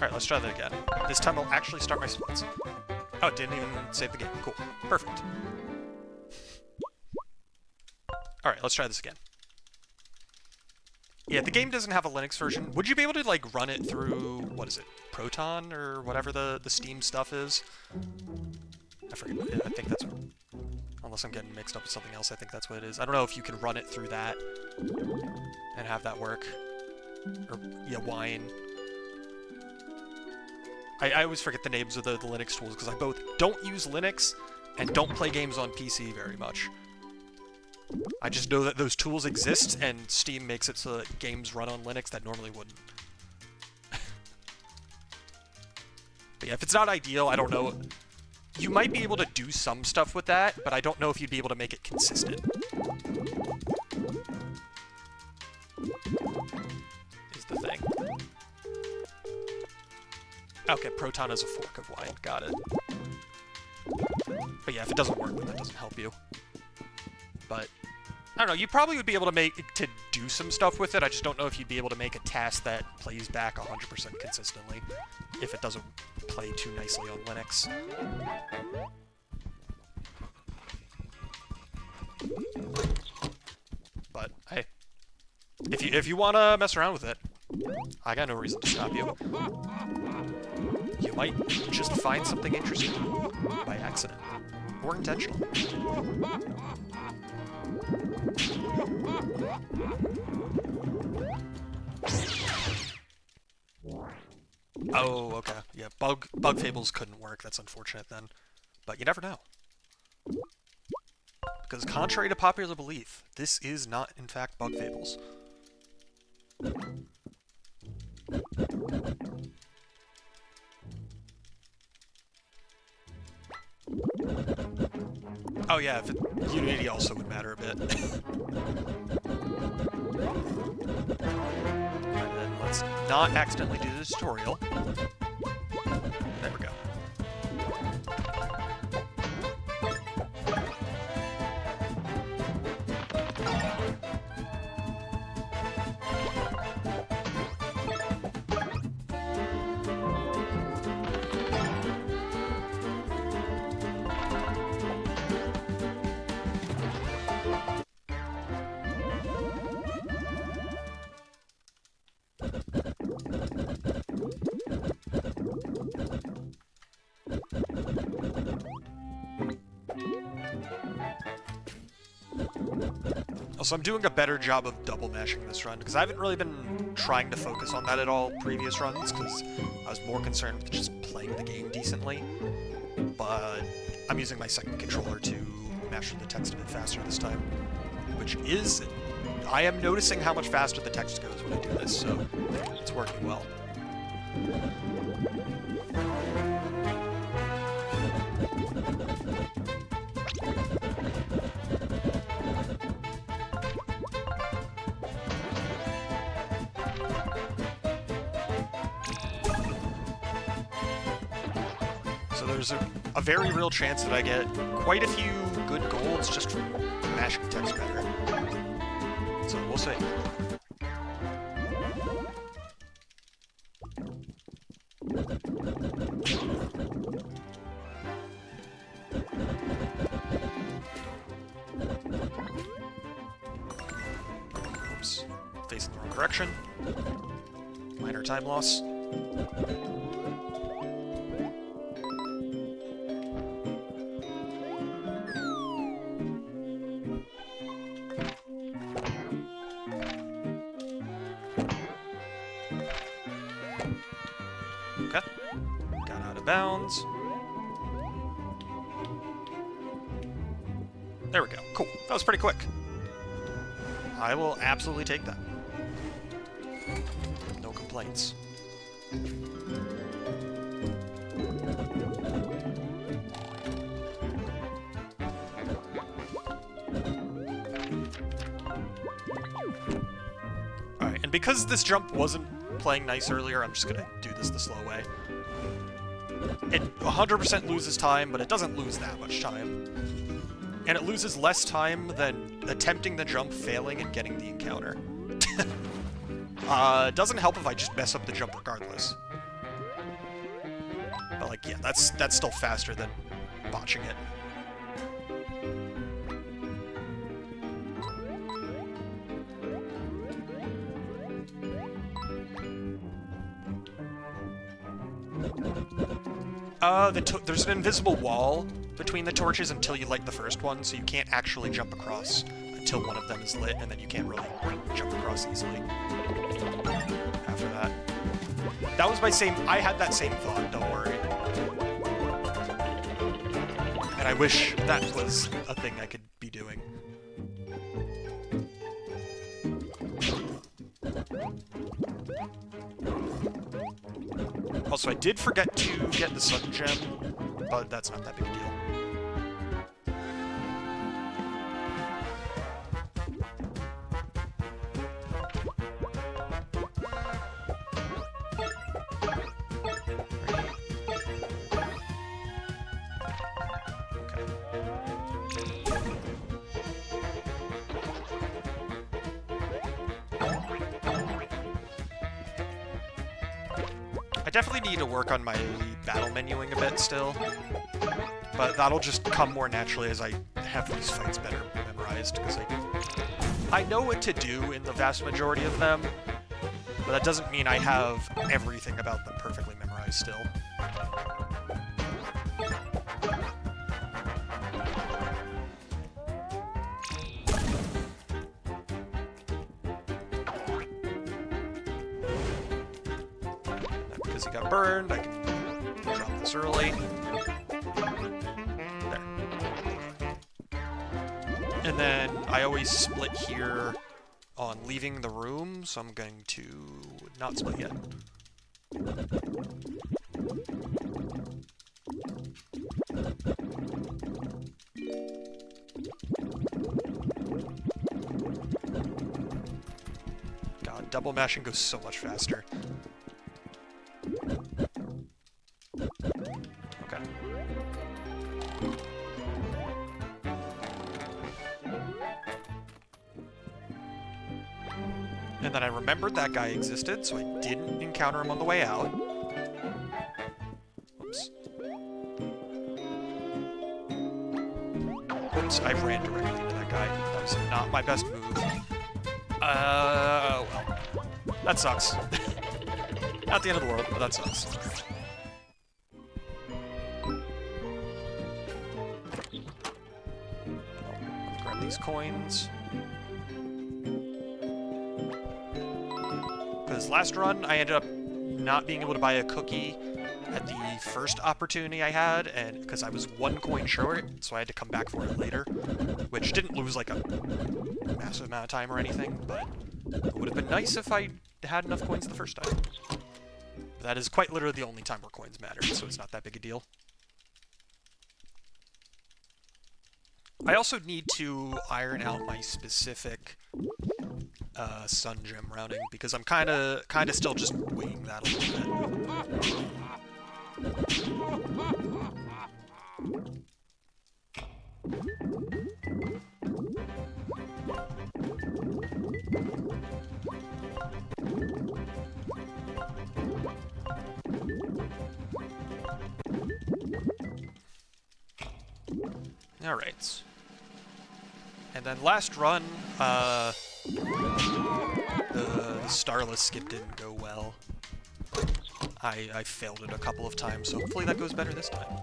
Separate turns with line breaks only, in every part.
Alright, let's try that again. This time I'll actually start my splits. Oh, it didn't even save the game. Cool. Perfect. Alright, let's try this again. Yeah, the game doesn't have a Linux version. Would you be able to, like, run it through, what is it, Proton, or whatever the Steam stuff is? I forget. Yeah, I think that's what... Unless I'm getting mixed up with something else, I think that's what it is. I don't know if you can run it through that and have that work. Or, yeah, Wine. I always forget the names of the Linux tools, because I both don't use Linux and don't play games on PC very much. I just know that those tools exist, and Steam makes it so that games run on Linux that normally wouldn't. But yeah, if it's not ideal, I don't know. You might be able to do some stuff with that, but I don't know if you'd be able to make it consistent. Is the thing. Okay, Proton is a fork of Wine. Got it. But yeah, if it doesn't work, then that doesn't help you. But I don't know, you probably would be able to do some stuff with it. I just don't know if you'd be able to make a task that plays back 100% consistently if it doesn't play too nicely on Linux. But hey, if you want to mess around with it, I got no reason to stop you. You might just find something interesting by accident or intentionally. Oh, okay. Yeah, bug fables couldn't work. That's unfortunate then. But you never know. Because contrary to popular belief, this is not, in fact, bug fables. Oh yeah, if Unity also would matter a bit. And then let's not accidentally do the tutorial. There we go. Also, I'm doing a better job of double mashing this run, because I haven't really been trying to focus on that at all previous runs, because I was more concerned with just playing the game decently. But I'm using my second controller to mash through the text a bit faster this time, which is... I am noticing how much faster the text goes when I do this, so it's working well. So there's a very real chance that I get quite a few good golds just from mashing text better. So we'll see. Oops. Facing the wrong direction. Minor time loss. Okay. Got out of bounds. There we go. Cool. That was pretty quick. I will absolutely take that. No complaints. Alright, and because this jump wasn't playing nice earlier, I'm just gonna do this the slow way. It 100% loses time, but it doesn't lose that much time. And it loses less time than attempting the jump, failing, and getting the encounter. It doesn't help if I just mess up the jump regardless. But like, yeah, that's still faster than botching it. There's an invisible wall between the torches until you light the first one, so you can't actually jump across until one of them is lit, and then you can't really jump across easily after that. That was my same... I had that same thought, don't worry. And I wish that was a thing I could be doing. Also, I did forget to get the Sun Gem, but that's not that big a deal. I definitely need to work on my battle menuing a bit still, but that'll just come more naturally as I have these fights better memorized, because I know what to do in the vast majority of them, but that doesn't mean I have everything about them perfectly memorized still. Because he got burned, I can drop this early. There. And then I always split here on leaving the room, so I'm going to not split yet. God, double mashing goes so much faster. Okay. And then I remembered that guy existed, so I didn't encounter him on the way out. Oops. Oops, I ran directly into that guy. That was not my best move. Well. That sucks. Not the end of the world, but that sucks. Grab these coins. Because last run, I ended up not being able to buy a cookie at the first opportunity I had, and because I was 1 coin short, so I had to come back for it later, which didn't lose like a massive amount of time or anything, but it would have been nice if I had enough coins the first time. But that is quite literally the only time where coins matter, so it's not that big a deal. I also need to iron out my specific Sun Gem routing, because I'm kind of still just winging that a little bit. Alright. And then last run, the Starless skip didn't go well. I failed it a couple of times, so hopefully that goes better this time.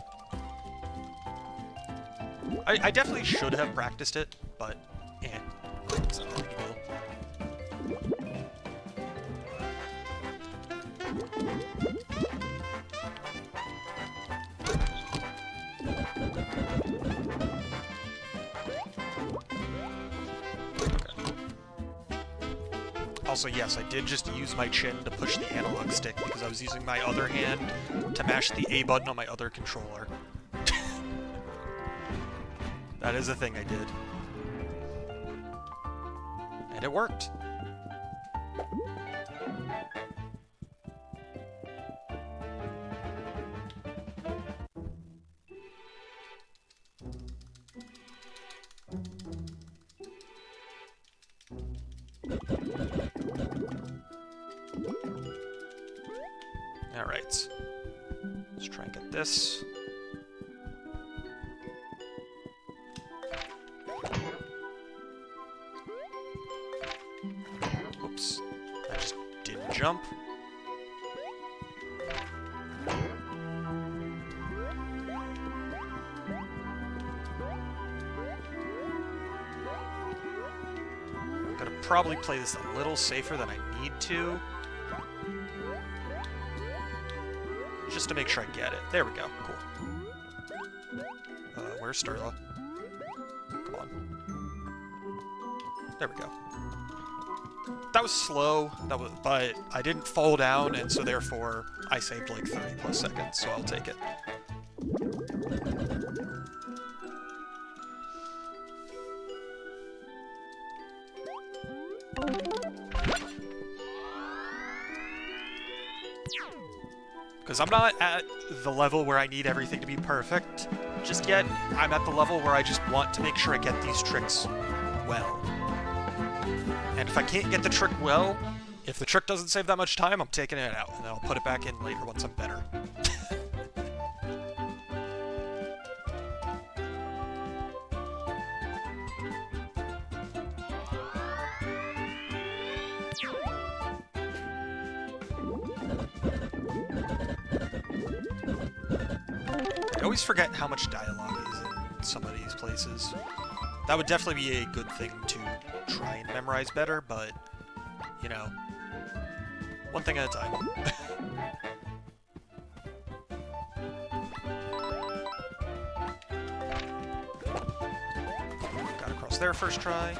I definitely should have practiced it, but it's not that big a deal. Also, yes, I did just use my chin to push the analog stick because I was using my other hand to mash the A button on my other controller. That is a thing I did. And it worked. Alright. Let's try and get this. Oops. I just didn't jump. Gotta probably play this a little safer than I need to. Just to make sure I get it. There we go. Cool. Where's Starla? Come on. There we go. That was slow, but I didn't fall down, and so therefore I saved like 30 plus seconds, so I'll take it. Because I'm not at the level where I need everything to be perfect just yet. I'm at the level where I just want to make sure I get these tricks well. And if I can't get the trick well, if the trick doesn't save that much time, I'm taking it out, and then I'll put it back in later once I'm better. I always forget how much dialogue is in some of these places. That would definitely be a good thing to try and memorize better, but, you know, one thing at a time. Got across there first try.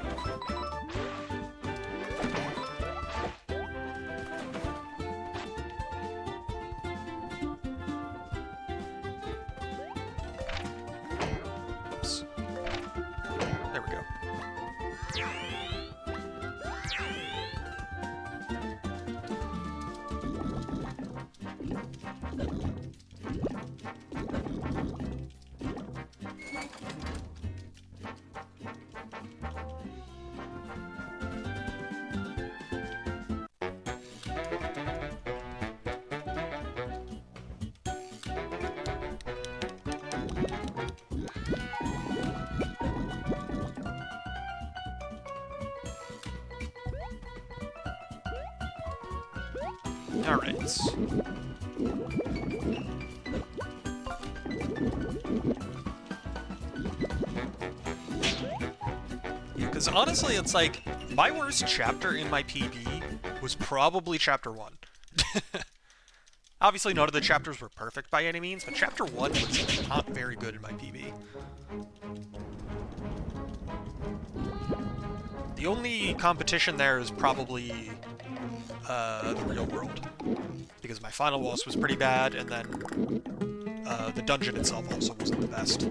Alright. Yeah, because honestly, it's like, my worst chapter in my PB was probably Chapter 1. Obviously, none of the chapters were perfect by any means, but Chapter 1 was not very good in my PB. The only competition there is probably the real world, because my final boss was pretty bad, and then the dungeon itself also wasn't the best.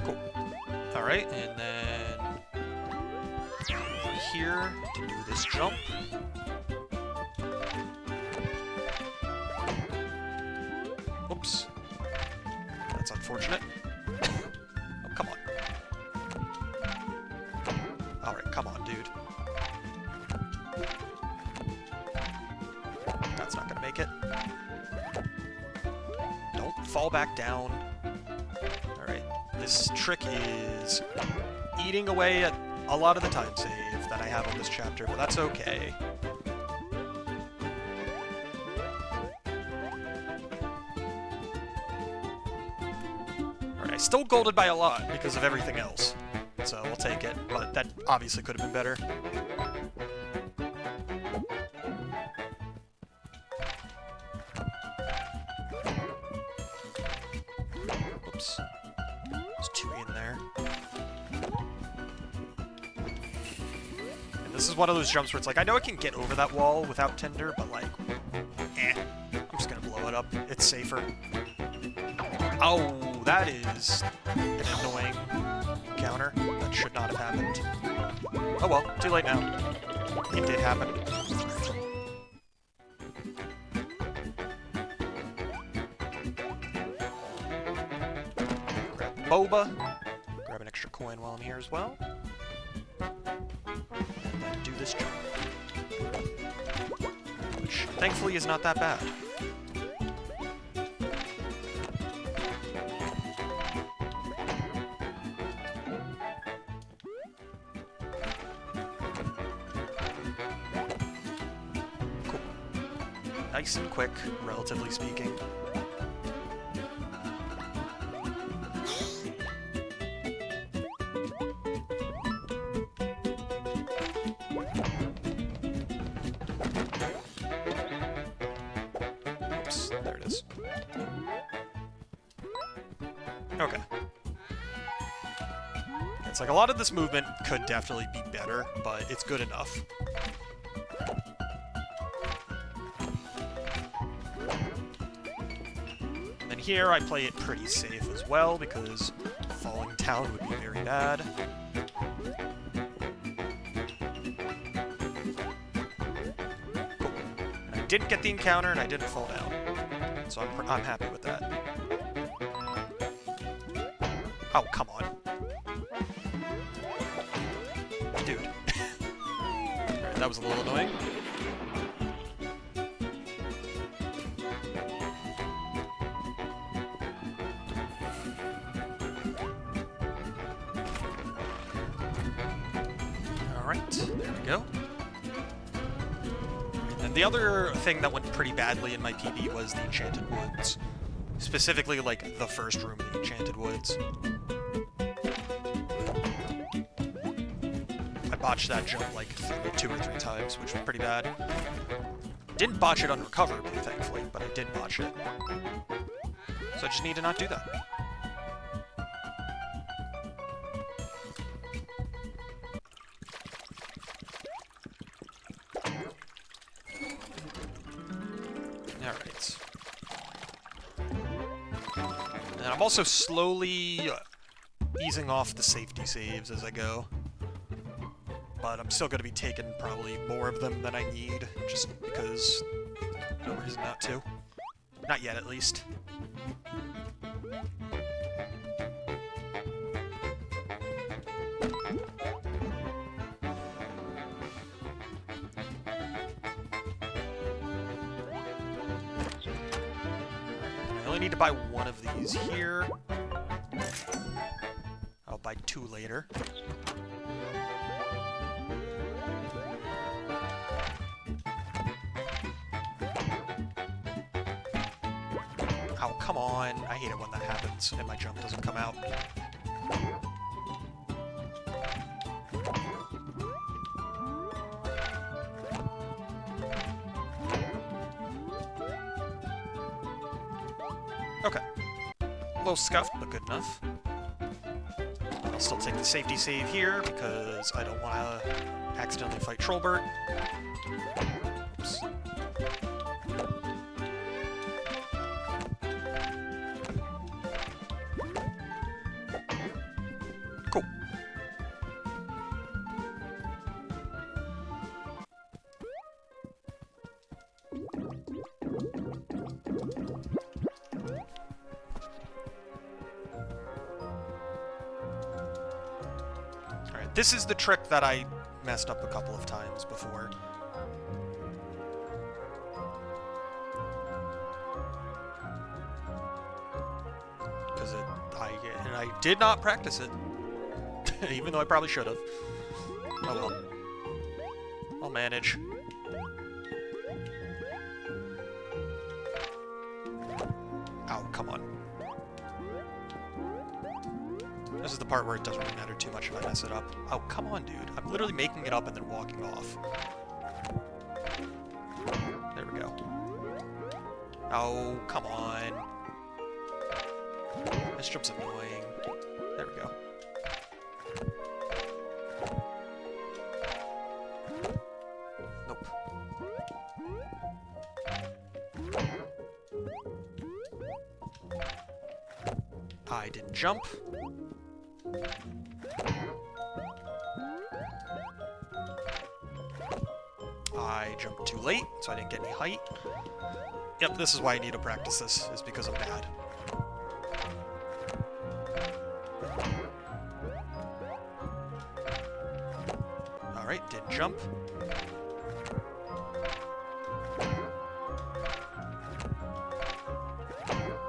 Cool. Alright, and then over here to do this jump. Oops. That's unfortunate. Oh, come on. Alright, come on, dude. That's not gonna make it. Don't fall back down. Alright, this trick is eating away at a lot of the time save that I have on this chapter, but that's okay. Alright, I still golded by a lot because of everything else, so we'll take it, but that obviously could have been better. Oops. There's two in there. And this is one of those jumps where it's like, I know I can get over that wall without Tinder, but like, I'm just gonna blow it up. It's safer. Oh, that is an annoying encounter. That should not have happened. Oh well, too late now. It did happen. Grab Boba. Grab an extra coin while I'm here as well. And then do this jump. Which, thankfully, is not that bad. Cool. Nice and quick, relatively speaking. There it is. Okay. It's like a lot of this movement could definitely be better, but it's good enough. And then here I play it pretty safe as well, because falling down would be very bad. I didn't get the encounter, and I didn't fall down. So I'm happy with that. Oh, come on. Dude. Alright, that was a little annoying. Alright, there we go. And the other thing that went pretty badly in my PB was the Enchanted Woods. Specifically, like, the first room in the Enchanted Woods. I botched that jump, like, 2 or 3 times, which was pretty bad. Didn't botch it unrecoverably, thankfully, but I did botch it. So I just need to not do that. Alright. And I'm also slowly easing off the safety saves as I go. But I'm still going to be taking probably more of them than I need, just because no reason not to. Not yet, at least. I only need to buy one of these here. I'll buy 2 later. Oh, come on. I hate it when that happens and my jump doesn't come out. Okay. A little scuffed, but good enough. I'll still take the safety save here because I don't want to accidentally fight Trollbert. Oops. Cool. Alright, this is the trick that I messed up a couple of times before. Because I did not practice it. Even though I probably should have. Oh well. I'll manage. Ow, come on. This is the part where it doesn't really matter too much if I mess it up. Oh, come on, dude. I'm literally making it up and then walking off. There we go. Oh, come on. This jump's annoying. There we go. Nope. I didn't jump. I jumped too late, so I didn't get any height. Yep, this is why I need to practice this, is because I'm bad. Alright, didn't jump.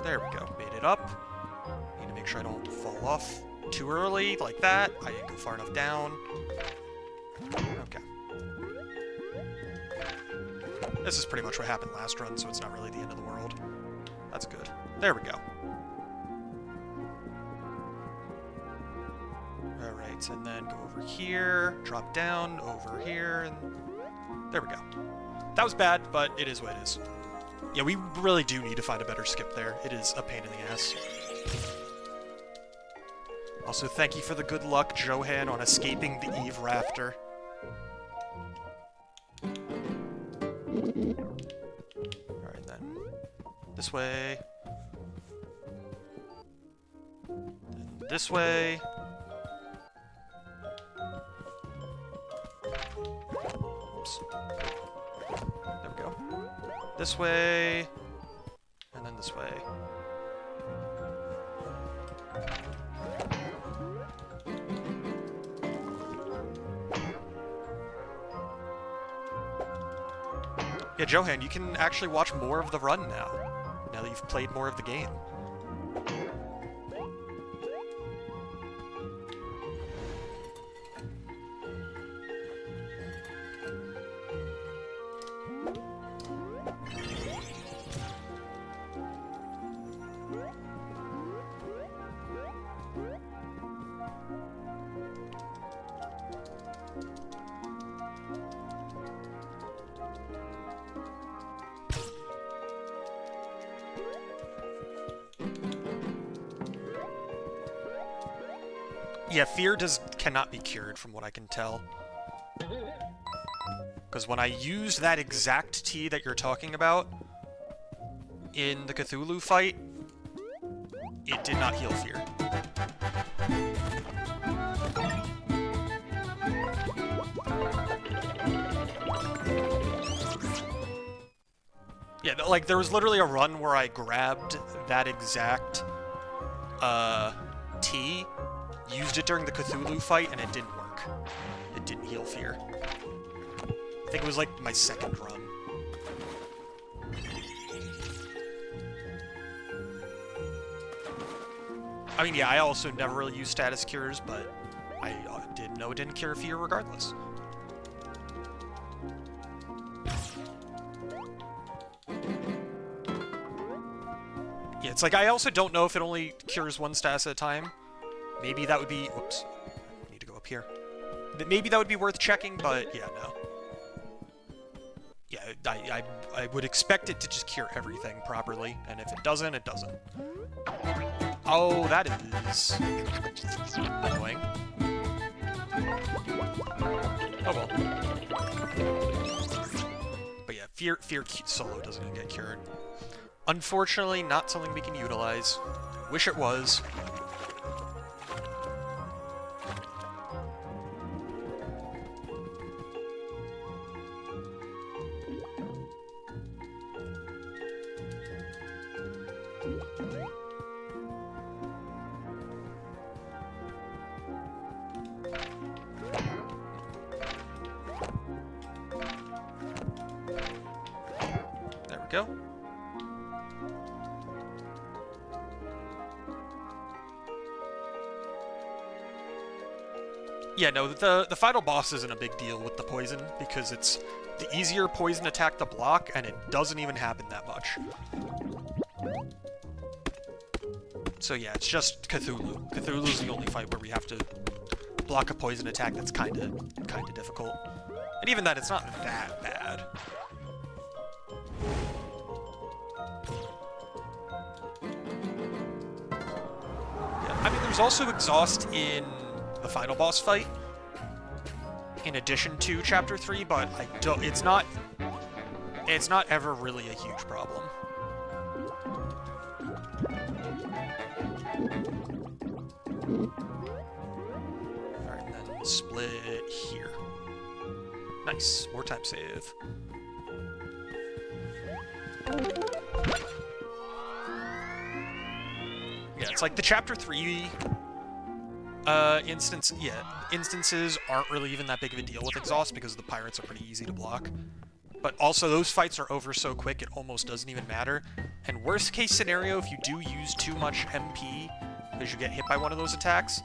There we go, made it up. Need to make sure I don't fall off too early, like that. I didn't go far enough down. Okay. This is pretty much what happened last run, so it's not really the end of the world. That's good. There we go. Alright, and then go over here, drop down, over here, and there we go. That was bad, but it is what it is. Yeah, we really do need to find a better skip there. It is a pain in the ass. Also, thank you for the good luck, Johan, on escaping the Eve Rafter. Alright, then. This way. Then this way. Oops. There we go. This way. And then this way. Yeah, Johan, you can actually watch more of the run now that you've played more of the game. Yeah, fear cannot be cured from what I can tell. Because when I used that exact tea that you're talking about in the Cthulhu fight, it did not heal fear. Yeah, like, there was literally a run where I grabbed that exact tea, used it during the Cthulhu fight, and it didn't work. It didn't heal fear. I think it was like my second run. I mean, yeah, I also never really used status cures, but I did know it didn't cure fear regardless. Yeah, it's like, I also don't know if it only cures one status at a time. Maybe that would be... Whoops. I need to go up here. Maybe that would be worth checking, but yeah, no. Yeah, I would expect it to just cure everything properly, and if it doesn't, it doesn't. Oh, that is... annoying. Oh well. But yeah, fear solo doesn't even get cured. Unfortunately, not something we can utilize. Wish it was. There we go. Yeah, no, the final boss isn't a big deal with the poison, because it's the easier poison attack to block, and it doesn't even happen that much. So yeah, it's just Cthulhu. Cthulhu's the only fight where we have to block a poison attack that's kinda difficult. And even that, it's not that bad. Yeah, I mean, there's also exhaust in the final boss fight, in addition to Chapter 3, but it's not ever really a huge problem. split here. Nice. More time save. Yeah, it's like the Chapter 3 instances aren't really even that big of a deal with exhaust because the pirates are pretty easy to block. But also, those fights are over so quick, it almost doesn't even matter. And worst case scenario, if you do use too much MP because you get hit by one of those attacks,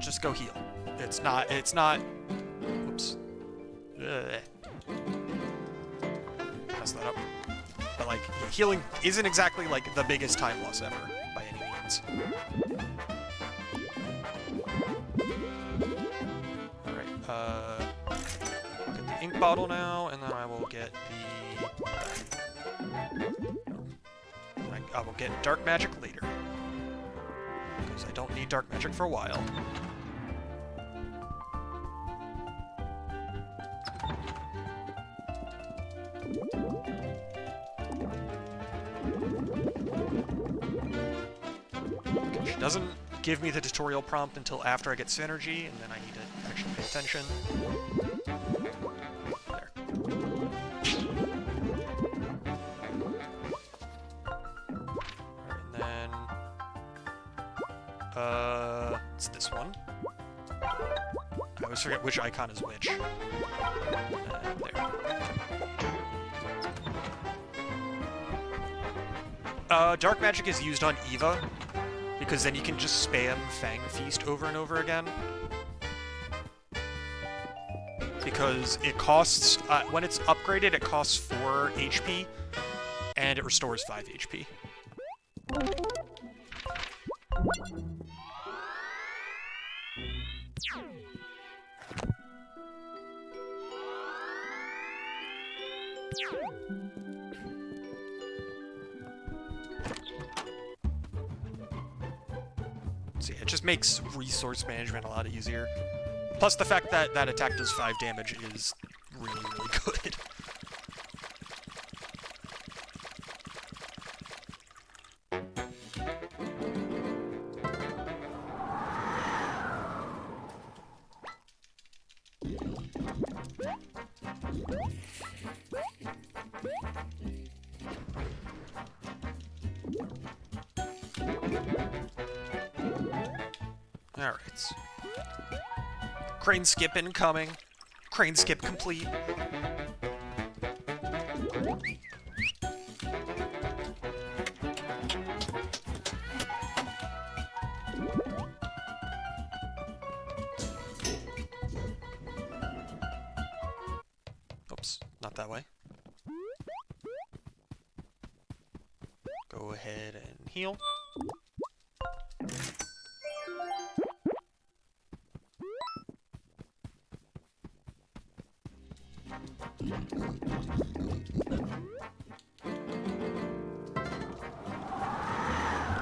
just go heal. It's not, oops. Messed that up. But, like, healing isn't exactly, like, the biggest time loss ever, by any means. Alright, I'll get the ink bottle now, and then I will get I will get dark magic later. Because I don't need dark magic for a while. Okay, she doesn't give me the tutorial prompt until after I get synergy, and then I need to actually pay attention. There. Alright, and then... it's this one. I always forget which icon is which. And there. Dark magic is used on Eva, because then you can just spam Fang Feast over and over again. Because it costs, when it's upgraded, it costs 4 HP, and it restores 5 HP. So yeah, it just makes resource management a lot easier. Plus the fact that that attack does 5 damage is really, really good. Alright. Crane skip incoming. Crane skip complete. Oops, not that way. Go ahead and heal.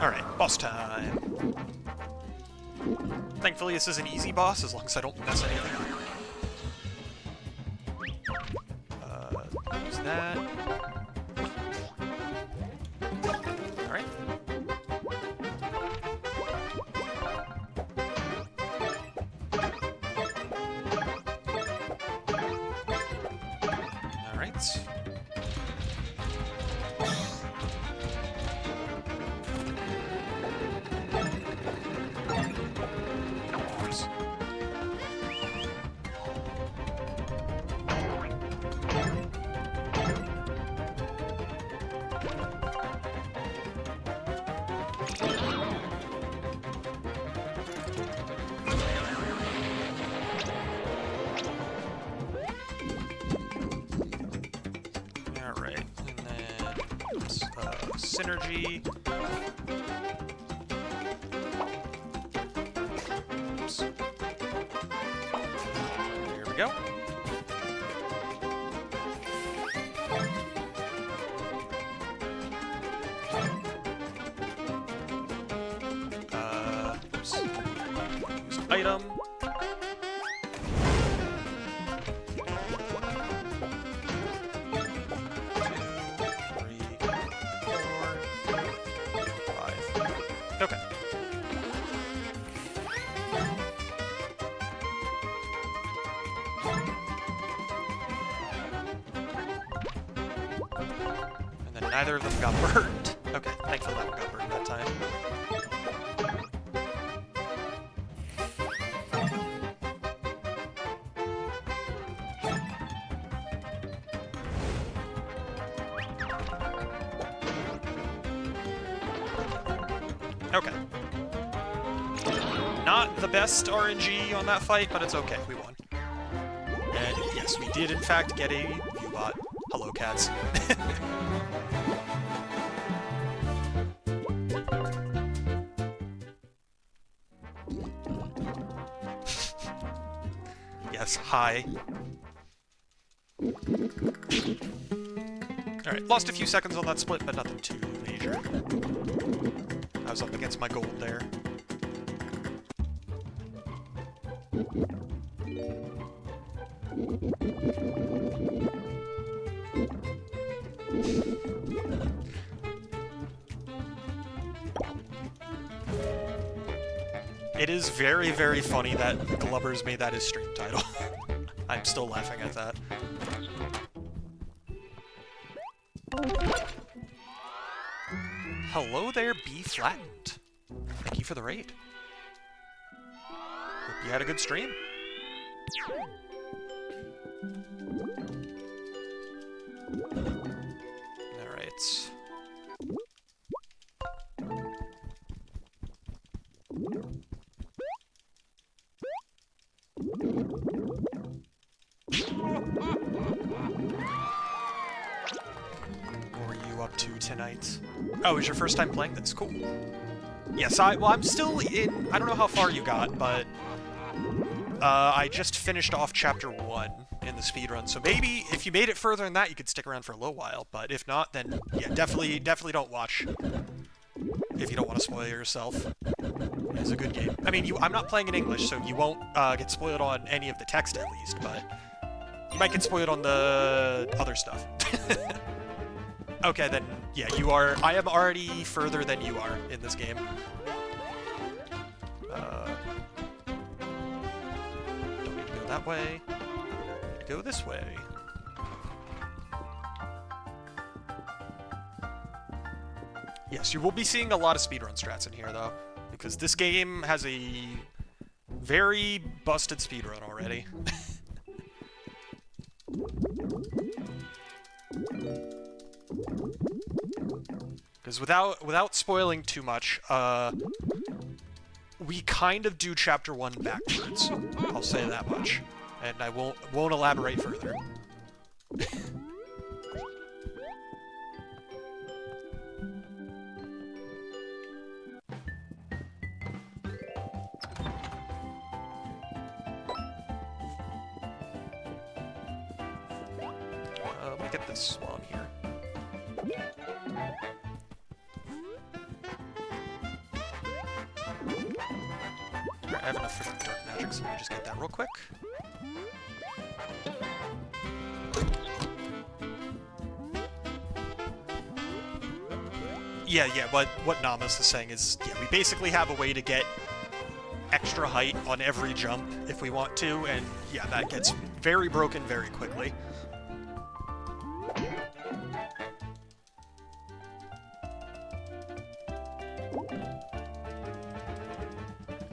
Alright, boss time. Thankfully this is an easy boss as long as I don't mess anything up. Use that. Alright. Alright. Alright, and then synergy. Oops. Here we go. Oops. Use item. Okay. neither of them got burned. Okay, thankfully that one got burned that time. Okay. Not the best RNG on that fight, but it's okay. We won. And yes, we did in fact get a viewbot. Hello, cats. Yes, hi. Alright, lost a few seconds on that split, but nothing too major. I was up against my gold there. It is very, very funny that Glubbers made that his stream title. I'm still laughing at that. Hello there, B Flattened. Thank you for the raid. Hope you had a good stream. Alright. What were you up to tonight? Oh, it was your first time playing this? Cool. Yes, I'm still in... I don't know how far you got, but... I just finished off Chapter 1 in the speedrun, so maybe if you made it further than that, you could stick around for a little while, but if not, then yeah, definitely don't watch if you don't want to spoil yourself. It's a good game. I mean, I'm not playing in English, so you won't get spoiled on any of the text at least, but you might get spoiled on the other stuff. Okay, then, yeah, I am already further than you are in this game. Don't need to go that way. Need to go this way. Yes, you will be seeing a lot of speedrun strats in here, though, because this game has a very busted speedrun already. Because without spoiling too much, we kind of do Chapter 1 backwards. I'll say that much, and I won't elaborate further. Let me get this while I'm here. Alright, I have enough for the dark magic, so let me just get that real quick. Yeah, what Namas is saying is, yeah, we basically have a way to get extra height on every jump if we want to, and yeah, that gets very broken very quickly.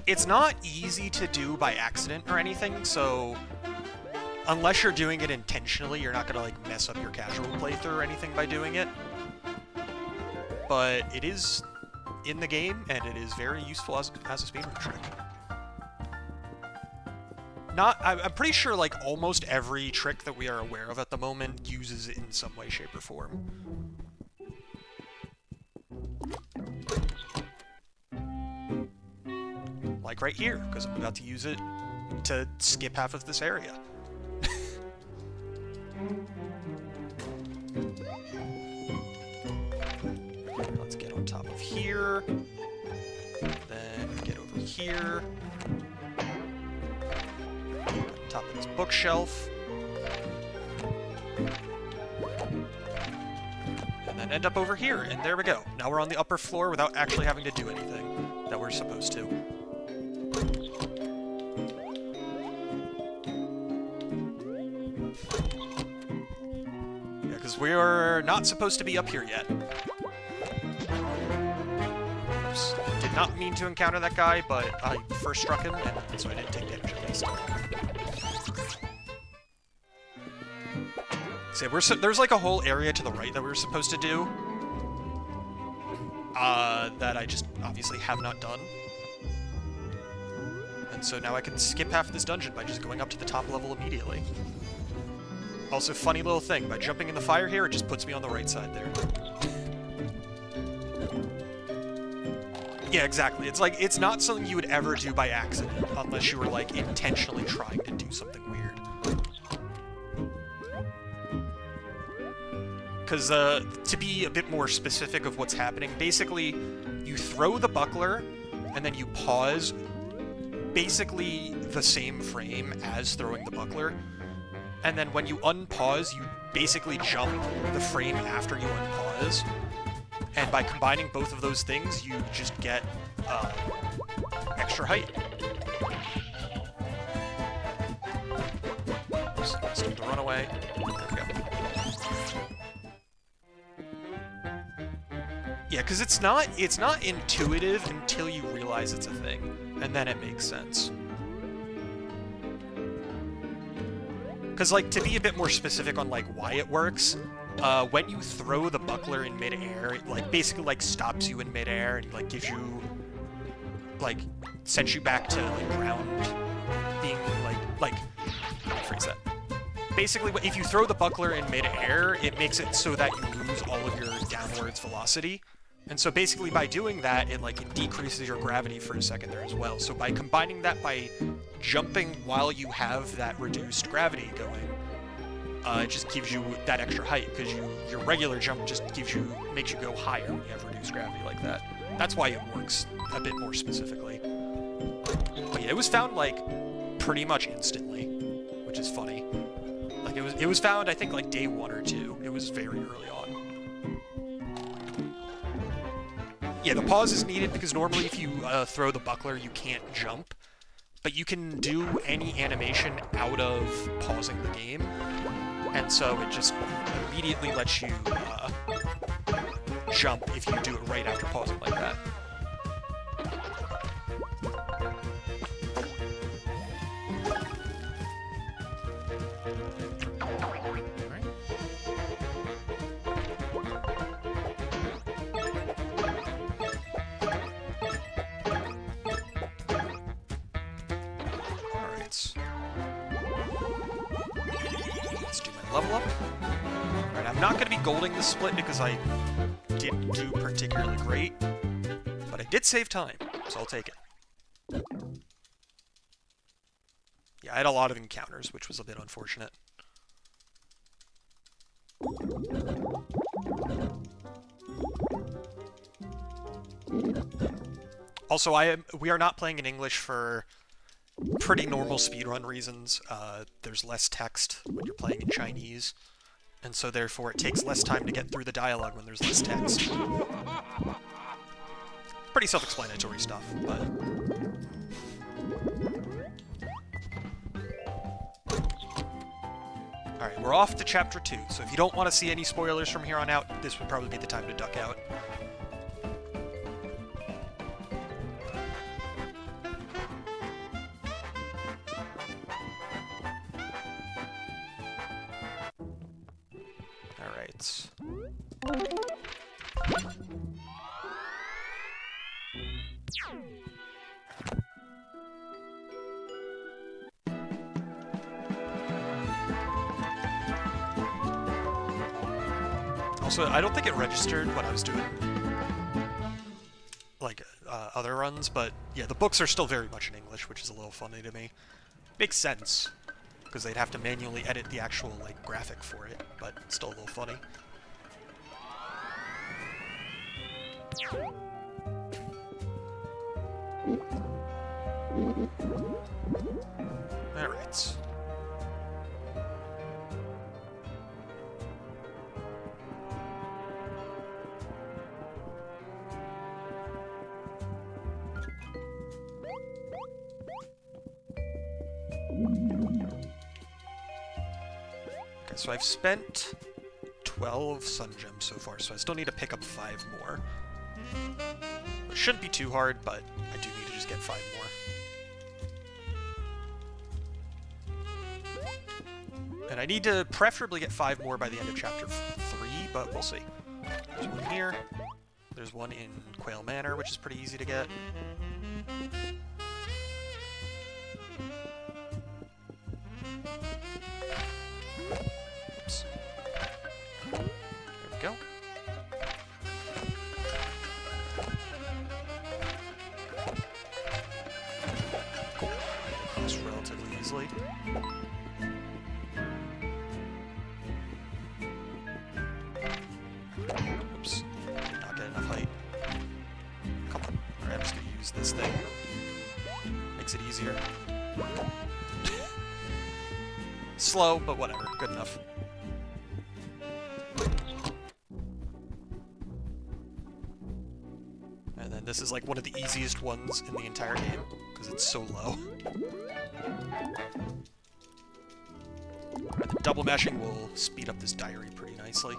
It's not easy to do by accident or anything, so unless you're doing it intentionally, you're not gonna like mess up your casual playthrough or anything by doing it. But it is in the game, and it is very useful as a speedrun trick. I'm pretty sure like almost every trick that we are aware of at the moment uses it in some way, shape, or form. Like right here, because I'm about to use it to skip half of this area. Let's get on top of here, then get over here, on top of this bookshelf, and then end up over here, and there we go. Now we're on the upper floor without actually having to do anything that we're supposed to. Because we're not supposed to be up here yet. Oops. Did not mean to encounter that guy, but I first struck him, and so I didn't take damage at least. So there's like a whole area to the right that we were supposed to do. That I just obviously have not done. And so now I can skip half this dungeon by just going up to the top level immediately. Also, funny little thing, by jumping in the fire here, it just puts me on the right side there. Yeah, exactly. It's like, it's not something you would ever do by accident, unless you were, like, intentionally trying to do something weird. Because, to be a bit more specific of what's happening, basically, you throw the buckler, and then you pause, basically the same frame as throwing the buckler, and then when you unpause, you basically jump the frame after you unpause, and by combining both of those things, you just get extra height. Start to run away. There we go. Yeah, because it's not intuitive until you realize it's a thing, and then it makes sense. Because, like, to be a bit more specific on, like, why it works, when you throw the buckler in midair, it, like, basically, like, stops you in midair and, like, gives you, like, sends you back to, like, ground being, like, how do I phrase that? Basically, if you throw the buckler in midair, it makes it so that you lose all of your downwards velocity. And so basically by doing that, it decreases your gravity for a second there as well. So by combining that by jumping while you have that reduced gravity going, it just gives you that extra height, because your regular jump just makes you go higher when you have reduced gravity like that. That's why it works a bit more specifically. But yeah, it was found, like, pretty much instantly, which is funny. Like, it was found, I think, like, day 1 or 2. It was very early on. Yeah, the pause is needed because normally if you throw the buckler, you can't jump. But you can do any animation out of pausing the game. And so it just immediately lets you jump if you do it right after pausing like that. Let's do my level up. Alright, I'm not going to be golding this split because I didn't do particularly great, but I did save time, so I'll take it. Yeah, I had a lot of encounters, which was a bit unfortunate. Also, we are not playing in English for pretty normal speedrun reasons. There's less text when you're playing in Chinese, and so therefore it takes less time to get through the dialogue when there's less text. Pretty self-explanatory stuff, but... Alright, we're off to Chapter 2, so if you don't want to see any spoilers from here on out, this would probably be the time to duck out. Alright. Also, I don't think it registered when I was doing, like, other runs, but yeah, the books are still very much in English, which is a little funny to me. Makes sense, because they'd have to manually edit the actual, like, graphic for it, but still a little funny. Alright. Okay, so I've spent 12 sun gems so far, so I still need to pick up 5 more. It shouldn't be too hard, but I do need to just get 5 more. And I need to preferably get 5 more by the end of Chapter 3, but we'll see. There's one here. There's one in Quail Manor, which is pretty easy to get. Oops. There we go. Cool. Cross relatively easily. Oops. Did not get enough height. Come on. Alright, I'm just gonna use this thing. Makes it easier. Slow, but whatever. Good enough. And then this is like one of the easiest ones in the entire game, because it's so low. And the double mashing will speed up this diary pretty nicely.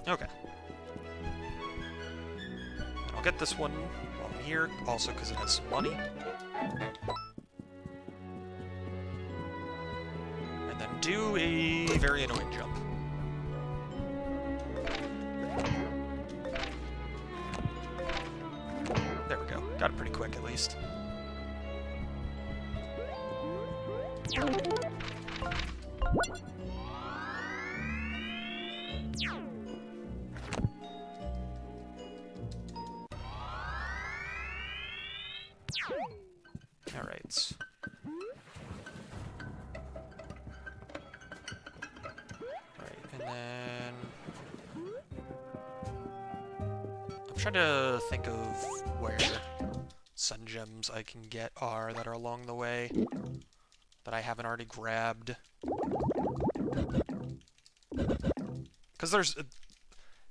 Okay. I'll get this one while I'm here, also because it has some money. And then do a very annoying jump. There we go. Got it pretty quick, at least. Alright. Alright, and then... I'm trying to think of where sun gems I can get that are along the way that I haven't already grabbed. Because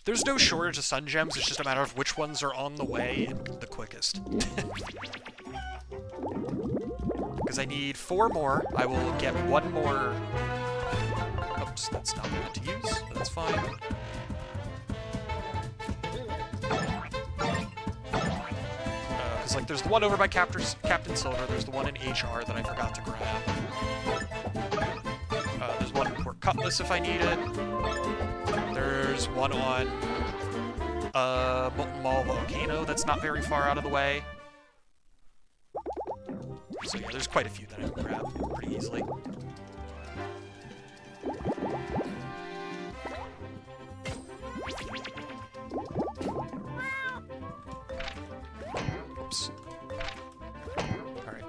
there's no shortage of sun gems, it's just a matter of which ones are on the way and the quickest. Because I need 4 more. I will get 1 more. Oops, that's not what I meant to use, but that's fine. Because like, there's the one over by Captain Silver, there's the one in HR that I forgot to grab. There's one in Port Cutlass if I need it. There's one on Molten Mall Volcano that's not very far out of the way. So yeah, there's quite a few that I can grab pretty easily. Oops. Alright.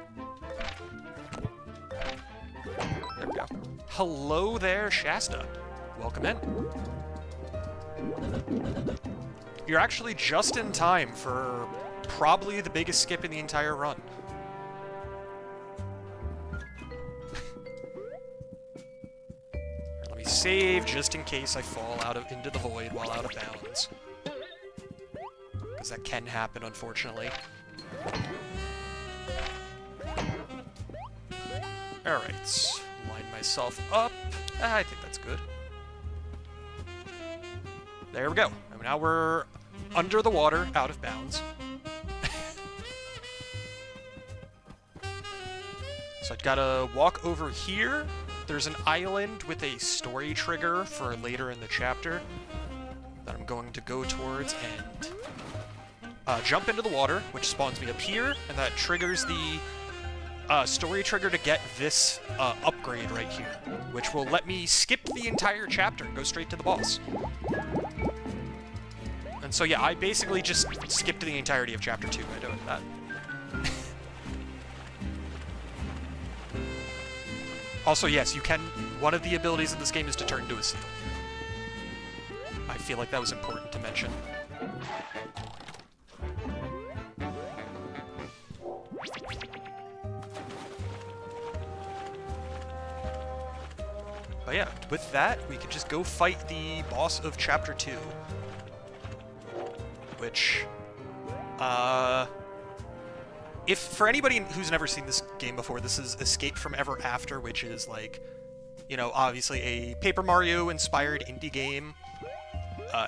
There we go. Hello there, Shasta. Welcome in. You're actually just in time for probably the biggest skip in the entire run. Let me save just in case I fall into the void while out of bounds. Because that can happen, unfortunately. Alright. Line myself up. I think that's good. There we go. And now we're under the water, out of bounds. So I've got to walk over here. There's an island with a story trigger for later in the chapter that I'm going to go towards and jump into the water, which spawns me up here, and that triggers the story trigger to get this upgrade right here, which will let me skip the entire chapter and go straight to the boss. And so yeah, I basically just skipped the entirety of Chapter 2 by doing that. Also, yes, you can... One of the abilities in this game is to turn into a seal. I feel like that was important to mention. But yeah, with that, we could just go fight the boss of Chapter 2. Which If for anybody who's never seen this game before, this is Escape from Ever After, which is like, you know, obviously a Paper Mario-inspired indie game.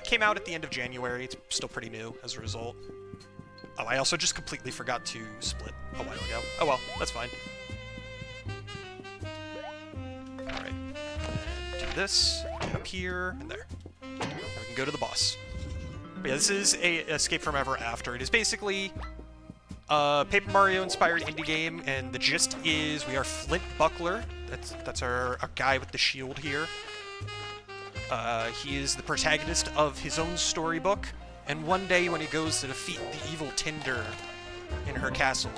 Came out at the end of January. It's still pretty new as a result. Oh, I also just completely forgot to split a while ago. Oh well, that's fine. Alright. Do this, get up here, and there. And we can go to the boss. But yeah, this is a Escape from Ever After. It is basically a Paper Mario-inspired indie game, and the gist is we are Flint Buckler. That's our guy with the shield here. He is the protagonist of his own storybook, and one day when he goes to defeat the evil Tinder in her castle,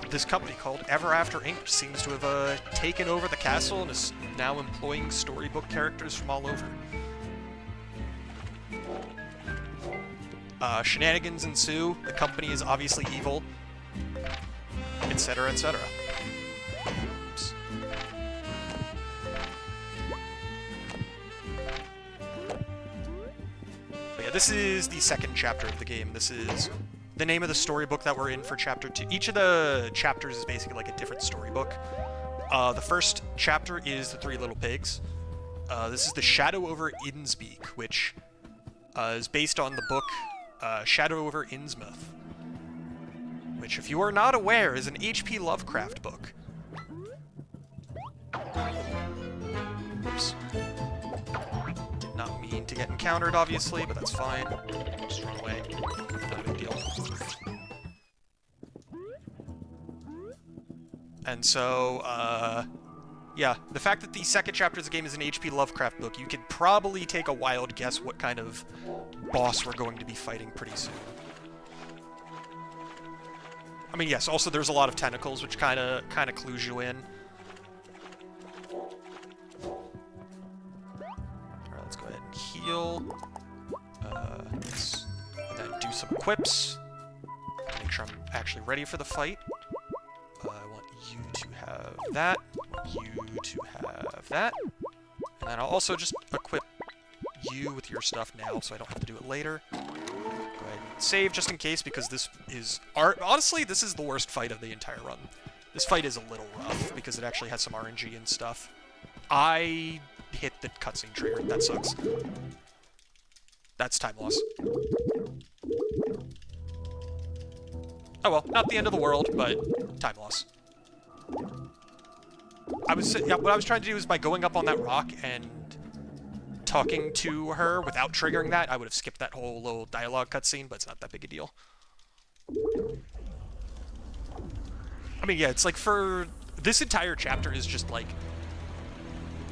this company called Ever After Inc. seems to have taken over the castle and is now employing storybook characters from all over. Shenanigans ensue, the company is obviously evil, etc., etc. Oops. But yeah, this is the second chapter of the game. This is the name of the storybook that we're in for Chapter 2. Each of the chapters is basically like a different storybook. The first chapter is The Three Little Pigs. This is The Shadow over Innsbeak, which is based on the book Shadow over Innsmouth, which, if you are not aware, is an H.P. Lovecraft book. Oops. Did not mean to get encountered, obviously, but that's fine. Just run away. Not a big deal. And so, yeah, the fact that the second chapter of the game is an H.P. Lovecraft book, you could probably take a wild guess what kind of boss we're going to be fighting pretty soon. I mean, yes, also there's a lot of tentacles, which kind of clues you in. Alright, let's go ahead and heal. And then do some equips. Make sure I'm actually ready for the fight. I want you to have that. You to have that. And then I'll also just equip you with your stuff now, so I don't have to do it later. Go ahead and save just in case, because this is... honestly, this is the worst fight of the entire run. This fight is a little rough, because it actually has some RNG and stuff. I hit the cutscene trigger. That sucks. That's time loss. Oh well, not the end of the world, but time loss. What I was trying to do is by going up on that rock and talking to her without triggering that, I would have skipped that whole little dialogue cutscene, but it's not that big a deal. I mean, yeah, it's like for... this entire chapter is just like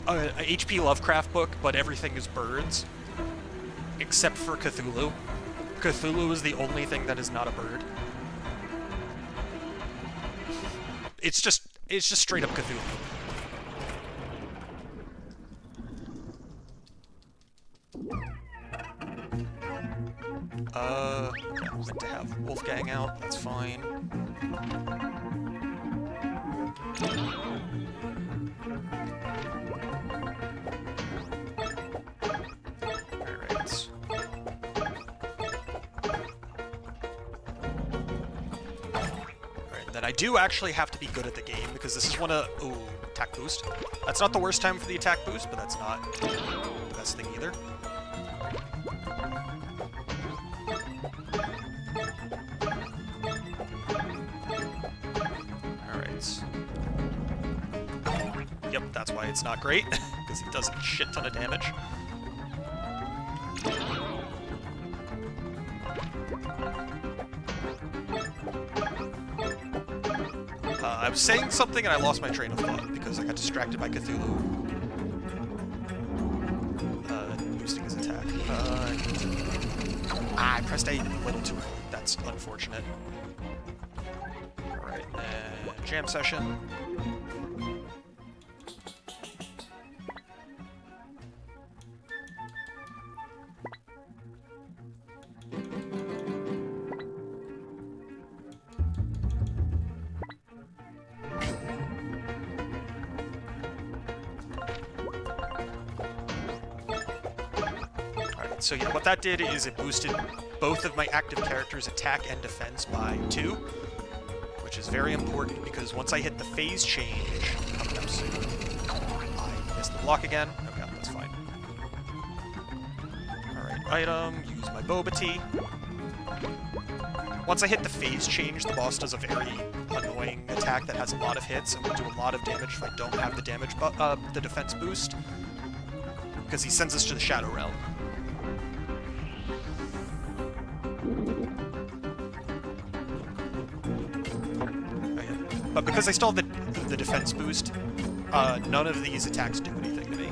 a H.P. Lovecraft book, but everything is birds. Except for Cthulhu. Cthulhu is the only thing that is not a bird. It's just straight up Cthulhu. Okay, I meant to have Wolfgang out, that's fine. Alright. Alright, then I do actually have to be good at the game, because this is one of... ooh, attack boost. That's not the worst time for the attack boost, but that's not the best thing either. Yep, that's why it's not great, because he does a shit ton of damage. I was saying something and I lost my train of thought because I got distracted by Cthulhu boosting his attack. I pressed A a little too early. That's unfortunate. Alright, and jam session. So yeah, what that did is it boosted both of my active characters' attack and defense by 2, which is very important because once I hit the phase change, coming up soon, I missed the block again. Okay, that's fine. Alright, item, use my Boba Tea. Once I hit the phase change, the boss does a very annoying attack that has a lot of hits and will do a lot of damage if I don't have the defense boost, because he sends us to the Shadow Realm. But because I still have the defense boost, none of these attacks do anything to me.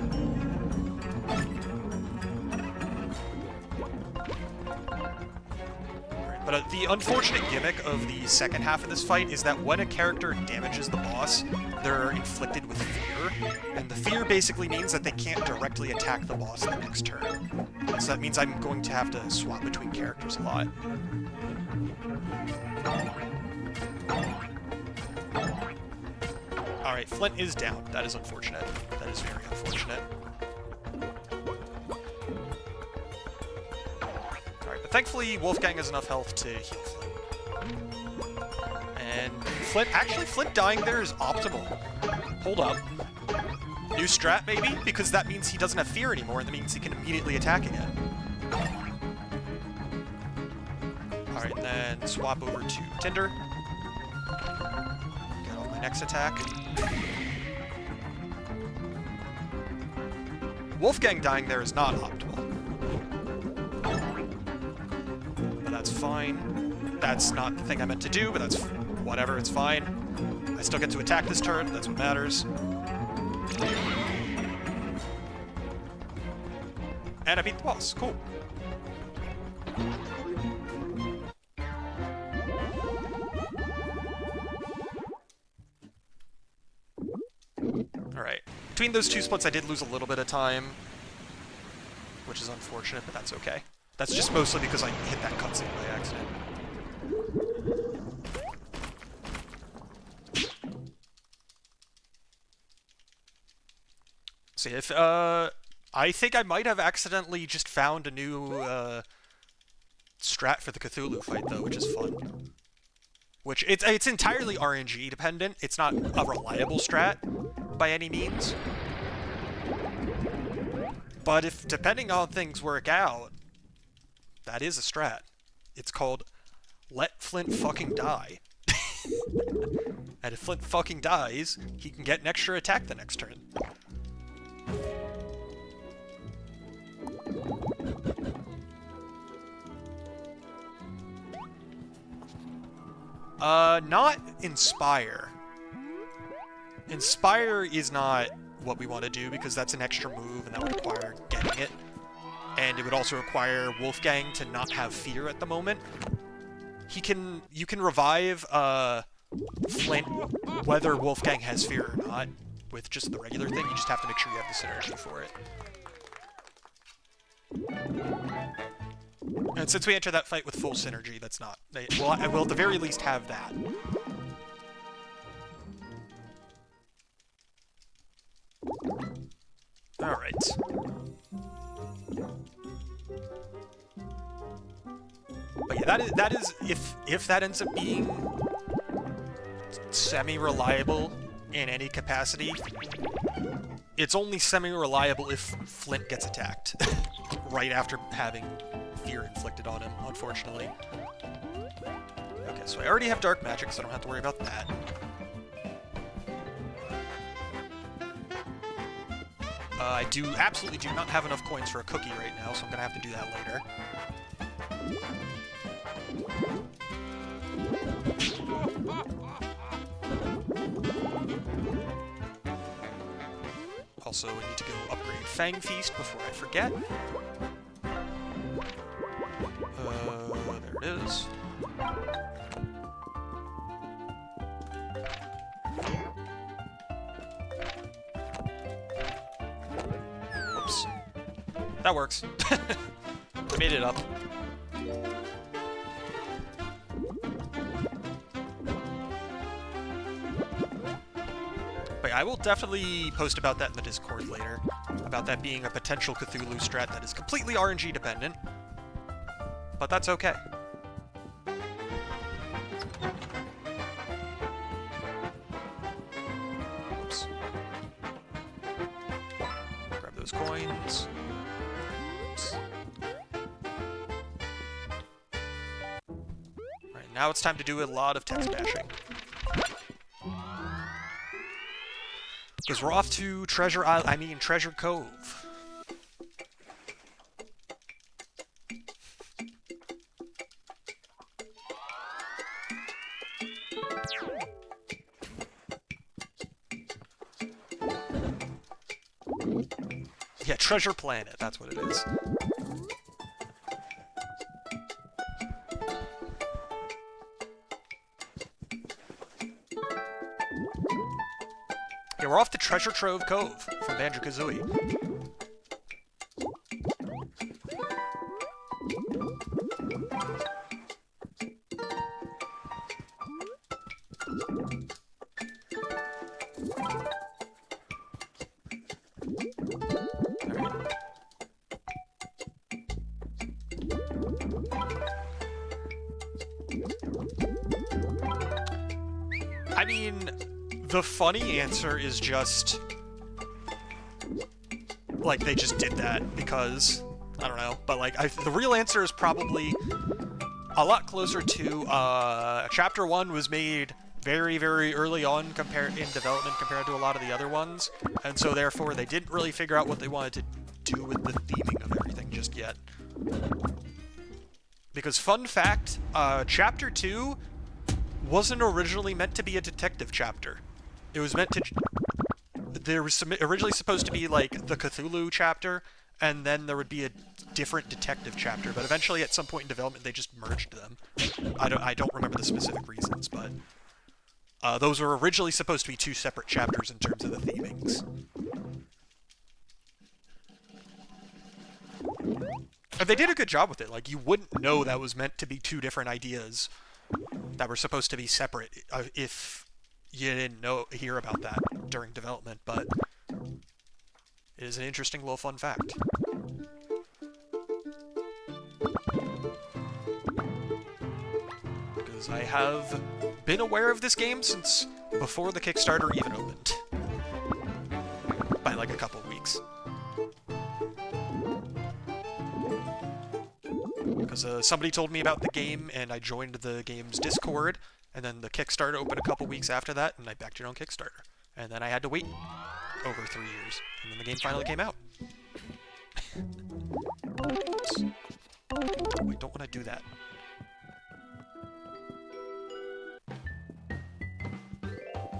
But the unfortunate gimmick of the second half of this fight is that when a character damages the boss, they're inflicted with fear, and the fear basically means that they can't directly attack the boss the next turn. So that means I'm going to have to swap between characters a lot. Alright, Flint is down. That is unfortunate. That is very unfortunate. Alright, but thankfully Wolfgang has enough health to heal Flint. And Flint dying there is optimal. Hold up. New strat, maybe? Because that means he doesn't have fear anymore, and that means he can immediately attack again. Alright, then swap over to Tinder. Get off my next attack. Wolfgang dying there is not optimal. But that's fine. That's not the thing I meant to do, but that's whatever, it's fine. I still get to attack this turret, that's what matters. And I beat the boss, cool. Alright. Between those two splits, I did lose a little bit of time, which is unfortunate, but that's okay. That's just mostly because I hit that cutscene by accident. See, if, I think I might have accidentally just found a new, strat for the Cthulhu fight, though, which is fun. Which, it's entirely RNG dependent. It's not a reliable strat by any means. But if, depending on things work out, that is a strat. It's called Let Flint Fucking Die. And if Flint fucking dies, he can get an extra attack the next turn. Not Inspire. Inspire is not what we want to do because that's an extra move and that would require getting it. And it would also require Wolfgang to not have fear at the moment. You can revive, Flint whether Wolfgang has fear or not with just the regular thing. You just have to make sure you have the synergy for it. And since we enter that fight with full synergy, that's not... Well, I will at the very least have that. Alright. But yeah, that is if that ends up being semi-reliable in any capacity, it's only semi-reliable if Flint gets attacked right after having fear inflicted on him, unfortunately. Okay, so I already have dark magic, so I don't have to worry about that. I absolutely do not have enough coins for a cookie right now, so I'm gonna have to do that later. Also, I need to go upgrade Fang Feast before I forget. There it is. Whoops. That works. I made it up. But yeah, I will definitely post about that in the Discord later. About that being a potential Cthulhu strat that is completely RNG dependent. but that's okay. Oops. Grab those coins. Oops. Alright, now it's time to do a lot of text bashing. Because we're off to Treasure Cove. Yeah, Treasure Planet, that's what it is. Yeah, we're off to Treasure Trove Cove from Banjo-Kazooie. I mean, the funny answer is just, like, they just did that because, I don't know, but, like, the real answer is probably a lot closer to, Chapter 1 was made very, very early on in development compared to a lot of the other ones, and so therefore they didn't really figure out what they wanted to do with the theming of everything just yet. Because, fun fact, Chapter 2 wasn't originally meant to be a detective chapter. It was meant to... There was originally supposed to be, like, the Cthulhu chapter, and then there would be a different detective chapter, but eventually at some point in development they just merged them. I don't remember the specific reasons, but... those were originally supposed to be two separate chapters in terms of the themings. And they did a good job with it. Like, you wouldn't know that was meant to be two different ideas that were supposed to be separate if you didn't hear about that during development, but it is an interesting little fun fact. Because I have been aware of this game since before the Kickstarter even opened. By like a couple weeks. Because somebody told me about the game, and I joined the game's Discord, and then the Kickstarter opened a couple weeks after that, and I backed it on Kickstarter. And then I had to wait over 3 years, and then the game finally came out. Oops. Oh, I don't want to do that.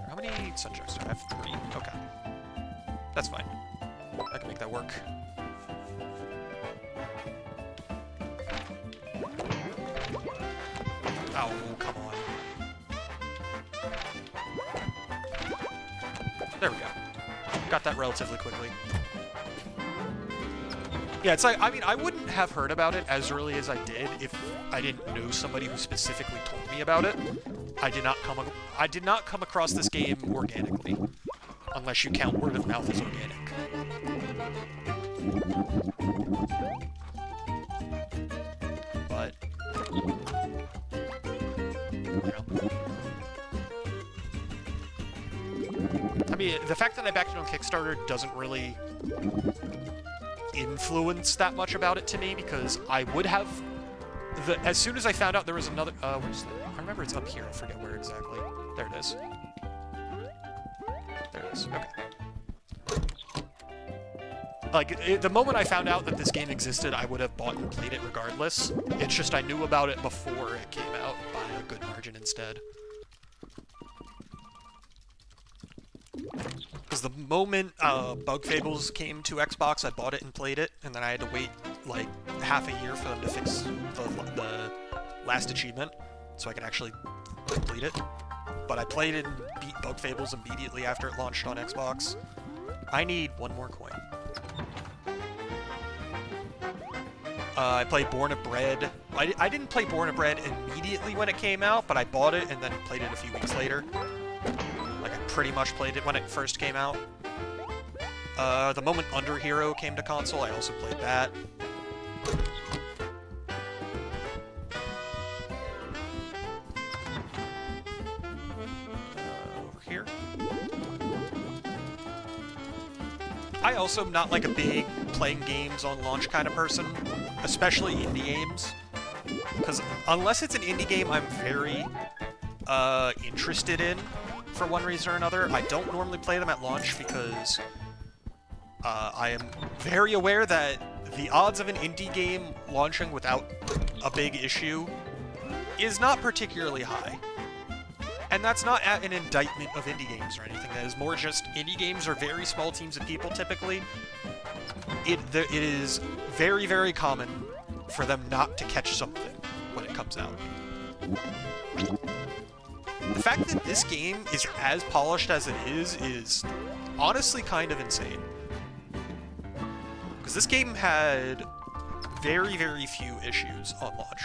How many sunchokes do I have? 3. Okay. That's fine. I can make that work. Oh, come on. There we go. Got that relatively quickly. Yeah, it's like, I mean, I wouldn't have heard about it as early as I did if I didn't know somebody who specifically told me about it. I did not come across this game organically, unless you count word of mouth as organic. But I mean, the fact that I backed it on Kickstarter doesn't really influence that much about it to me, because I would have... as soon as I found out there was another... where's that? I remember it's up here. I forget where exactly. There it is. There it is. Okay. Like, the moment I found out that this game existed, I would have bought and played it regardless. It's just I knew about it before it came out by a good margin instead. Because the moment Bug Fables came to Xbox, I bought it and played it, and then I had to wait, like, half a year for them to fix the last achievement, so I could actually complete it. But I played and beat Bug Fables immediately after it launched on Xbox. I need one more coin. I played Born of Bread. I didn't play Born of Bread immediately when it came out, but I bought it and then played it a few weeks later. Like, I pretty much played it when it first came out. The moment Under Hero came to console, I also played that. I also am not like a big playing games on launch kind of person, especially indie games. Because unless it's an indie game I'm very interested in, for one reason or another, I don't normally play them at launch because I am very aware that the odds of an indie game launching without a big issue is not particularly high. And that's not an indictment of indie games or anything. That is more just indie games are very small teams of people typically. It is very, very common for them not to catch something when it comes out. The fact that this game is as polished as it is honestly kind of insane. Because this game had very, very few issues on launch.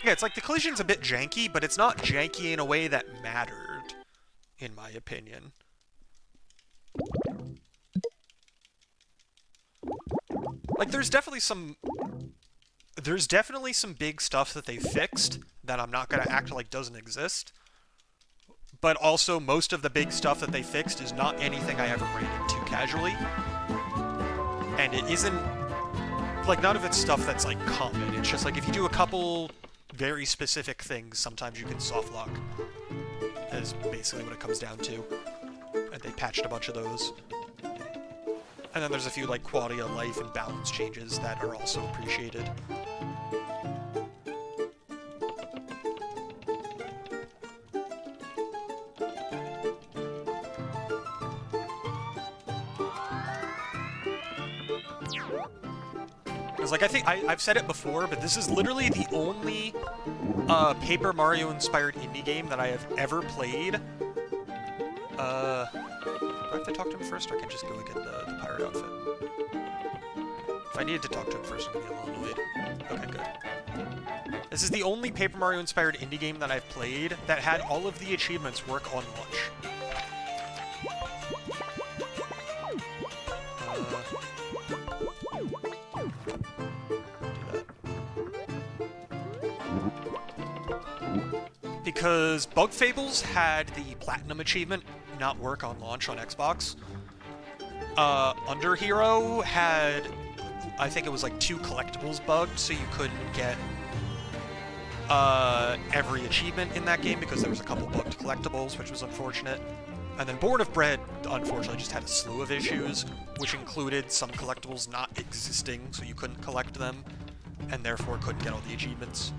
Yeah, it's like the collision's a bit janky, but it's not janky in a way that mattered, in my opinion. Like, there's definitely some big stuff that they fixed that I'm not gonna act like doesn't exist. But also, most of the big stuff that they fixed is not anything I ever ran into casually. And it isn't, like, none of it's stuff that's, like, common. It's just, like, if you do a couple very specific things, sometimes you can soft lock. Is basically what it comes down to. And they patched a bunch of those. And then there's a few, like, quality of life and balance changes that are also appreciated. Because, like, I think I've said it before, but this is literally the only Paper Mario-inspired indie game that I have ever played. Do I have to talk to him first, or I can just go get the pirate outfit? If I needed to talk to him first, I'm gonna be a little annoyed. Okay, good. This is the only Paper Mario-inspired indie game that I've played that had all of the achievements work on launch. Because Bug Fables had the Platinum achievement not work on launch on Xbox. Under Hero had, I think it was like 2 collectibles bugged, so you couldn't get every achievement in that game because there was a couple bugged collectibles, which was unfortunate. And then Born of Bread, unfortunately, just had a slew of issues, which included some collectibles not existing, so you couldn't collect them, and therefore couldn't get all the achievements.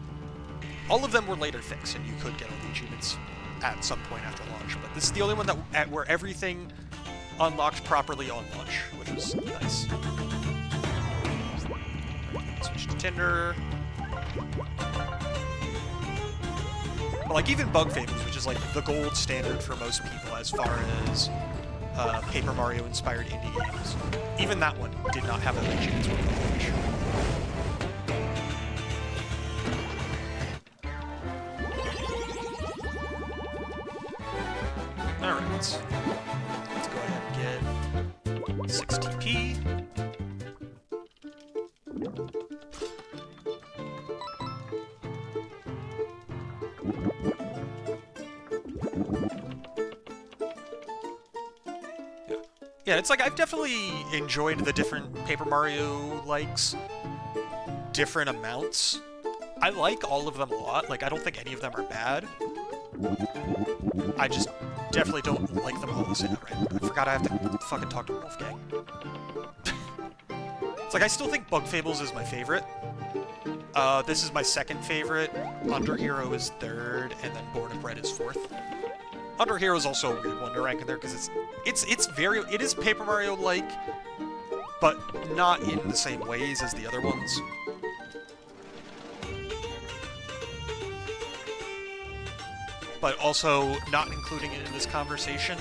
All of them were later fixed, and you could get all the achievements at some point after launch. But this is the only one that where everything unlocked properly on launch, which was nice. Switch to Tinder. But like even Bug Fables, which is like the gold standard for most people as far as Paper Mario-inspired indie games, even that one did not have a achievements work on launch. Alright, let's go ahead and get 6 TP. Yeah, it's like I've definitely enjoyed the different Paper Mario likes, different amounts. I like all of them a lot. Like, I don't think any of them are bad. I just definitely don't like them all the same. Right? I forgot I have to fucking talk to Wolfgang. It's like I still think Bug Fables is my favorite. This is my second favorite. Under Hero is third, and then Born of Bread is fourth. Under Hero is also a weird one to rank in there because it is Paper Mario-like, but not in the same ways as the other ones. But also, not including it in this conversation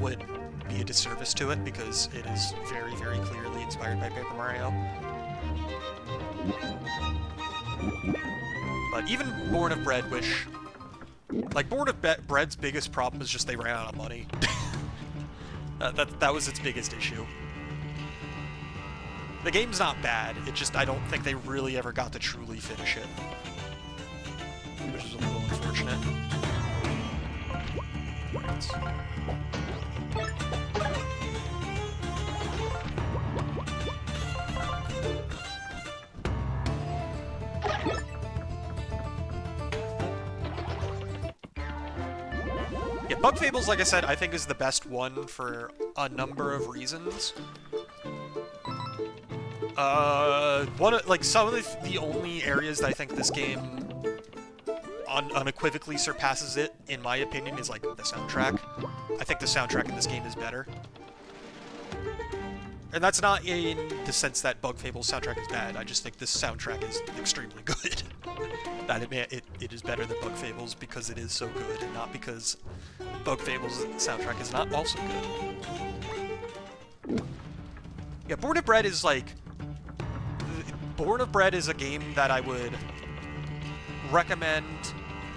would be a disservice to it, because it is very, very clearly inspired by Paper Mario. But even Born of Bread, which... Like, Born of Bread's biggest problem is just they ran out of money. That was its biggest issue. The game's not bad, it just, I don't think they really ever got to truly finish it. Which is a little unfortunate. Yeah, Bug Fables, like I said, I think is the best one for a number of reasons. Some of the only areas that I think this game unequivocally surpasses it, in my opinion, is like the soundtrack. I think the soundtrack in this game is better. And that's not in the sense that Bug Fables' soundtrack is bad, I just think this soundtrack is extremely good. That it is better than Bug Fables because it is so good, and not because Bug Fables' soundtrack is not also good. Yeah, Born of Bread is like... Born of Bread is a game that I would recommend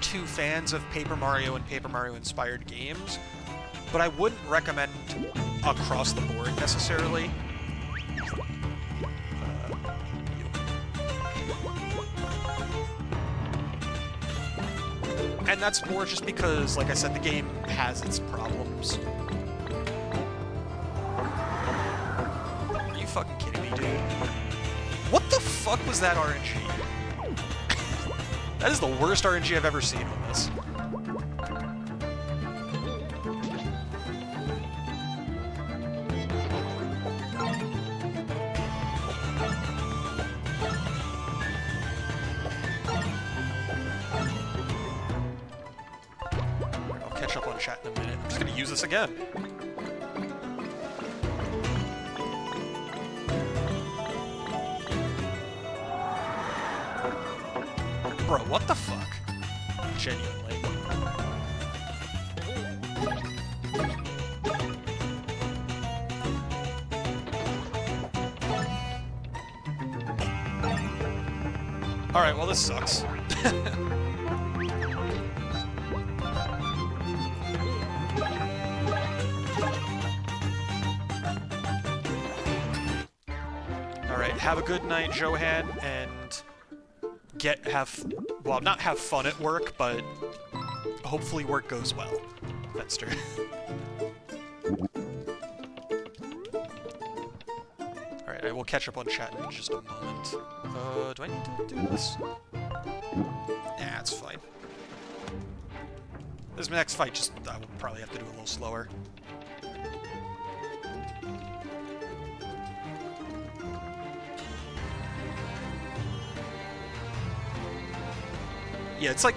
to fans of Paper Mario and Paper Mario-inspired games, but I wouldn't recommend across the board, necessarily. And that's more just because, like I said, the game has its problems. Are you fucking kidding me, dude? What the fuck was that RNG? That is the worst RNG I've ever seen on this. I'll catch up on chat in a minute. I'm just gonna use this again. Bro, what the fuck? Genuinely. Alright, well this sucks. Alright, have a good night, Johan, and well, not have fun at work, but hopefully work goes well. Fenster. Alright, I will catch up on chat in just a moment. Do I need to do this? Nah, it's fine. This next fight, I will probably have to do a little slower. Yeah, it's like,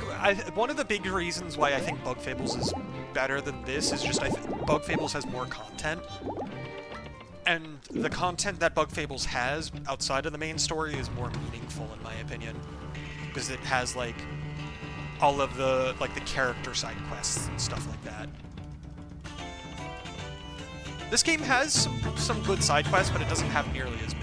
one of the big reasons why I think Bug Fables is better than this is just I think Bug Fables has more content. And the content that Bug Fables has outside of the main story is more meaningful, in my opinion. Because it has, like, all of the, like, the character side quests and stuff like that. This game has some good side quests, but it doesn't have nearly as many.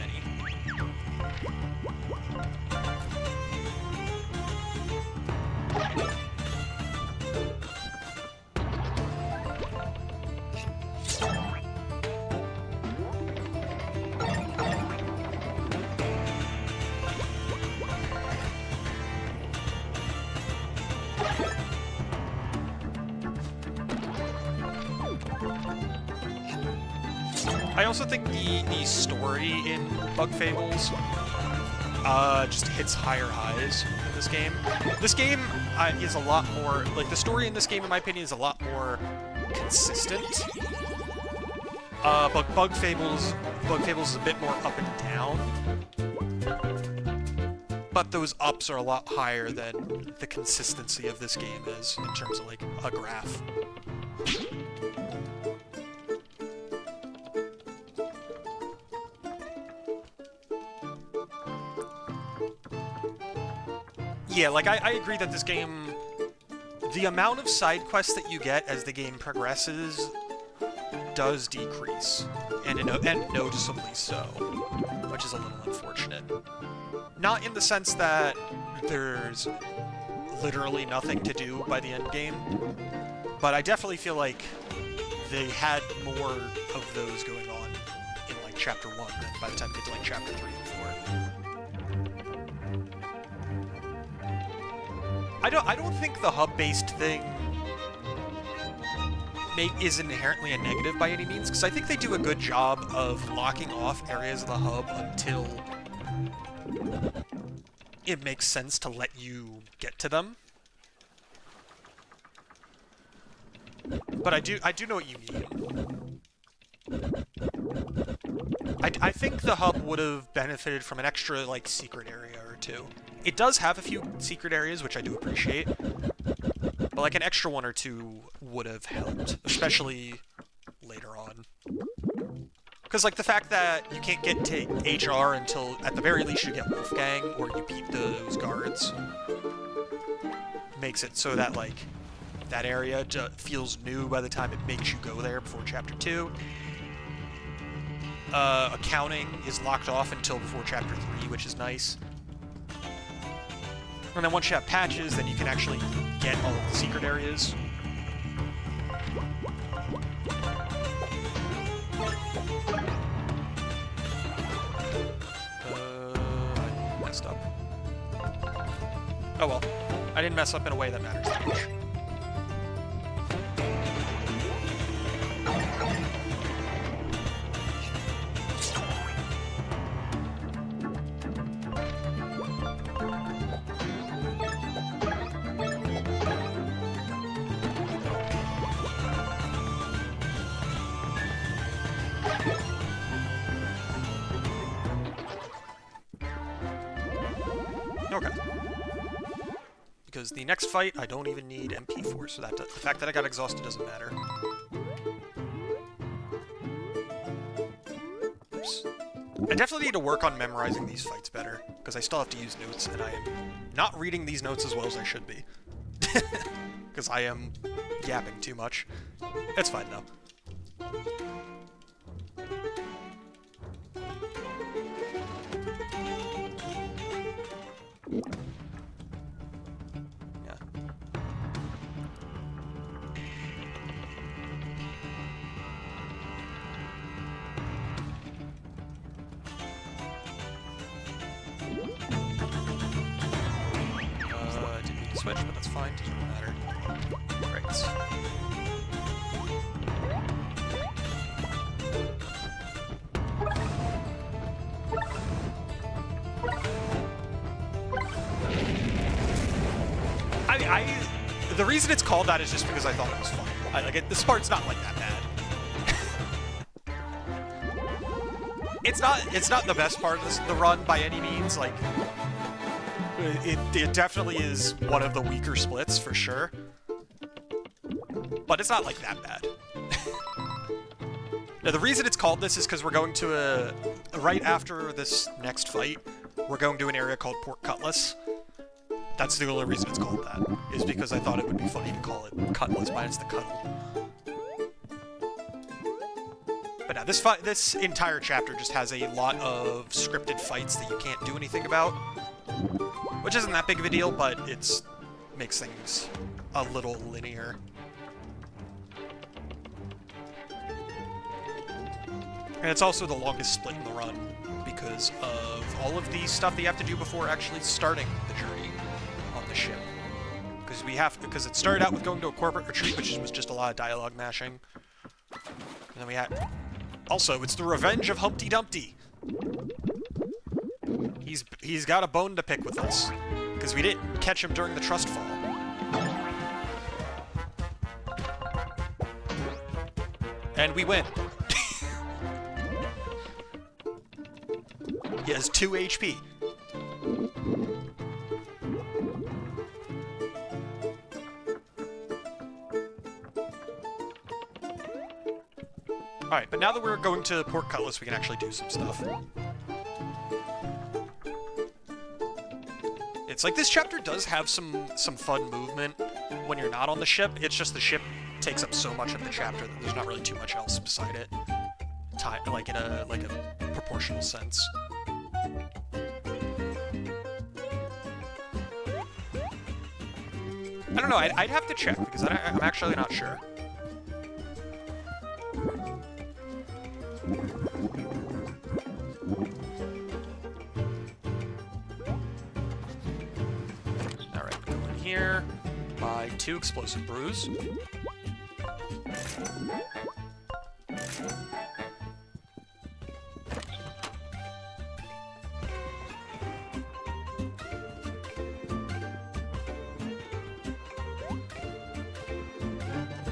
I also think the story in Bug Fables just hits higher highs in this game. This game is a lot more, like, the story in this game, in my opinion, is a lot more consistent. But Bug Fables is a bit more up and down. But those ups are a lot higher than the consistency of this game is in terms of, like, a graph. Yeah, like, I agree that this game, the amount of side quests that you get as the game progresses does decrease, and noticeably so, which is a little unfortunate. Not in the sense that there's literally nothing to do by the end game, but I definitely feel like they had more of those going on in like Chapter 1 than by the time you get to like Chapter 3 and 4. I don't think the hub-based thing is inherently a negative by any means, because I think they do a good job of locking off areas of the hub until it makes sense to let you get to them. But I do know what you mean. I think the hub would have benefited from an extra, like, secret area or two. It does have a few secret areas, which I do appreciate, but, like, an extra one or two would have helped, especially later on. Because, like, the fact that you can't get to HR until, at the very least, you get Wolfgang, or you beat those guards, makes it so that, like, that area feels new by the time it makes you go there before Chapter 2. Accounting is locked off until before Chapter 3, which is nice. And then once you have patches, then you can actually get all of the secret areas. I messed up. Oh well. I didn't mess up in a way that matters that much. Okay. Because the next fight, I don't even need MP for, so that the fact that I got exhausted doesn't matter. Oops. I definitely need to work on memorizing these fights better, because I still have to use notes, and I am not reading these notes as well as I should be. Because I am yapping too much. It's fine, though. Switch, but that's fine, doesn't matter. Right. The reason it's called that is just because I thought it was fun. This part's not like that bad. It's not the best part of the run by any means, like... It definitely is one of the weaker splits, for sure. But it's not, like, that bad. Now, the reason it's called this is because we're going to right after this next fight, we're going to an area called Pork Cutlass. That's the only reason it's called that, is because I thought it would be funny to call it Cutlass minus the cuddle. But now, this entire chapter just has a lot of scripted fights that you can't do anything about. Which isn't that big of a deal, but makes things a little linear. And it's also the longest split in the run because of all of the stuff that you have to do before actually starting the journey on the ship. Because it started out with going to a corporate retreat, which was just a lot of dialogue mashing. And then we had... Also, it's the revenge of Humpty Dumpty. He's got a bone to pick with us, because we didn't catch him during the trust fall. And we win. He has 2 HP. Alright, but now that we're going to Pork Cutlass, we can actually do some stuff. It's like, this chapter does have some fun movement when you're not on the ship. It's just the ship takes up so much of the chapter that there's not really too much else beside it. Like in a proportional sense. I don't know, I'd have to check, because I'm actually not sure. Alright, go in here. Buy 2 explosive brews.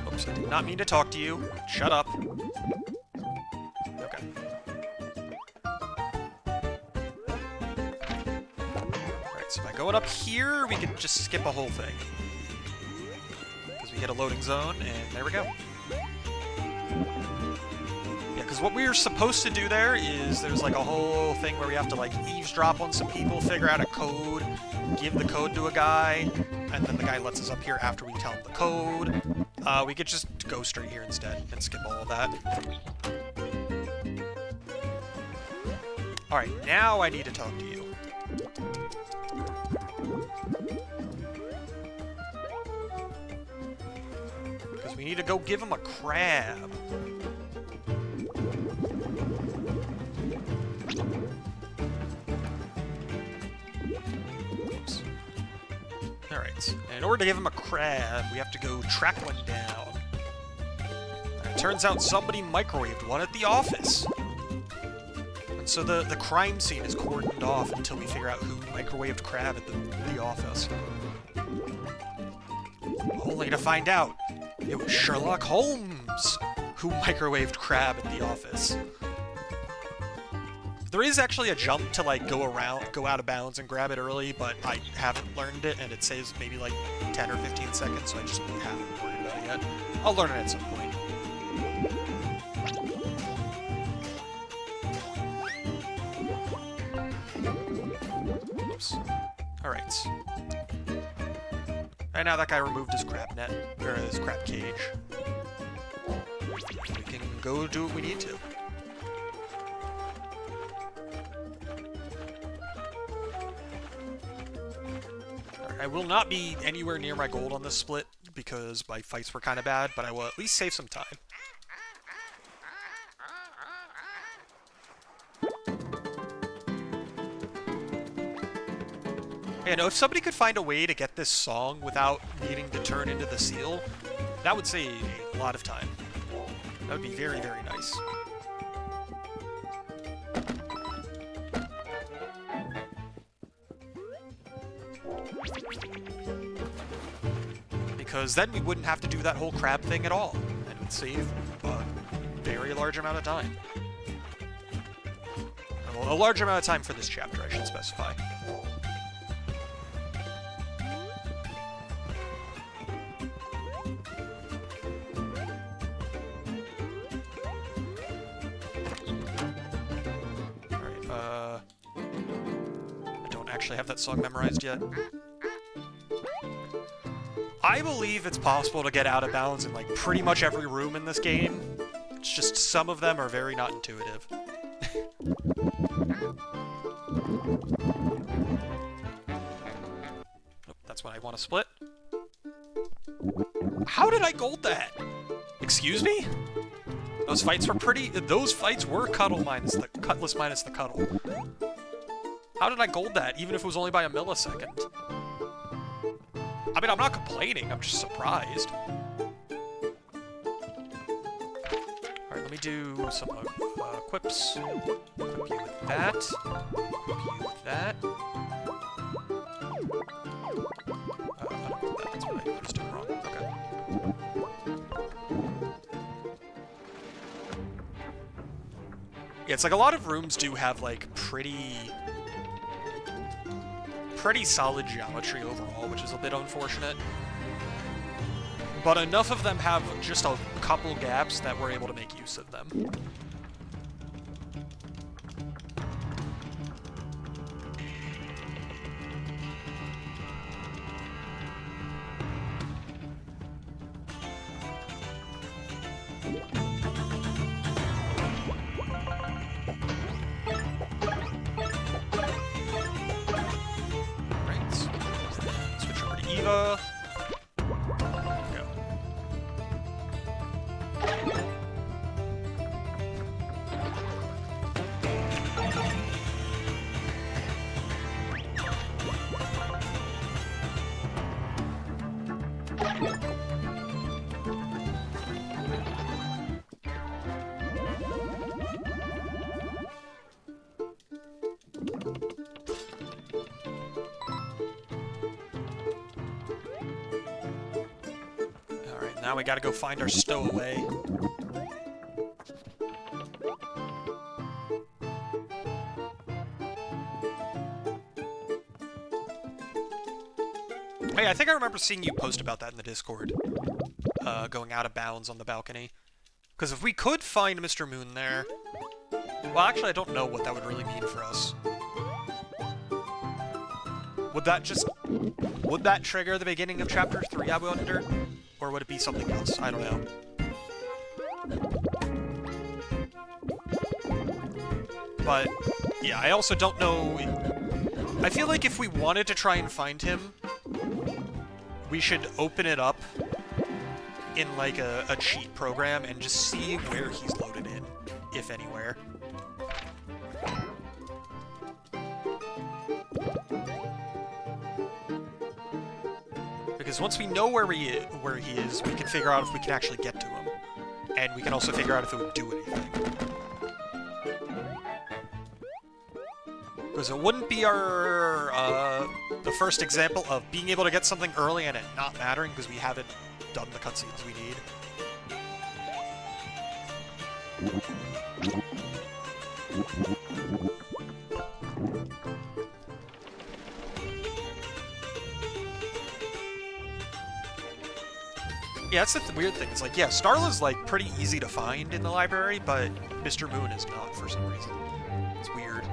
Oops, I did not mean to talk to you. Shut up. Okay. Alright, so by going up here, we can just skip a whole thing. Because we hit a loading zone, and there we go. Yeah, because what we're supposed to do there is there's like a whole thing where we have to like eavesdrop on some people, figure out a code, give the code to a guy, and then the guy lets us up here after we tell him the code. We could just go straight here instead and skip all of that. Alright, now I need to talk to you. Because we need to go give him a crab. Oops. Alright, in order to give him a crab, we have to go track one down. And it turns out somebody microwaved one at the office. And so the crime scene is cordoned off until we figure out who microwaved crab at the office. Only to find out it was Sherlock Holmes who microwaved crab at the office. There is actually a jump to like go out of bounds and grab it early, but I haven't learned it, and it saves maybe like 10 or 15 seconds, so I just haven't worried about it yet. I'll learn it at some point. Oops. Alright. And now that guy removed his crab net, or his crab cage. We can go do what we need to. I will not be anywhere near my gold on this split because my fights were kind of bad, but I will at least save some time. Yeah, no, if somebody could find a way to get this song without needing to turn into the seal, that would save a lot of time. That would be very, very nice. Because then we wouldn't have to do that whole crab thing at all, and it would save a very large amount of time. Well, a large amount of time for this chapter, I should specify. Alright, I don't actually have that song memorized yet. I believe it's possible to get out of bounds in like pretty much every room in this game. It's just some of them are very not intuitive. Nope, that's what I want to split. How did I gold that? Excuse me? Those fights were those fights were Cutlass minus the Cuddle. How did I gold that, even if it was only by a millisecond? I mean, I'm not complaining, I'm just surprised. Alright, let me do some equips. Equip you with that. Equip you with that. Unequip that, that's what I was doing wrong. Okay. Yeah, it's like a lot of rooms do have, like, pretty solid geometry overall, which is a bit unfortunate. But enough of them have just a couple gaps that we're able to make use of them. Now we gotta go find our stowaway. Hey, I think I remember seeing you post about that in the Discord. Going out of bounds on the balcony. Because if we could find Mr. Moon there... Well, actually, I don't know what that would really mean for us. Would that just... Would that trigger the beginning of Chapter 3, I wonder? Or would it be something else? I don't know. But, yeah, I also don't know... I feel like if we wanted to try and find him, we should open it up in, like, a cheat program and just see where he's loaded in, if anywhere. Because once we know where he is, we can figure out if we can actually get to him. And we can also figure out if it would do anything. Because it wouldn't be our, the first example of being able to get something early and it not mattering because we haven't done the cutscenes we need. Yeah, that's the weird thing. It's like, yeah, Starla's, like, pretty easy to find in the library, but Mr. Moon is not for some reason. It's weird.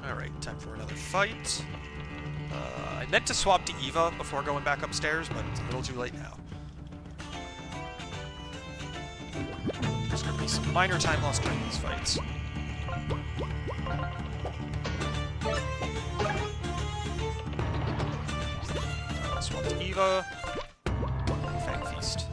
Alright, time for another fight. I meant to swap to Eva before going back upstairs, but it's a little too late now. There's gonna be some minor time lost during these fights. Swap to Eva. Fang Feast.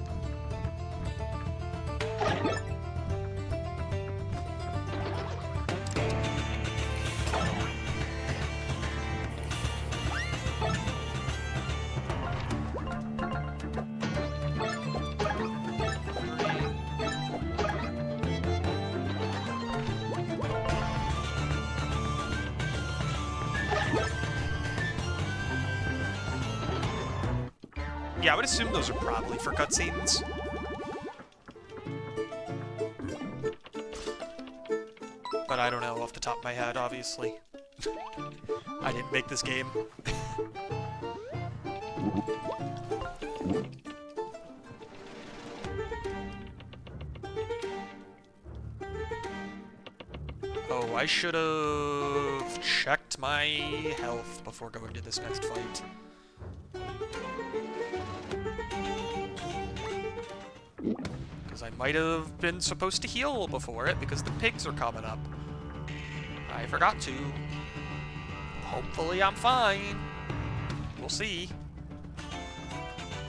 Yeah, I would assume those are probably for cutscenes. But I don't know off the top of my head, obviously. I didn't make this game. Oh, I should have checked my health before going to this next fight. Because I might have been supposed to heal before it, because the pigs are coming up. I forgot to. Hopefully I'm fine. We'll see.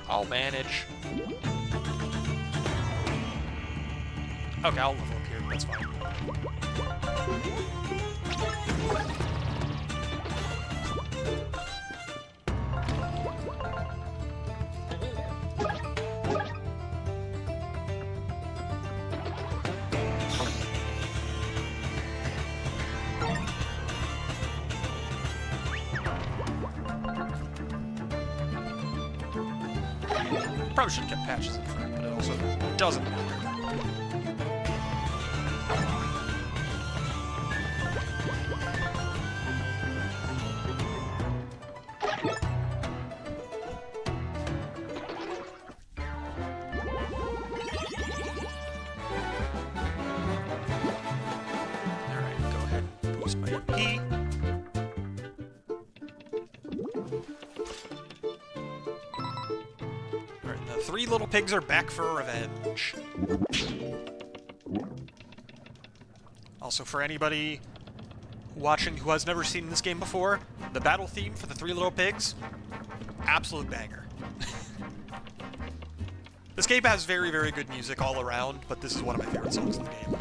I'll manage. Okay, I'll level up here, that's fine. Probably should have kept patches in front, but it also doesn't matter. Alright, go ahead and boost my MP. Three little pigs are back for revenge. Also, for anybody watching who has never seen this game before, the battle theme for the Three Little Pigs, absolute banger. This game has very, very good music all around, but this is one of my favorite songs in the game.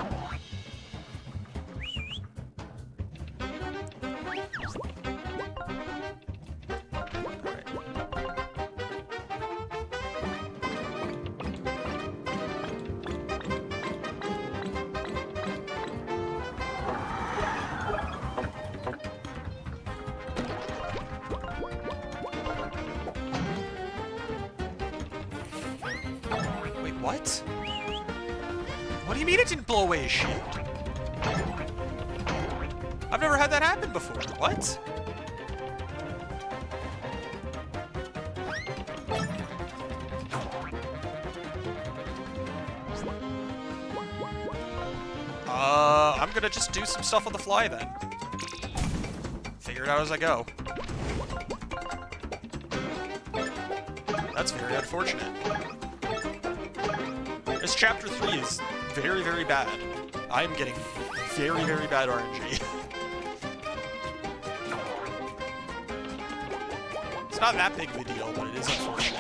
What? What do you mean it didn't blow away his shield? I've never had that happen before. What? I'm gonna just do some stuff on the fly then. Figure it out as I go. That's very unfortunate. This chapter 3 is very, very bad. I am getting very, very bad RNG. It's not that big of a deal, but it is unfortunate.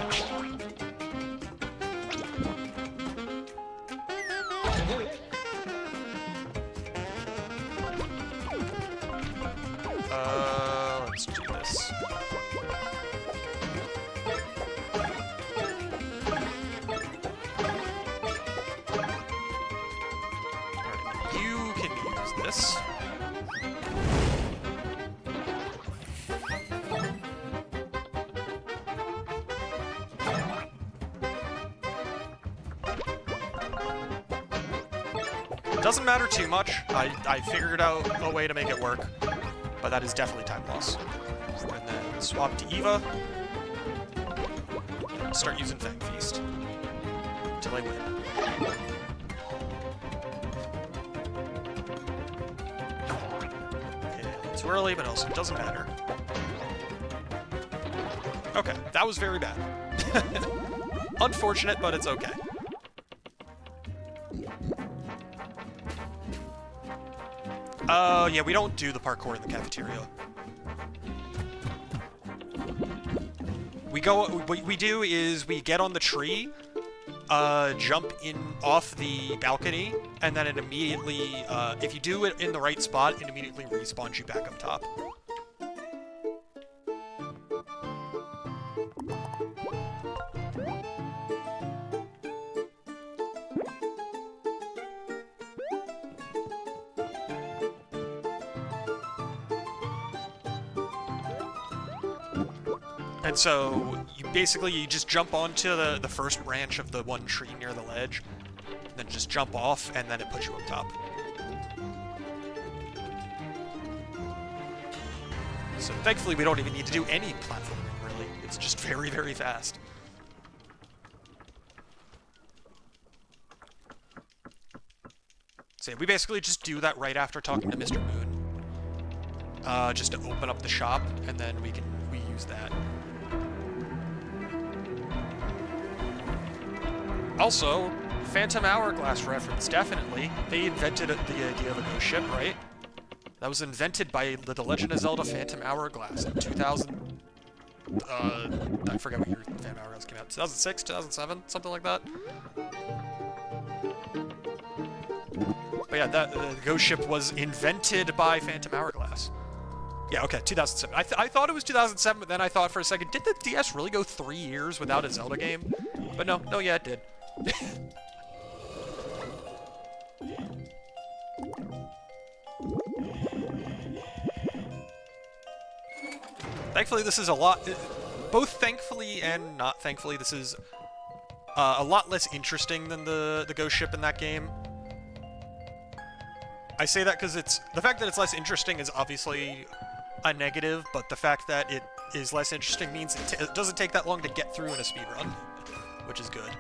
Let's do this. Alright, you can use this. Doesn't matter too much. I figured out a way to make it work, but that is definitely time loss. And then swap to Eva. And start using Fang Feast. Until I win. Okay, a little too early, but also it doesn't matter. Okay, that was very bad. Unfortunate, but it's okay. Yeah, we don't do the parkour in the cafeteria. What we do is we get on the tree, jump in off the balcony, and then it immediately, if you do it in the right spot, it immediately respawns you back up top. And so, you just jump onto the first branch of the one tree near the ledge, and then just jump off, and then it puts you up top. So thankfully we don't even need to do any platforming, really. It's just very, very fast. So yeah, we basically just do that right after talking to Mr. Moon. Just to open up the shop, and then we use that. Also, Phantom Hourglass reference, definitely. They invented the idea of a ghost ship, right? That was invented by The Legend of Zelda Phantom Hourglass in 2000... I forget what year Phantom Hourglass came out. 2006, 2007, something like that. But yeah, the ghost ship was invented by Phantom Hourglass. Yeah, okay, 2007. I thought it was 2007, but then I thought for a second, did the DS really go 3 years without a Zelda game? But no, yeah, it did. Thankfully, this is a lot... Both thankfully and not thankfully, this is a lot less interesting than the ghost ship in that game. I say that because the fact that it's less interesting is obviously a negative, but the fact that it is less interesting means it doesn't take that long to get through in a speedrun, which is good.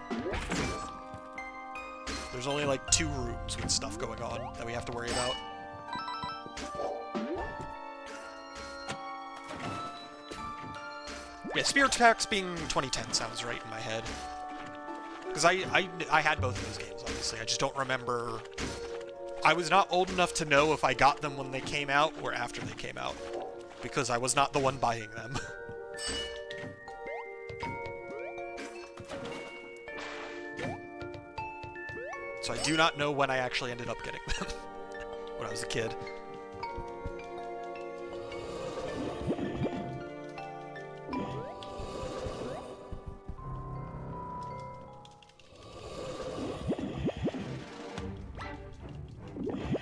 There's only like 2 rooms with stuff going on that we have to worry about. Yeah, Spirit Packs being 2010 sounds right in my head. Because I had both of those games, obviously. I just don't remember... I was not old enough to know if I got them when they came out or after they came out. Because I was not the one buying them. So I do not know when I actually ended up getting them. When I was a kid.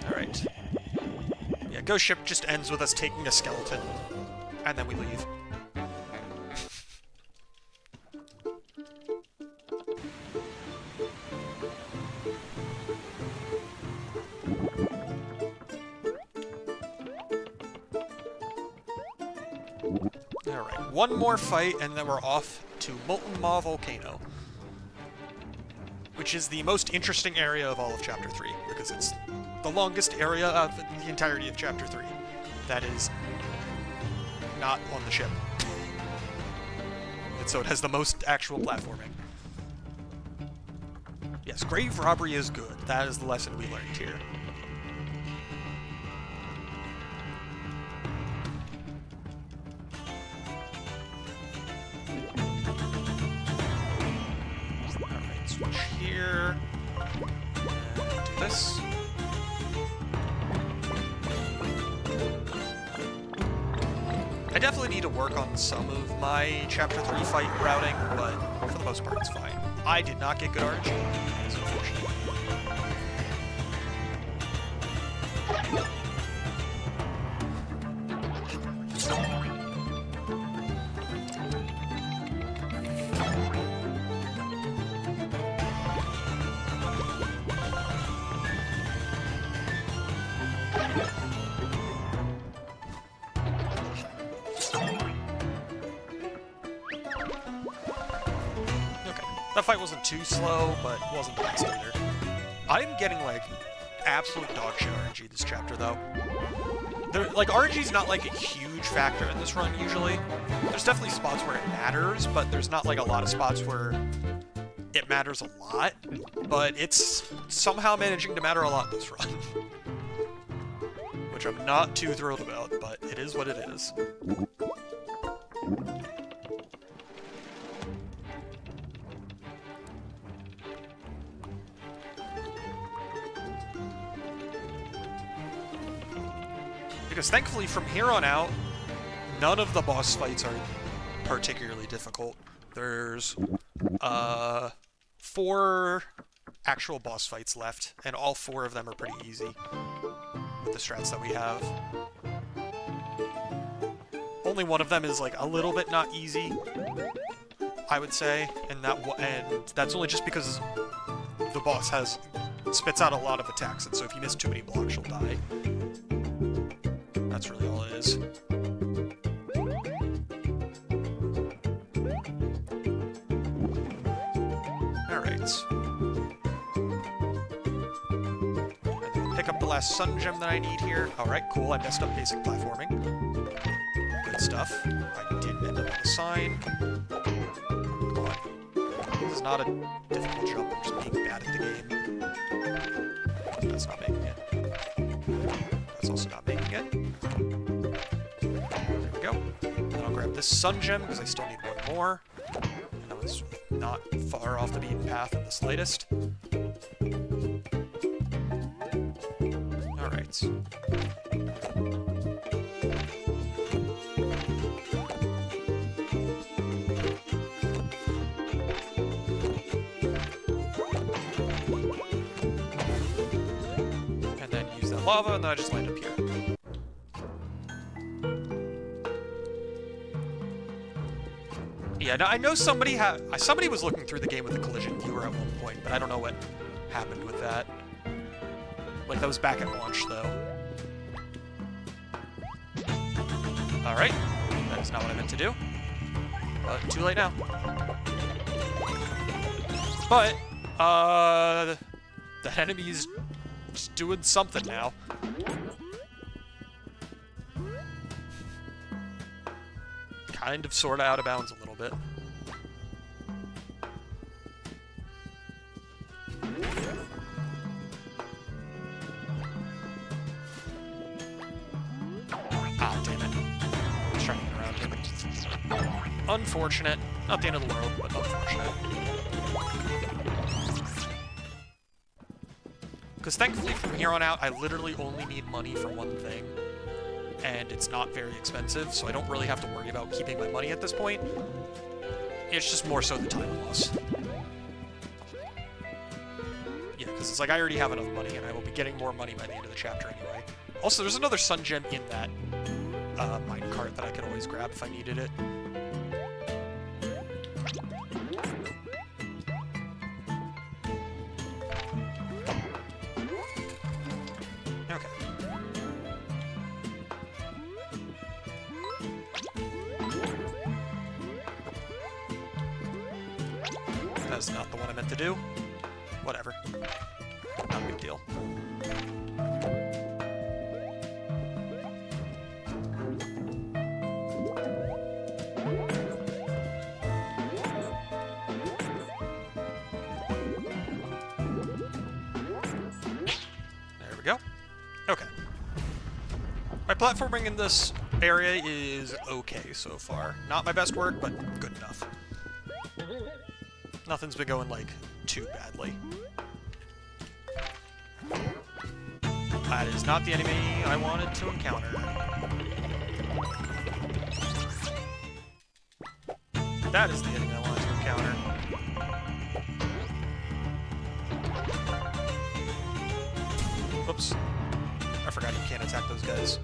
Alright. Yeah, Ghost Ship just ends with us taking a skeleton, and then we leave. Alright, one more fight, and then we're off to Molten Maw Volcano, which is the most interesting area of all of Chapter 3, because it's the longest area of the entirety of Chapter 3 that is not on the ship. And so it has the most actual platforming. Yes, grave robbery is good. That is the lesson we learned here. Alright, switch here. And do this. I definitely need to work on some of my Chapter 3 fight routing, but for the most part it's fine. I did not get good RNG. It's unfortunate. That fight wasn't too slow, but wasn't the best either. I'm getting, like, absolute dog shit RNG this chapter, though. Like, RNG's not, like, a huge factor in this run, usually. There's definitely spots where it matters, but there's not, like, a lot of spots where it matters a lot. But it's somehow managing to matter a lot this run. Which I'm not too thrilled about, but it is what it is. Because thankfully, from here on out, none of the boss fights are particularly difficult. There's 4 actual boss fights left, and all 4 of them are pretty easy with the strats that we have. Only one of them is like a little bit not easy, I would say, and that's only just because the boss spits out a lot of attacks, and so if you miss too many blocks, you'll die. That's really all it is. Alright. Pick up the last sun gem that I need here. Alright, cool. I messed up basic platforming. Good stuff. I did end up with a sign. Come on. This is not a difficult jump. I'm just being bad at the game. That's not making it. That's also not making it. There we go. Then I'll grab this sun gem, because I still need one more. And that was not far off the beaten path in the slightest. Alright. And then use that lava, and then I just land up here. Yeah, now I know somebody was looking through the game with a collision viewer at one point, but I don't know what happened with that. Like, that was back at launch, though. Alright. That is not what I meant to do. But too late now. But, the enemy's just doing something now. Kind of sorta out of bounds a little bit. Ah, damn it. I was trying to get around him. Unfortunate. Not the end of the world, but unfortunate. Because thankfully from here on out, I literally only need money for one thing. And it's not very expensive, so I don't really have to worry about keeping my money at this point. It's just more so the time loss. Yeah, because it's like I already have enough money, and I will be getting more money by the end of the chapter anyway. Also, there's another sun gem in that minecart that I could always grab if I needed it. That's not the one I meant to do. Whatever. Not a big deal. There we go. Okay. My platforming in this area is okay so far. Not my best work, but good enough. Nothing's been going, like, too badly. That is not the enemy I wanted to encounter. That is the enemy I wanted to encounter. Oops. I forgot you can't attack those guys.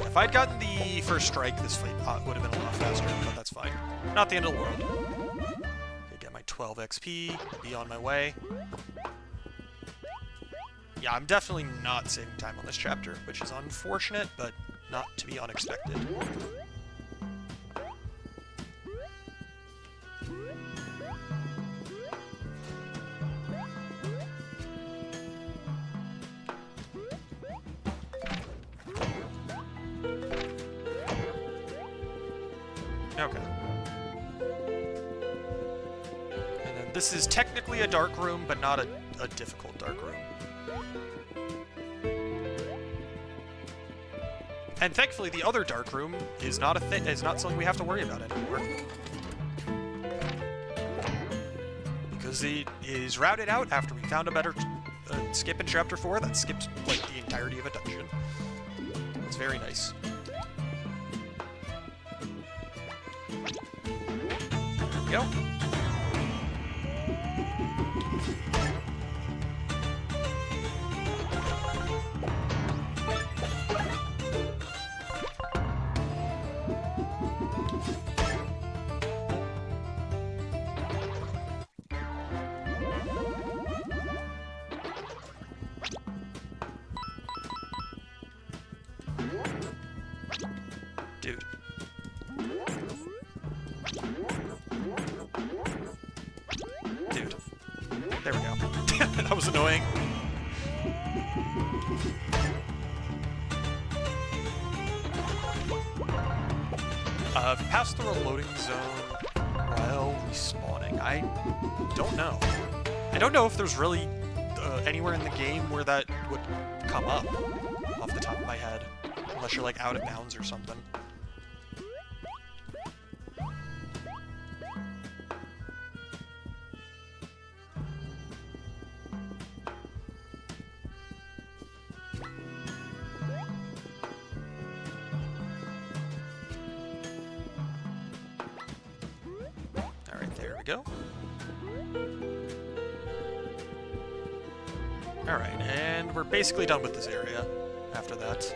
If I'd gotten the first strike, this fight would have been a lot faster, but that's fine. Not the end of the world. Okay, get my 12 XP, be on my way. Yeah, I'm definitely not saving time on this chapter, which is unfortunate, but not to be unexpected. Okay. And then this is technically a dark room, but not a difficult dark room. And thankfully, the other dark room is not not something we have to worry about anymore. Because it is routed out after we found a better skip in Chapter 4 that skips, like, the entirety of a dungeon. It's very nice. There we go. Dude. Dude. There we go. That was annoying. If you pass through a loading zone while respawning, I don't know. I don't know if there's really anywhere in the game where that would come up off the top of my head. Unless you're, like, out of bounds or something. Alright, there we go. Alright, and we're basically done with this area after that.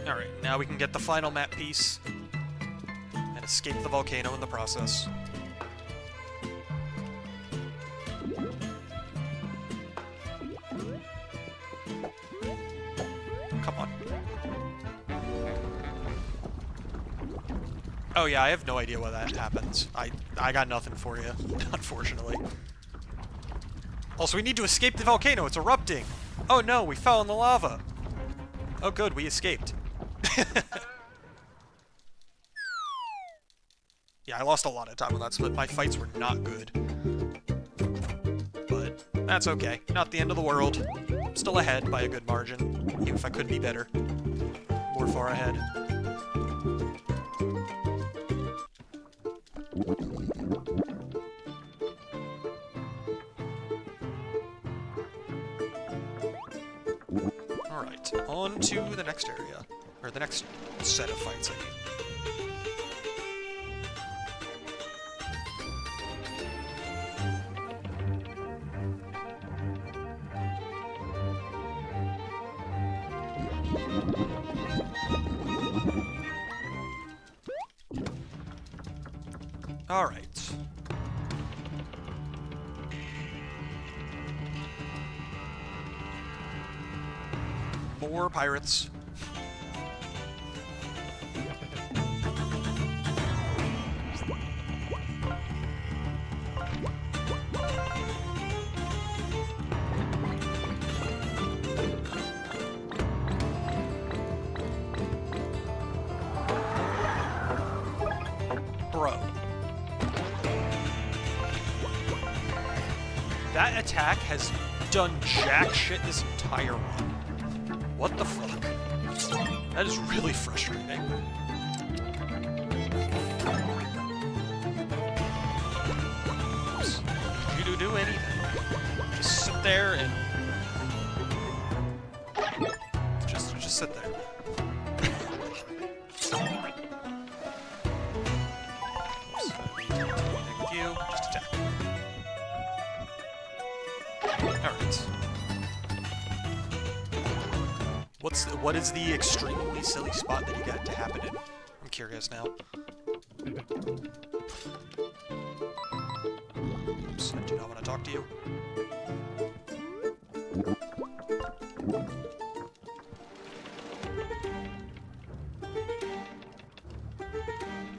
Alright, now we can get the final map piece and escape the volcano in the process. Come on. Oh yeah, I have no idea why that happens. I got nothing for you, unfortunately. Also, we need to escape the volcano, it's erupting! Oh no, we fell in the lava! Oh good, we escaped. Yeah, I lost a lot of time on that split. My fights were not good. But that's okay. Not the end of the world. I'm still ahead by a good margin, even if I could be better. More far ahead. Alright, on to the next area. Or the next set of fights, I mean. Alright. More pirates. Bro. That attack has done jack shit this entire run. What the fuck? That is really frustrating. Oops. You do anything. Just sit there and... Just sit there. Oops. Thank you. Just attack. Alright. What is the extremely silly spot that you got to happen in? I'm curious now. Oops, I do not want to talk to you.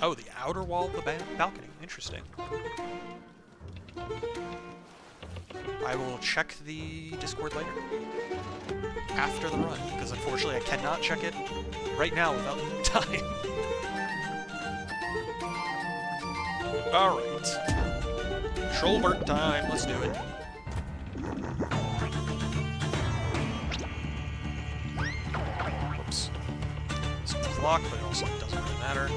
Oh, the outer wall of the balcony. Interesting. I will check the Discord later. After the run, because unfortunately I cannot check it right now without time. Alright. Troll work time, let's do it. Whoops. This one's locked, but it also doesn't really matter.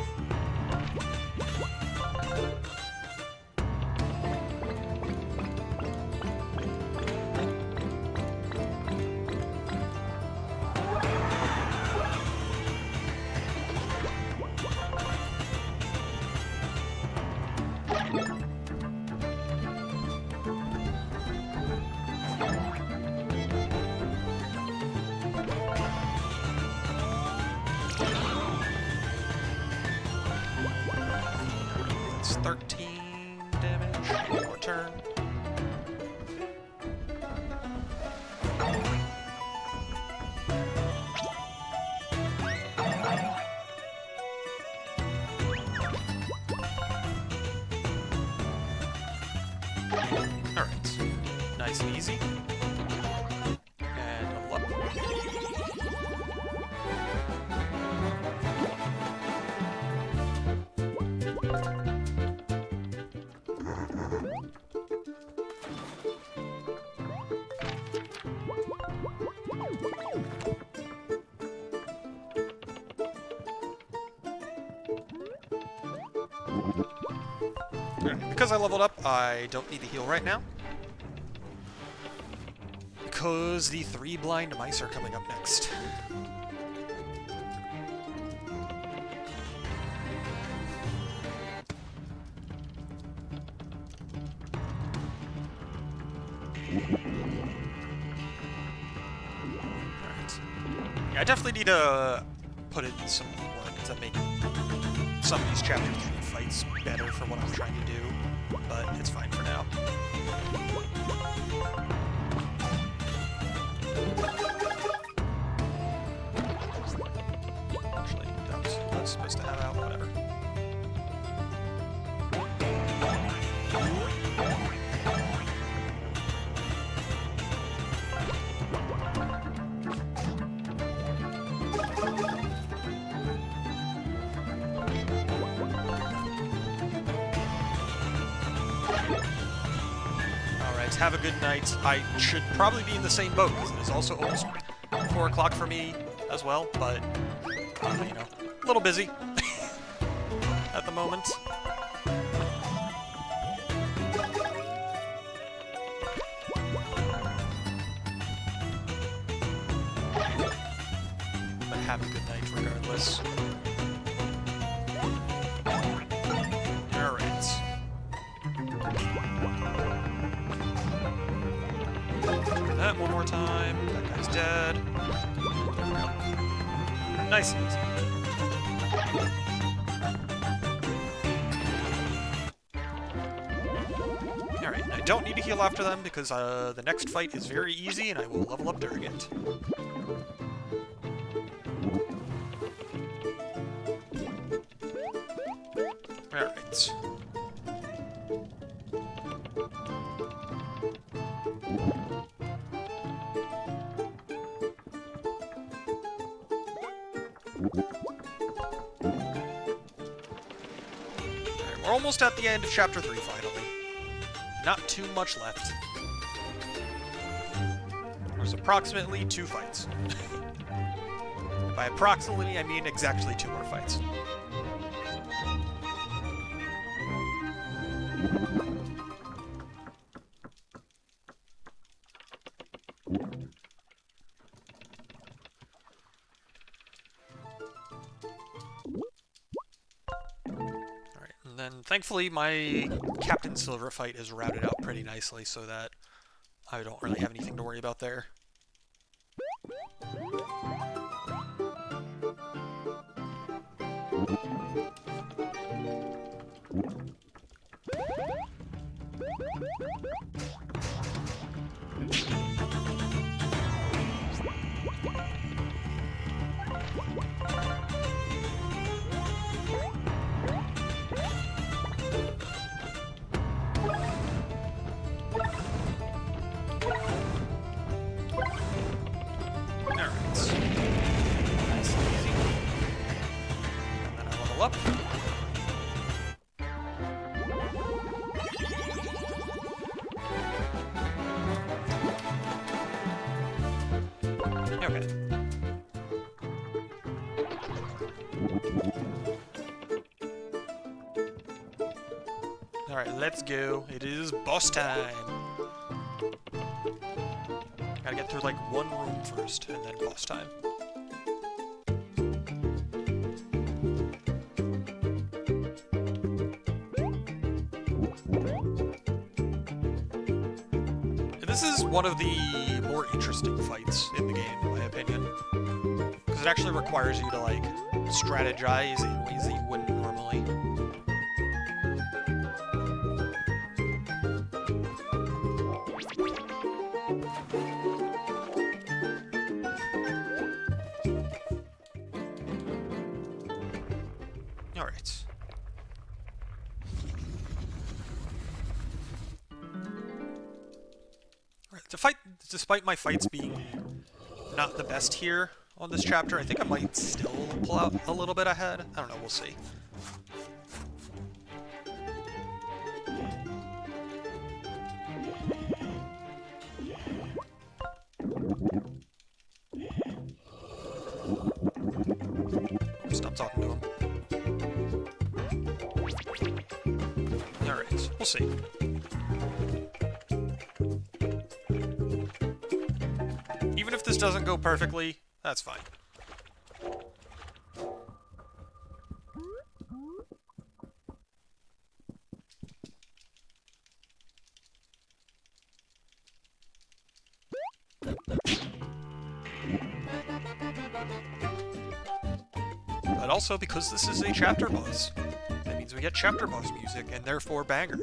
That's 13 damage. One more turn. Alright. Nice and easy. And level up. Because I leveled up, I don't need the heal right now. Because the 3 blind mice are coming up next. Alright. Yeah, I definitely need to put in some work to make some of these Chapter 3 fights better for what I'm trying to do, but it's fine for now. Actually, that was supposed to have out, whatever. Have a good night. I should probably be in the same boat, because it is also almost 4 o'clock for me as well, but, you know, a little busy at the moment. But have a good night regardless. That one more time. That guy's dead. Nice and easy. don't need to heal after them because the next fight is very easy and I will level up during it. Alright. We're almost at the end of Chapter 3, finally. Not too much left. There's approximately 2 fights. By approximately, I mean exactly 2 more fights. And thankfully, my Captain Silver fight is routed out pretty nicely so that I don't really have anything to worry about there. Up. Okay. Alright, let's go. It is boss time. Gotta get through like one room first, and then boss time. This is one of the more interesting fights in the game, in my opinion. Because it actually requires you to, like, strategize in ways that you wouldn't normally. Alright. Despite my fights being not the best here on this chapter, I think I might still pull out a little bit ahead. I don't know, we'll see. Stop talking to him. Alright, we'll see. Even if this doesn't go perfectly, that's fine. But also, because this is a chapter boss, that means we get chapter boss music, and therefore banger.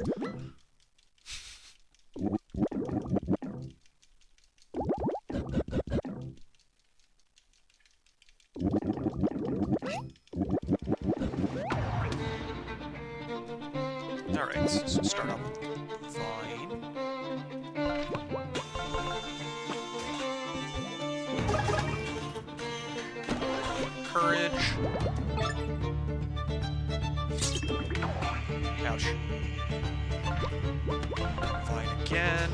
Alright, so start off with Vine. Courage. Ouch. Vine again.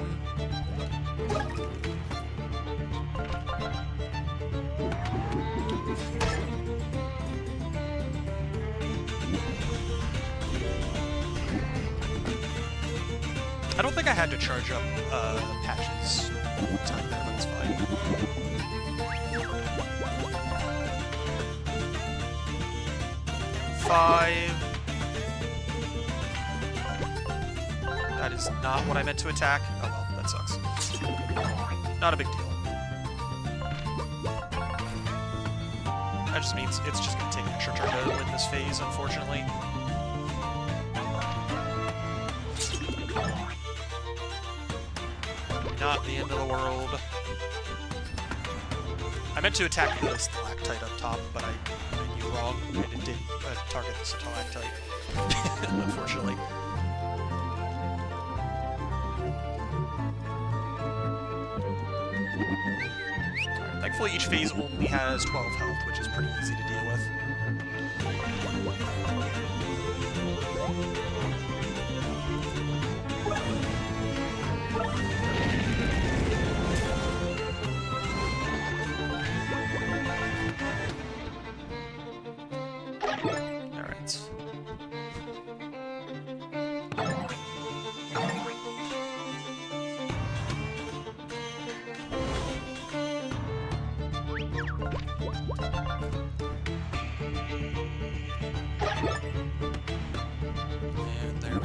I don't think I had to charge up patches time there, but it's fine. Five. That is not what I meant to attack. Oh well, that sucks. Not a big deal. That just means it's just going to take an extra turn to win this phase, unfortunately. Not the end of the world. I meant to attack the stalactite up top, but I knew wrong, and it did target the stalactite, unfortunately. Right, thankfully, each phase only has 12 health, which is pretty easy to deal with.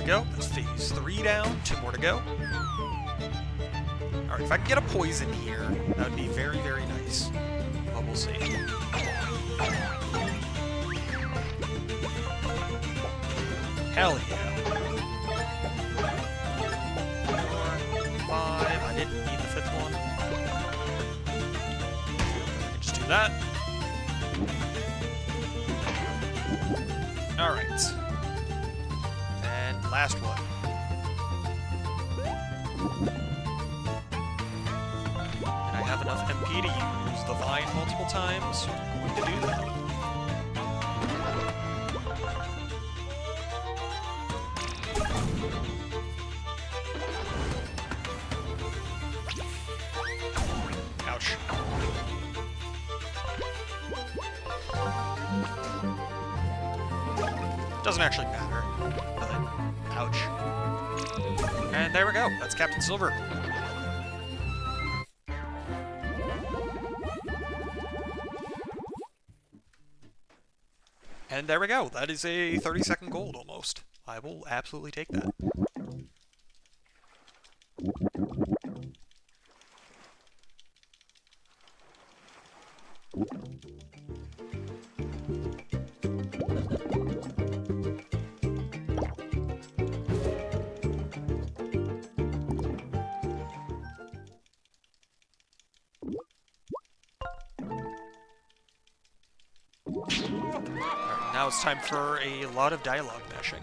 Go. That's phase 3 down. 2 more to go. Alright, if I can get a poison here, that would be very, very nice. But we'll see. Hell yeah. 4, 5. I didn't need the 5th one. I can just do that. Alright. Last one. And I have enough MP to use the vine multiple times, so I'm going to do that. Ouch. Doesn't actually matter, but ouch. And there we go. That's Captain Silver. And there we go. That is a 30-second gold almost. I will absolutely take that. Now it's time for a lot of dialogue mashing.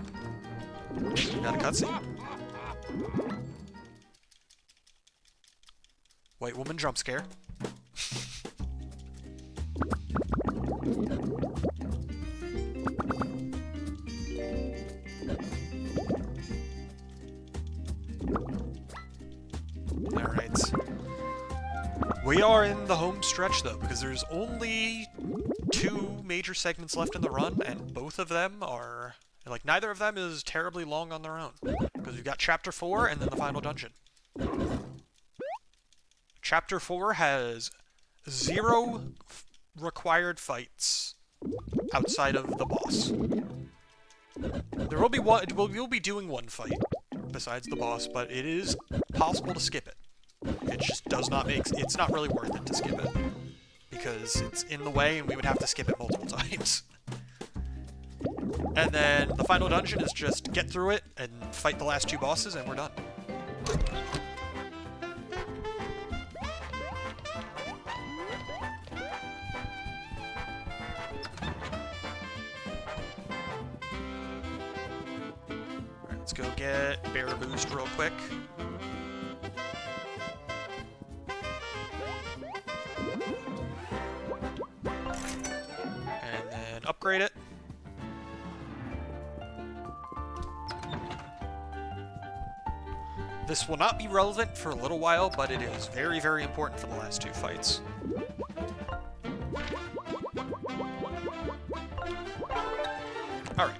We got a cutscene. White woman jump scare. Alright. We are in the home stretch though, because there's only 2 major segments left in the run, and both of them are, like, neither of them is terribly long on their own. Because we've got Chapter 4 and then the final dungeon. Chapter 4 has 0 required fights outside of the boss. There will be one, we'll be doing 1 fight besides the boss, but it is possible to skip it. It just does not make, it's not really worth it to skip it. Because it's in the way and we would have to skip it multiple times. And then the final dungeon is just get through it and fight the last 2 bosses and we're done. Alright, let's go get Bear Boost real quick. Upgrade it. This will not be relevant for a little while, but it is very, very important for the last 2 fights. Alright.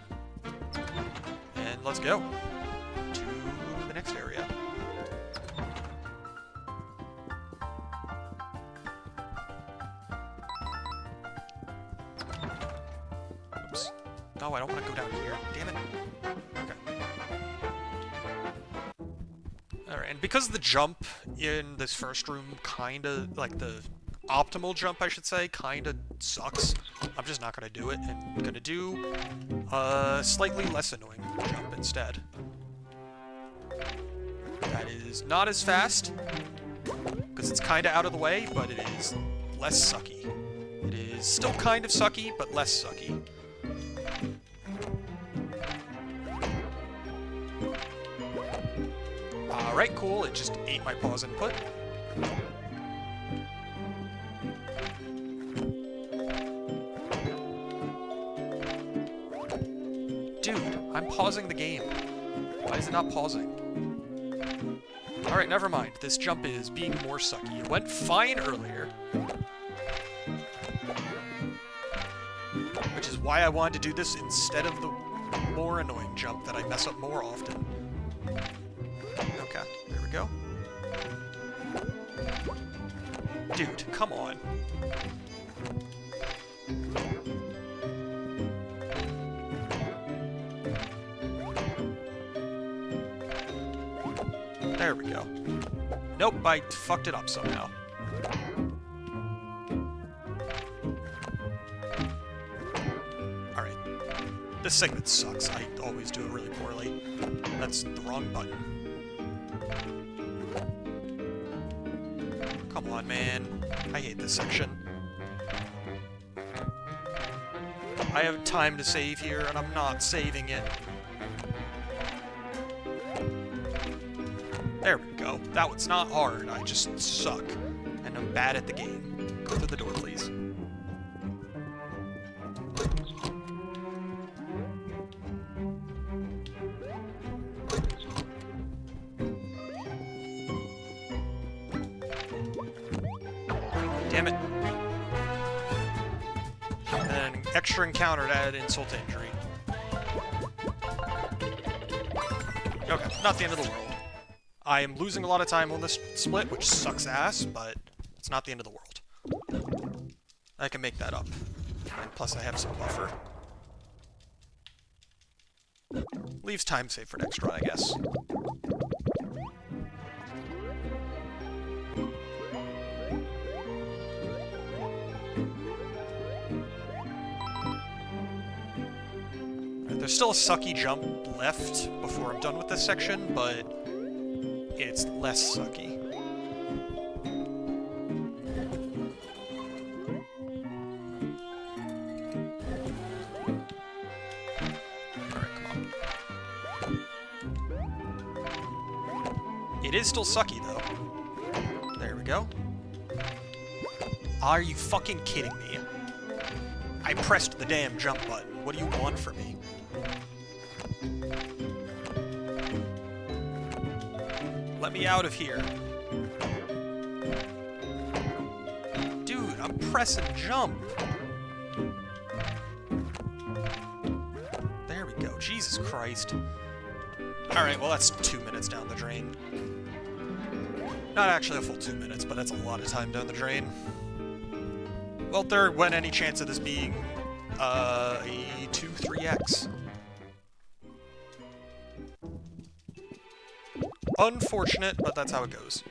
And let's go to the next area. No, I don't want to go down here. Damn it. Okay. Alright, and because the jump in this first room kinda, like the optimal jump, I should say, kinda sucks, I'm just not gonna do it, and gonna do a slightly less annoying jump instead. That is not as fast, because it's kind of out of the way, but it is less sucky. It is still kind of sucky, but less sucky. Alright, cool. It just ate my pause input. Dude, I'm pausing the game. Why is it not pausing? Alright, never mind. This jump is being more sucky. It went fine earlier. Which is why I wanted to do this instead of the more annoying jump that I mess up more often. Okay, there we go. Dude, come on. There we go. Nope, I fucked it up somehow. Alright. This segment sucks. I always do it really poorly. That's the wrong button. Come on, man. I hate this section. I have time to save here, and I'm not saving it. There we go. That one's not hard. I just suck. And I'm bad at the game. Go through the door, please. Damn it. And then extra encounter to add insult to injury. Okay, not the end of the world. I am losing a lot of time on this split, which sucks ass, but it's not the end of the world. I can make that up. And plus I have some buffer. Leaves time saved for next run, I guess. There's still a sucky jump left before I'm done with this section, but it's less sucky. Alright, come on. It is still sucky, though. There we go. Are you fucking kidding me? I pressed the damn jump button. What do you want from me? Let me out of here. Dude, I'm pressing jump. There we go. Jesus Christ. Alright, well that's 2 minutes down the drain. Not actually a full 2 minutes, but that's a lot of time down the drain. Well, there went any chance of this being a 2-3x. Unfortunate, but that's how it goes.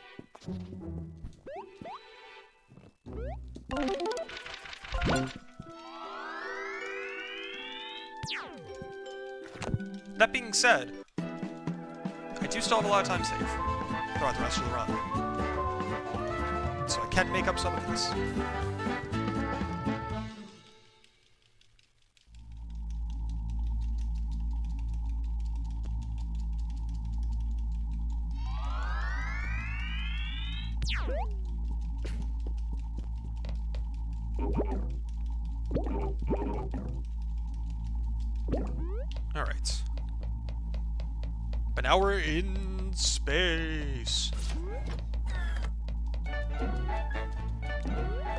That being said, I do still have a lot of time saved throughout the rest of the run. So I can make up some of this. Alright. But now we're in space.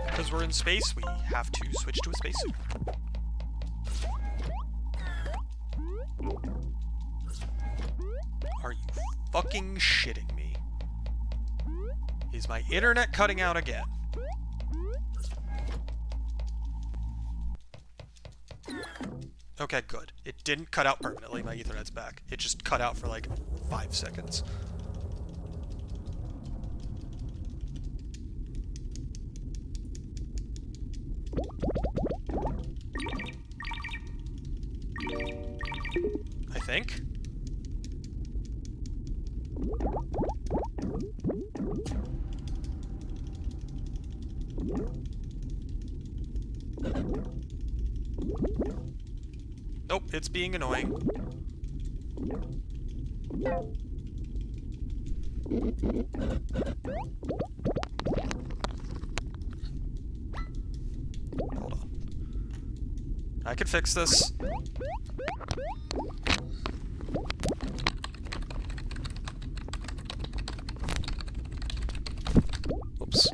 Because we're in space, we have to switch to a spacesuit. Are you fucking shitting me? Is my internet cutting out again? Okay, good. It didn't cut out permanently, my Ethernet's back. It just cut out for like 5 seconds. I think. Nope, it's being annoying. Hold on. I can fix this. Oops.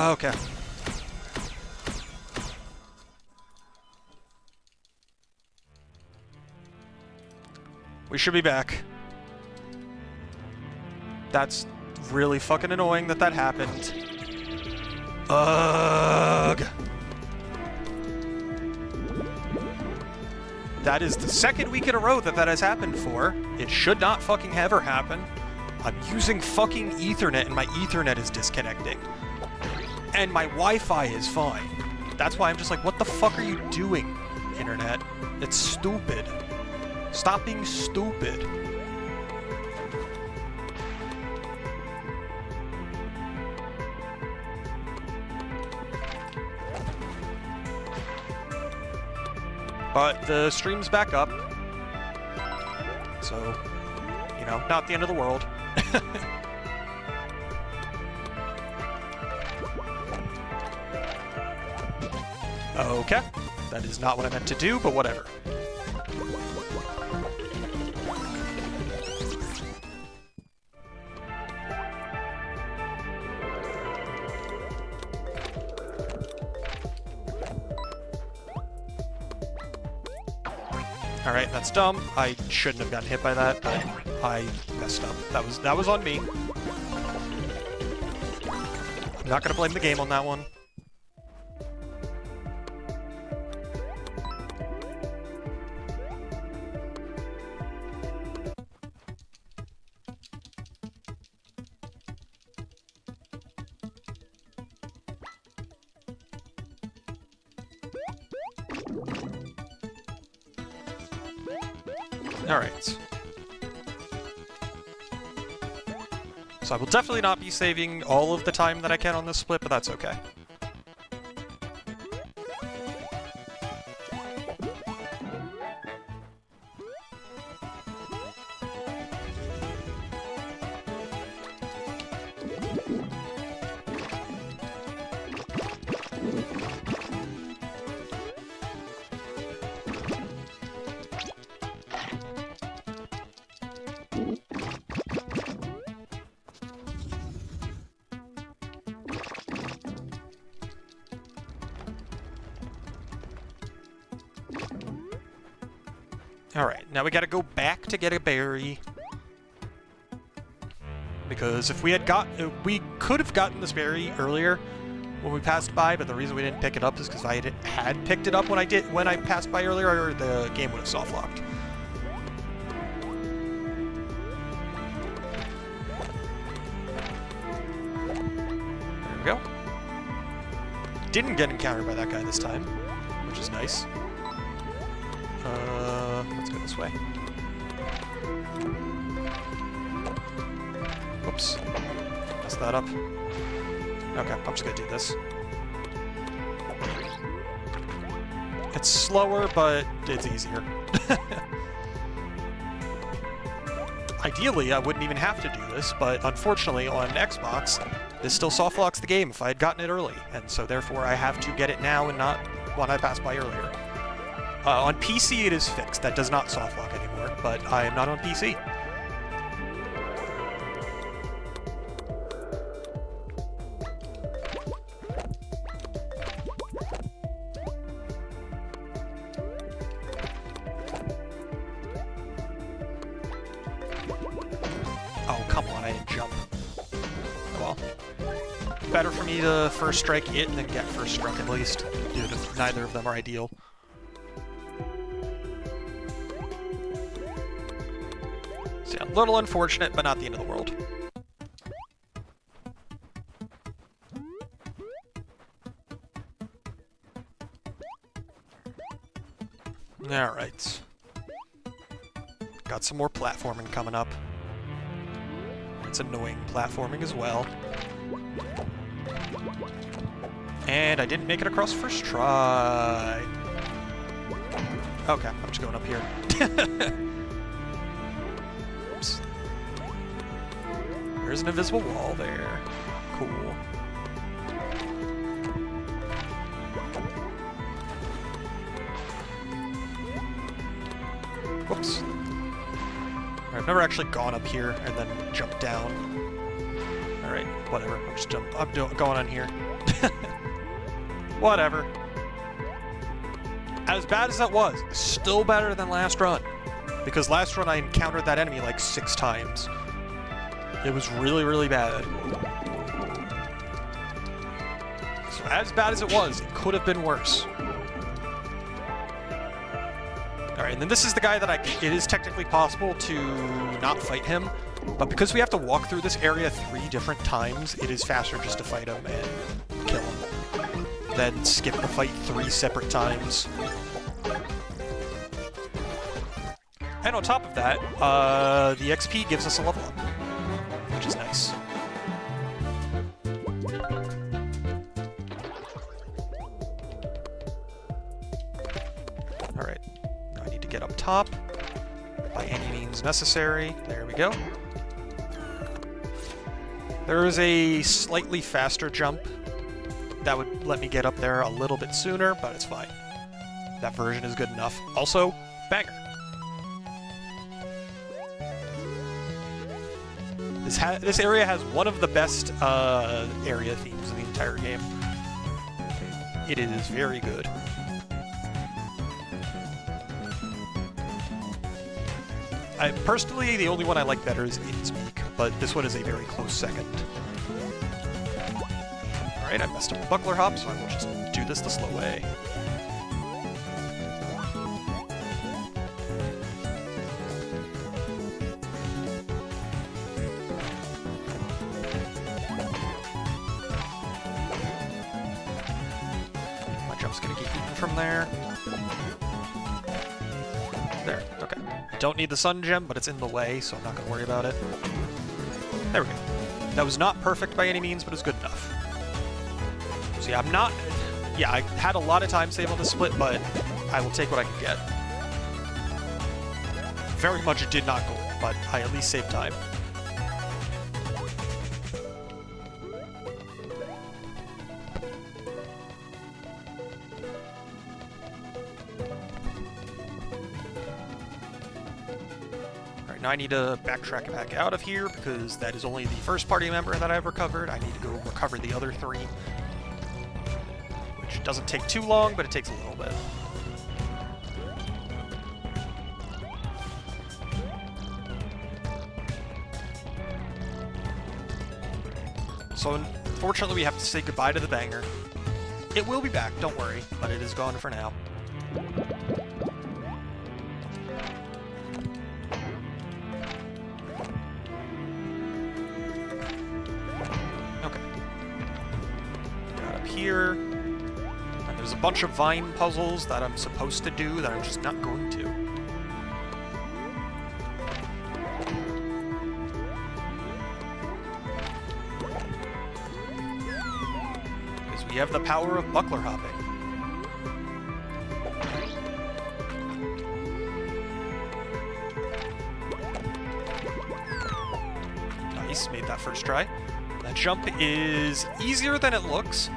Okay. We should be back. That's really fucking annoying that that happened. Ugh. That is the second week in a row that that has happened for. It should not fucking ever happen. I'm using fucking Ethernet and my Ethernet is disconnecting. And my Wi-Fi is fine. That's why I'm just like, what the fuck are you doing, Internet? It's stupid. Stop being stupid. But the stream's back up. So, you know, not the end of the world. Okay. That is not what I meant to do, but whatever. Alright, that's dumb. I shouldn't have gotten hit by that, but I messed up. That was on me. I'm not gonna blame the game on that one. Alright. So I will definitely not be saving all of the time that I can on this split, but that's okay. Alright, now we gotta go back to get a berry. Because if we had we could have gotten this berry earlier when we passed by, but the reason we didn't pick it up is because if I had picked it up when I passed by earlier, the game would have soft locked. There we go. Didn't get encountered by that guy this time, which is nice. Let's go this way. Whoops. Messed that up. Okay, I'm just gonna do this. It's slower, but it's easier. Ideally, I wouldn't even have to do this, but unfortunately on Xbox, this still soft locks the game if I had gotten it early, and so therefore I have to get it now and not when I passed by earlier. On PC it is fixed, that does not soft lock anymore, but I am not on PC. Oh, come on, I didn't jump. Well, better for me to first strike it than get first struck at least, even if neither of them are ideal. So yeah, a little unfortunate, but not the end of the world. Alright. Got some more platforming coming up. It's annoying platforming as well. And I didn't make it across first try. Okay, I'm just going up here. Oops. There's an invisible wall there. Cool. Whoops. I've never actually gone up here and then jumped down. Alright, whatever. I'm going on here. Whatever. As bad as that was, still better than last run. Because last run I encountered that enemy like 6 times. It was really, really bad. So as bad as it was, it could have been worse. Alright, and then this is the guy that it is technically possible to not fight him, but because we have to walk through this area 3 different times, it is faster just to fight him and kill him. Then skip the fight 3 separate times. And on top of that, the XP gives us a level up, which is nice. Alright, now I need to get up top by any means necessary. There we go. There is a slightly faster jump that would let me get up there a little bit sooner, but it's fine. That version is good enough. Also, banger. This area has one of the best area themes in the entire game. It is very good. Personally, the only one I like better is Innspeak, but this one is a very close second. Alright, I messed up the buckler hop, so I will just do this the slow way. My jump's gonna get eaten from there. There, okay. I don't need the sun gem, but it's in the way, so I'm not gonna worry about it. There we go. That was not perfect by any means, but it's good enough. So yeah, I had a lot of time saved on the split, but I will take what I can get. Very much did not go, but I at least saved time. Alright, now I need to backtrack back out of here, because that is only the first party member that I've recovered. I need to go recover the other 3. Which doesn't take too long, but it takes a little bit. So unfortunately we have to say goodbye to the banger. It will be back, don't worry, but it is gone for now. Okay. Got up here. There's a bunch of vine puzzles that I'm supposed to do that I'm just not going to. Because we have the power of buckler hopping. Nice, made that first try. That jump is easier than it looks.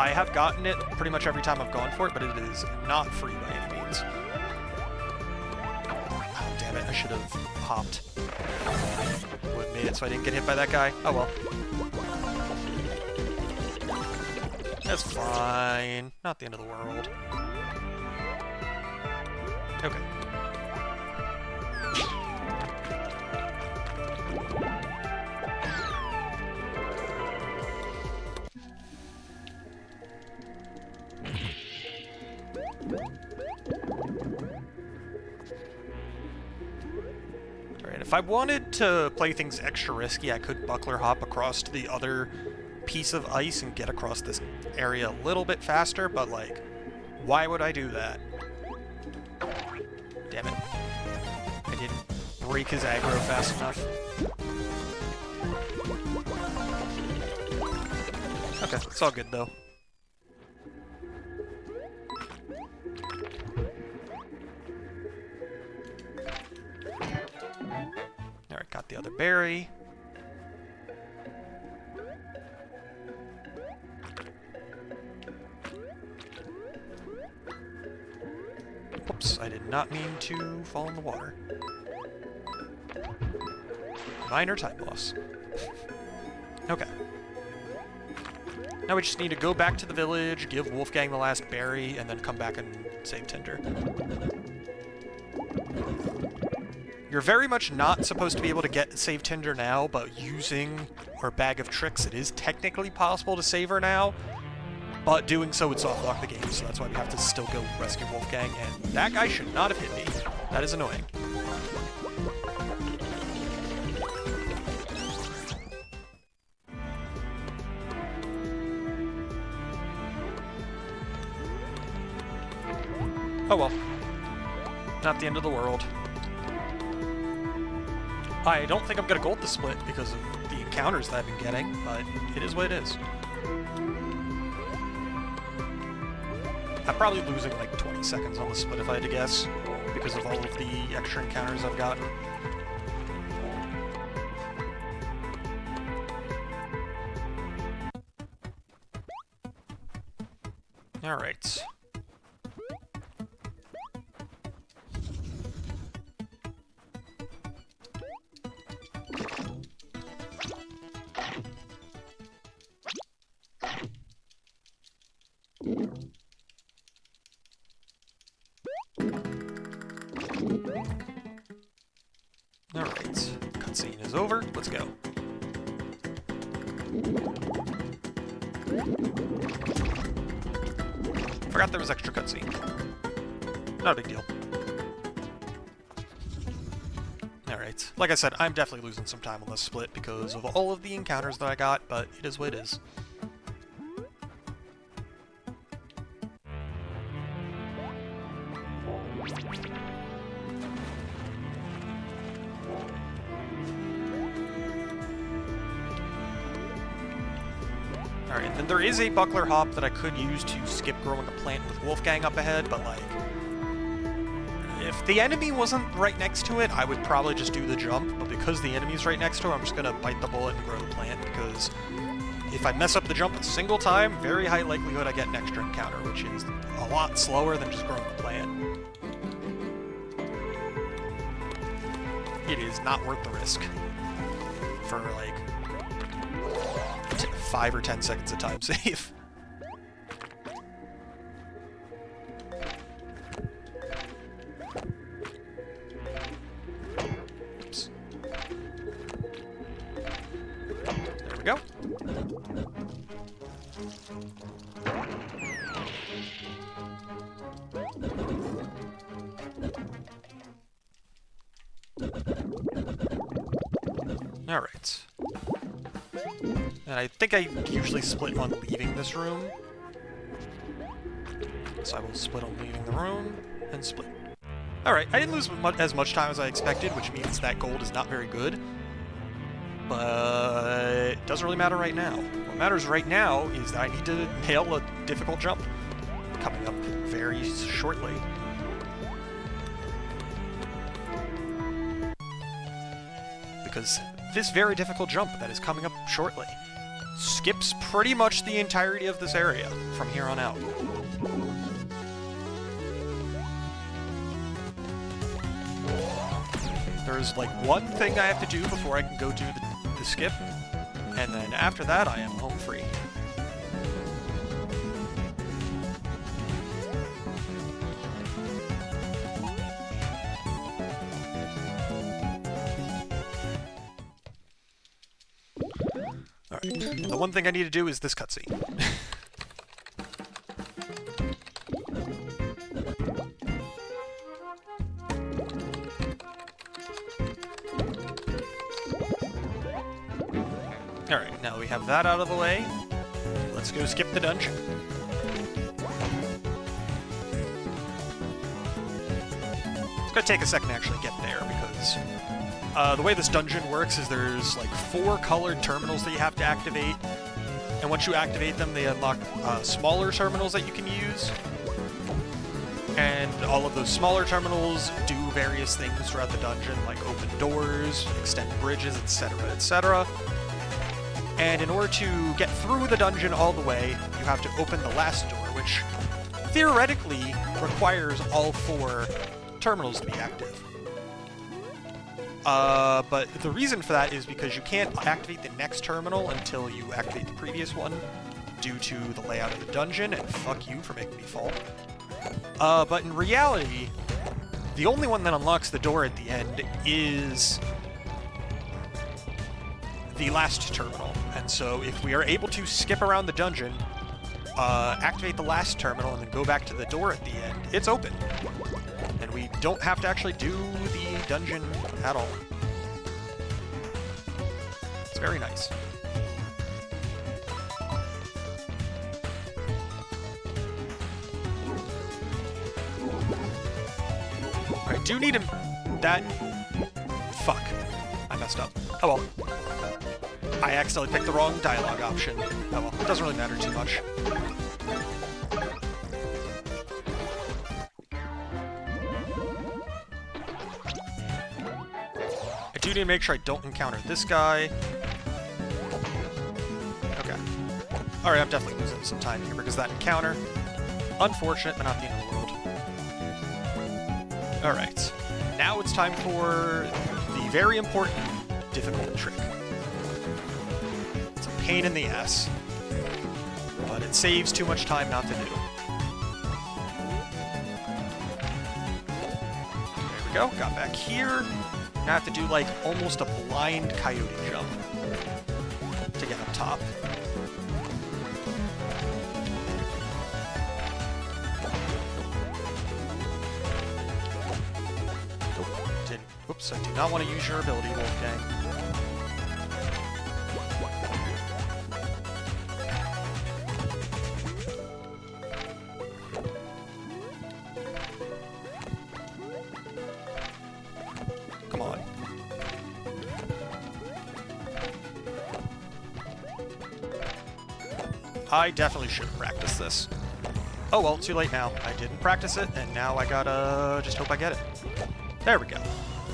I have gotten it pretty much every time I've gone for it, but it is not free by any means. Oh, damn it, I should have hopped. Would have made it so I didn't get hit by that guy. Oh well. That's fine. Not the end of the world. Okay. Alright, if I wanted to play things extra risky, I could buckler hop across to the other piece of ice and get across this area a little bit faster, but like, why would I do that? break his aggro fast enough. Okay, it's all good though. Alright, got the other berry. Whoops, I did not mean to fall in the water. Minor time loss. Okay. Now we just need to go back to the village, give Wolfgang the last berry, and then come back and save Tinder. You're very much not supposed to be able to save Tinder now, but using our bag of tricks, it is technically possible to save her now. But doing so would soft lock the game, so that's why we have to still go rescue Wolfgang, and that guy should not have hit me. That is annoying. Oh well. Not the end of the world. I don't think I'm gonna gold the split because of the encounters that I've been getting, but it is what it is. I'm probably losing like 20 seconds on the split if I had to guess, because of all of the extra encounters I've gotten. Alright. Alright, cutscene is over. Let's go. Forgot there was extra cutscene. Not a big deal. Alright, like I said, I'm definitely losing some time on this split because of all of the encounters that I got, but it is what it is. Alright, then there is a buckler hop that I could use to skip growing a plant with Wolfgang up ahead, but like, if the enemy wasn't right next to it, I would probably just do the jump, but because the enemy's right next to it, I'm just gonna bite the bullet and grow the plant, because if I mess up the jump a single time, very high likelihood I get an extra encounter, which is a lot slower than just growing the plant. It is not worth the risk for like 5 or 10 seconds of time save. Oops. There we go. All right. And I think I usually split on leaving this room. So I will split on leaving the room, and split. Alright, I didn't lose as much time as I expected, which means that gold is not very good. But it doesn't really matter right now. What matters right now is that I need to nail a difficult jump coming up very shortly. Because this very difficult jump that is coming up shortly skips pretty much the entirety of this area from here on out. There's like one thing I have to do before I can go do the skip, and then after that I am home free. Alright, and the one thing I need to do is this cutscene. Alright, now that we have that out of the way, let's go skip the dungeon. It's gonna take a second to actually get there, because The way this dungeon works is there's like 4 colored terminals that you have to activate, and once you activate them, they unlock smaller terminals that you can use. And all of those smaller terminals do various things throughout the dungeon, like open doors, extend bridges, etc., etc. And in order to get through the dungeon all the way, you have to open the last door, which theoretically requires all 4 terminals to be active. But the reason for that is because you can't activate the next terminal until you activate the previous one, due to the layout of the dungeon, and fuck you for making me fall. But in reality, the only one that unlocks the door at the end is the last terminal. And so if we are able to skip around the dungeon, activate the last terminal, and then go back to the door at the end, it's open. And we don't have to actually do the dungeon at all. It's very nice. I do need him. That. Fuck. I messed up. Oh well. I accidentally picked the wrong dialogue option. Oh well. It doesn't really matter too much. I do need to make sure I don't encounter this guy. Okay. Alright, I'm definitely losing some time here because of that encounter. Unfortunate, but not the end of the world. Alright. Now it's time for the very important difficult trick. It's a pain in the ass, but it saves too much time not to do. There we go, got back here. Now I have to do, like, almost a blind coyote jump to get up top. Nope, whoops, I do not want to use your ability, Wolfgang. Come on. I definitely should have practiced this. Oh well, too late now. I didn't practice it, and now I gotta just hope I get it. There we go.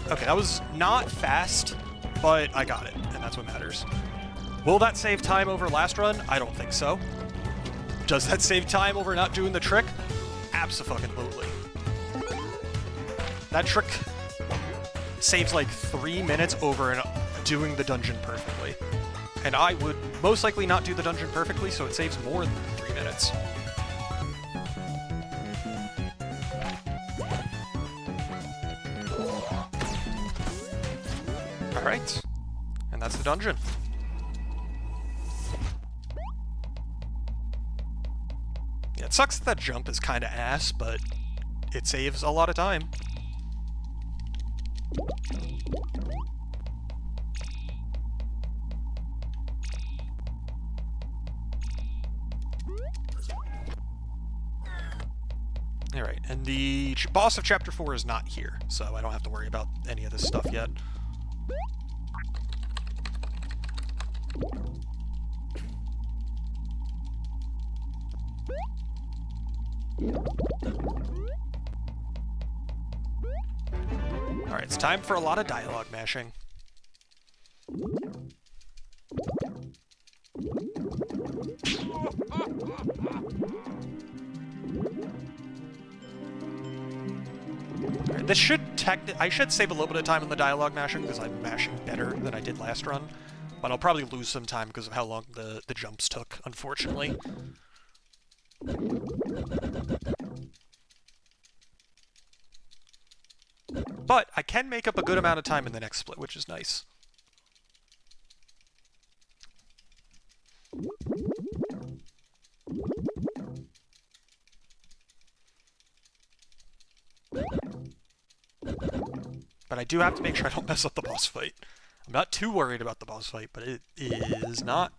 Okay, that was not fast, but I got it, and that's what matters. Will that save time over last run? I don't think so. Does that save time over not doing the trick? Abso-fucking-lutely. That trick saves like 3 minutes over doing the dungeon perfectly. And I would most likely not do the dungeon perfectly, so it saves more than 3 minutes. Alright. And that's the dungeon. Yeah, it sucks that jump is kinda ass, but it saves a lot of time. Alright, and the boss of Chapter 4 is not here, so I don't have to worry about any of this stuff yet. Alright, it's time for a lot of dialogue mashing. Alright, this should I should save a little bit of time on the dialogue mashing because I'm mashing better than I did last run. But I'll probably lose some time because of how long the jumps took, unfortunately. But I can make up a good amount of time in the next split, which is nice. But I do have to make sure I don't mess up the boss fight. I'm not too worried about the boss fight, but it is not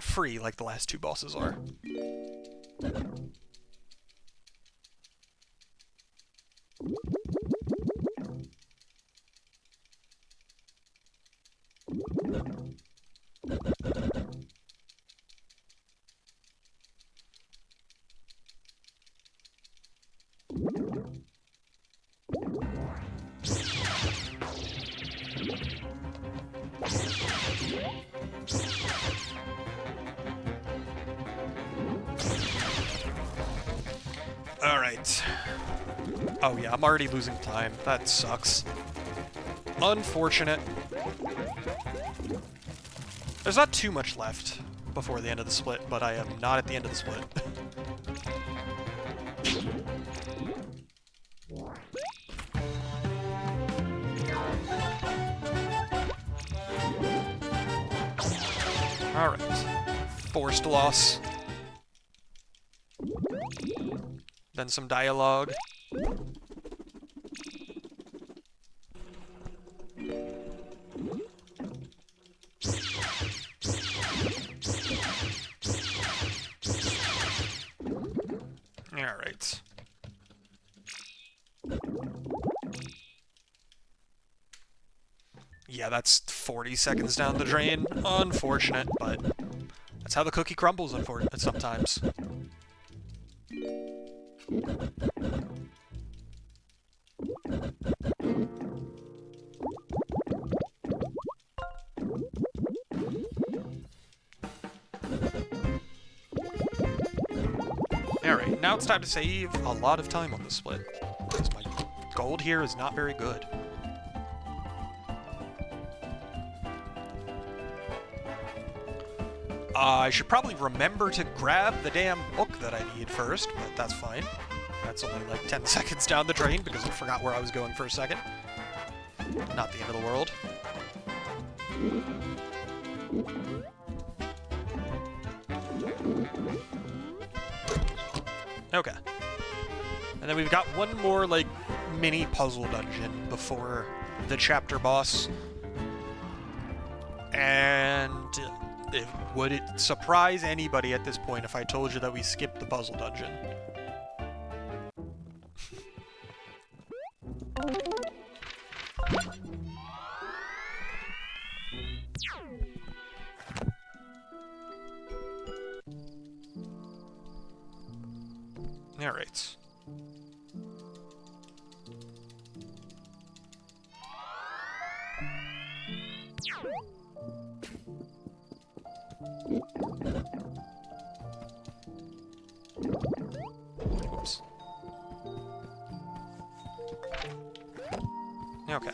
free like the last 2 bosses are. Alright. Oh yeah, I'm already losing time. That sucks. Unfortunate. There's not too much left before the end of the split, but I am not at the end of the split. Alright. Forced loss. Then some dialogue. Alright. Yeah, that's 40 seconds down the drain. Unfortunate, but that's how the cookie crumbles, unfortunately, sometimes. Alright, now it's time to save a lot of time on this split, because my gold here is not very good. I should probably remember to grab the damn book that I need first, but that's fine. That's only like 10 seconds down the drain because I forgot where I was going for a second. Not the end of the world. Okay. And then we've got one more, like, mini puzzle dungeon before the chapter boss. And would it surprise anybody at this point if I told you that we skipped the puzzle dungeon? Alright. Oops. Okay.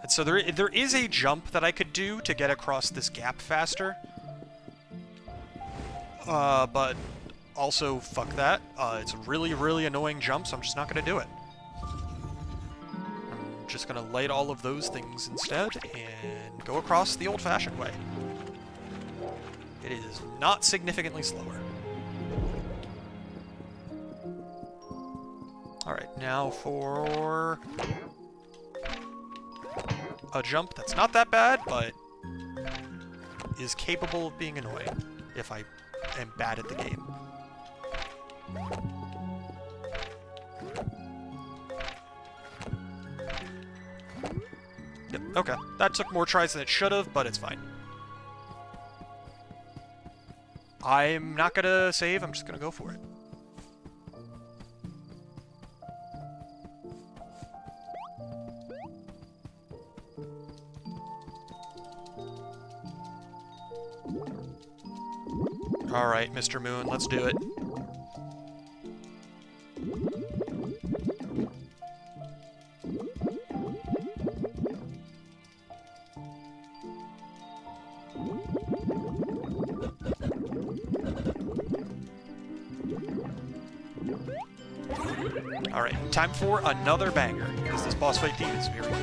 And so there is a jump that I could do to get across this gap faster. But also, fuck that. It's a really, really annoying jump, so I'm just not going to do it. I'm just going to light all of those things instead and go across the old-fashioned way. It is not significantly slower. Alright, now for a jump that's not that bad, but is capable of being annoying if I am bad at the game. Yep, okay. That took more tries than it should have, but it's fine. I'm not gonna save, I'm just gonna go for it. Alright, Mr. Moon, let's do it. Alright, time for another banger, because this boss fight theme is very good.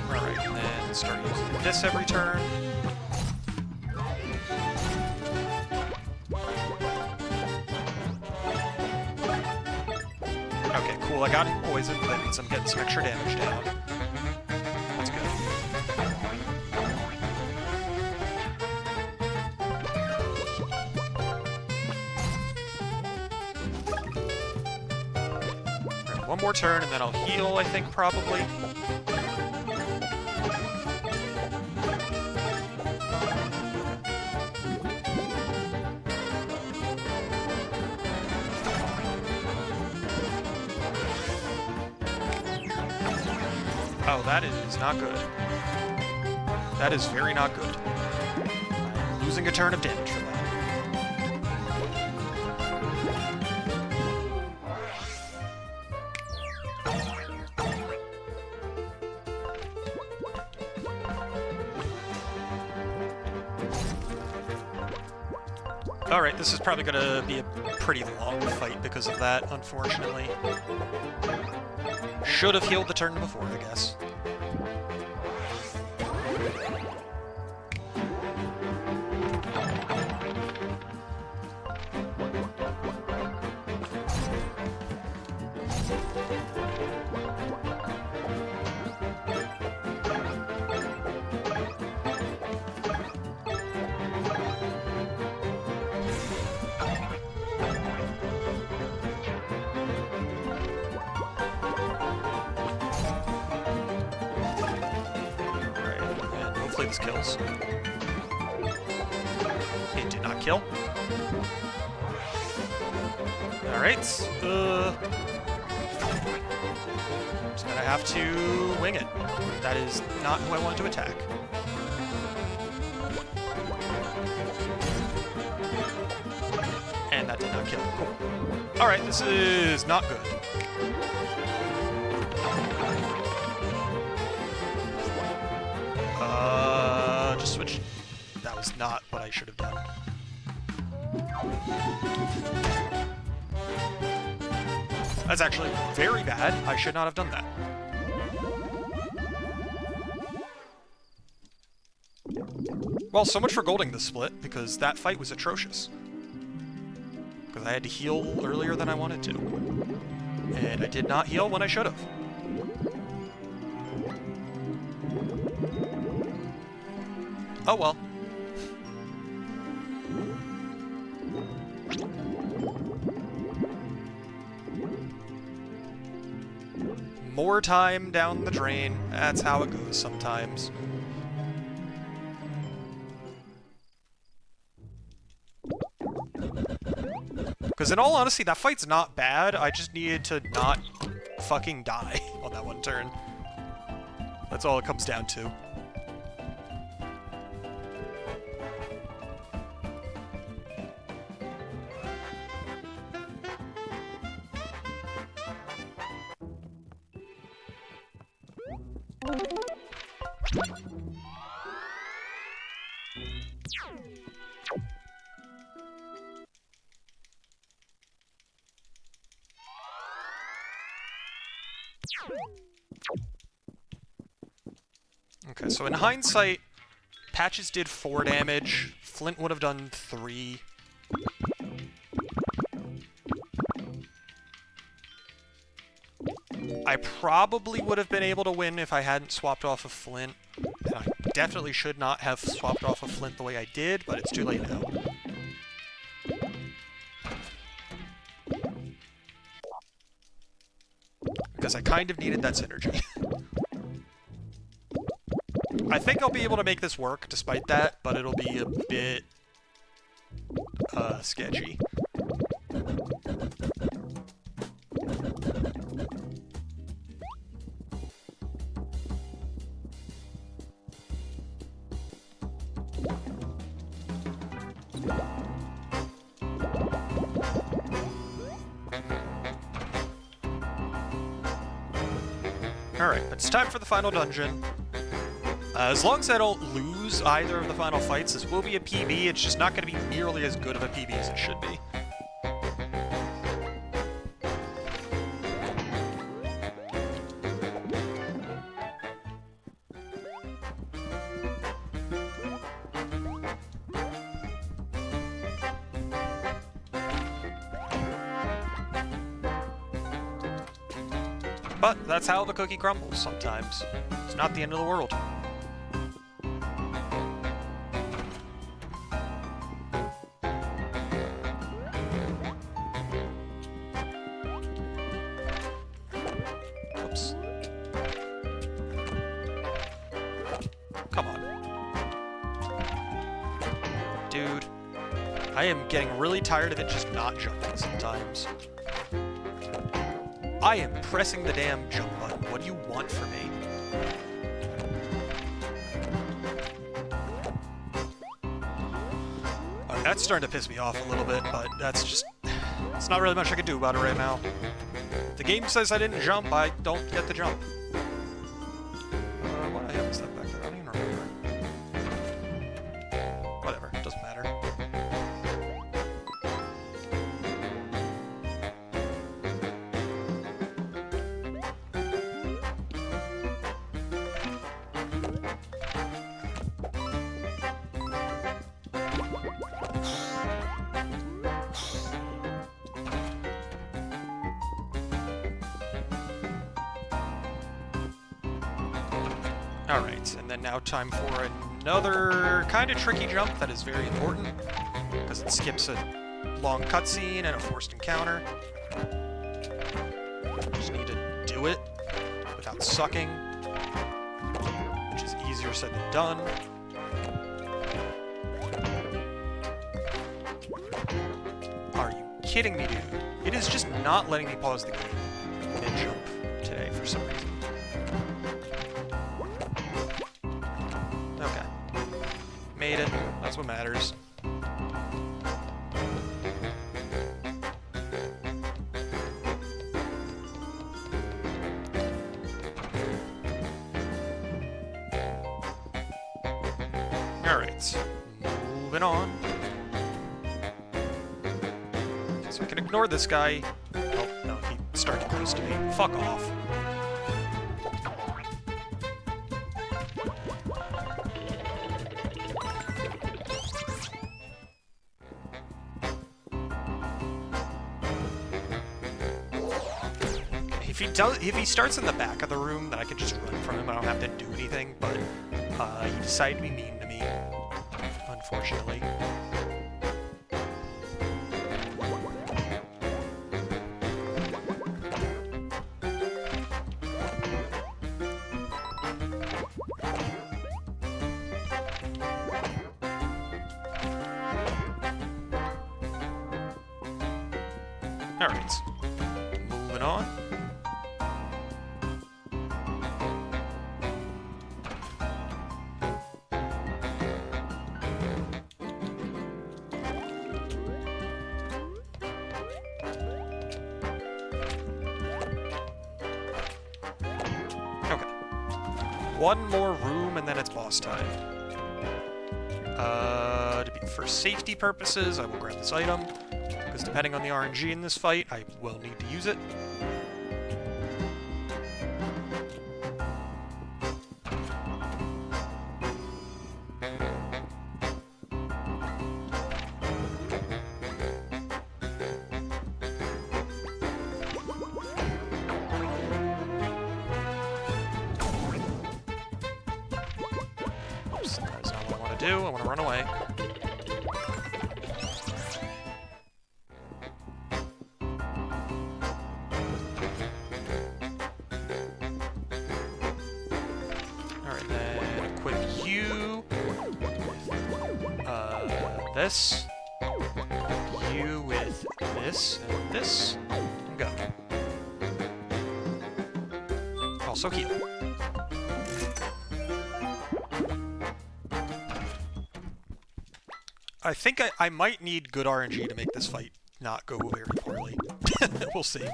Alright, and then start using this every turn. Cool, I got him poisoned, but that means I'm getting some extra damage down. That's good. one more turn, and then I'll heal, I think, probably. Oh, that is not good. That is very not good. I'm losing a turn of damage for that. Alright, this is probably gonna be a pretty long fight because of that, unfortunately. Should have healed the turn before, I guess. This kills. It did not kill. Alright, just gonna have to wing it. That is not who I want to attack. And that did not kill. Cool. Alright, this is not good. Just switch. That was not what I should have done. That's actually very bad. I should not have done that. Well, so much for golding this split, because that fight was atrocious. Because I had to heal earlier than I wanted to. And I did not heal when I should have. Oh well. More time down the drain. That's how it goes sometimes. Because in all honesty, that fight's not bad. I just needed to not fucking die on that one turn. That's all it comes down to. Okay, so in hindsight, Patches did 4 damage, Flint would have done 3. I probably would have been able to win if I hadn't swapped off of Flint. And I definitely should not have swapped off of Flint the way I did, but it's too late now. Because I kind of needed that synergy. I think I'll be able to make this work despite that, but it'll be a bit sketchy. Alright, it's time for the final dungeon. As long as I don't lose either of the final fights, this will be a PB, it's just not going to be nearly as good of a PB as it should be. But that's how the cookie crumbles sometimes. It's not the end of the world. Dude, I am getting really tired of it just not jumping sometimes. I am pressing the damn jump button. What do you want from me? That's starting to piss me off a little bit, but that's just... There's not really much I can do about it right now. If the game says I didn't jump, I don't get the jump. What the hell is that back there? I don't even remember. Whatever, doesn't matter. Alright, and then now time for another kind of tricky jump that is very important, because it skips a long cutscene and a forced encounter. Just need to do it without sucking, which is easier said than done. Are you kidding me, dude? It is just not letting me pause the game mid-jump today for some reason. Okay. Made it. That's what matters. Alright. Moving on. So I can ignore this guy. Oh, no, he started close to me. Fuck off. If he starts in the back of the room, then I can just run from him. I don't have to do anything, but he decided to be mean to me, unfortunately. Alright, moving on. One more room, and then it's boss time. For safety purposes, I will grab this item, because depending on the RNG in this fight, I will need to use it. That's not what I want to do. I want to run away. Alright, then equip you with this. You with this and this. And go. Also heal. I think I might need good RNG to make this fight not go very poorly. We'll see.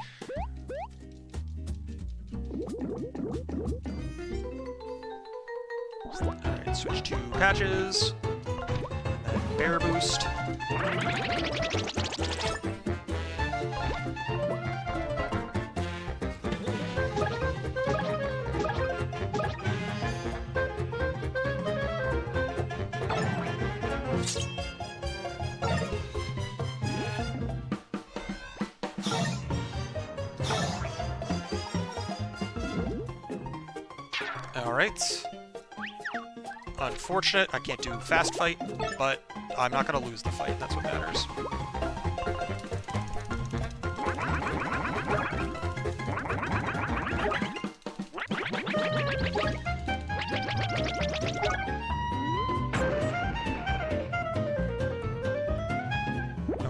Alright, switch to patches. And then bear boost. Alright. Unfortunate, I can't do fast fight, but I'm not gonna lose the fight, that's what matters.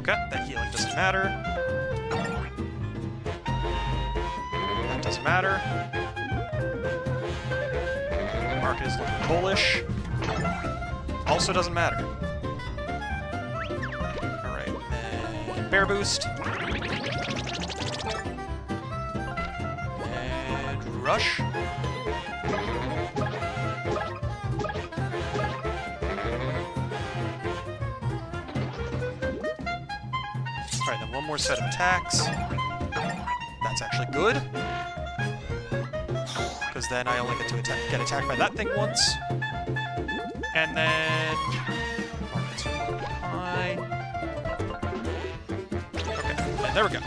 Okay, that healing doesn't matter. That doesn't matter. Market is looking bullish. Also doesn't matter. Alright, and bear boost. And rush. Alright, then one more set of attacks. That's actually good. Because then I only get to get attacked by that thing once. And then... Market's high. Okay, and there we go.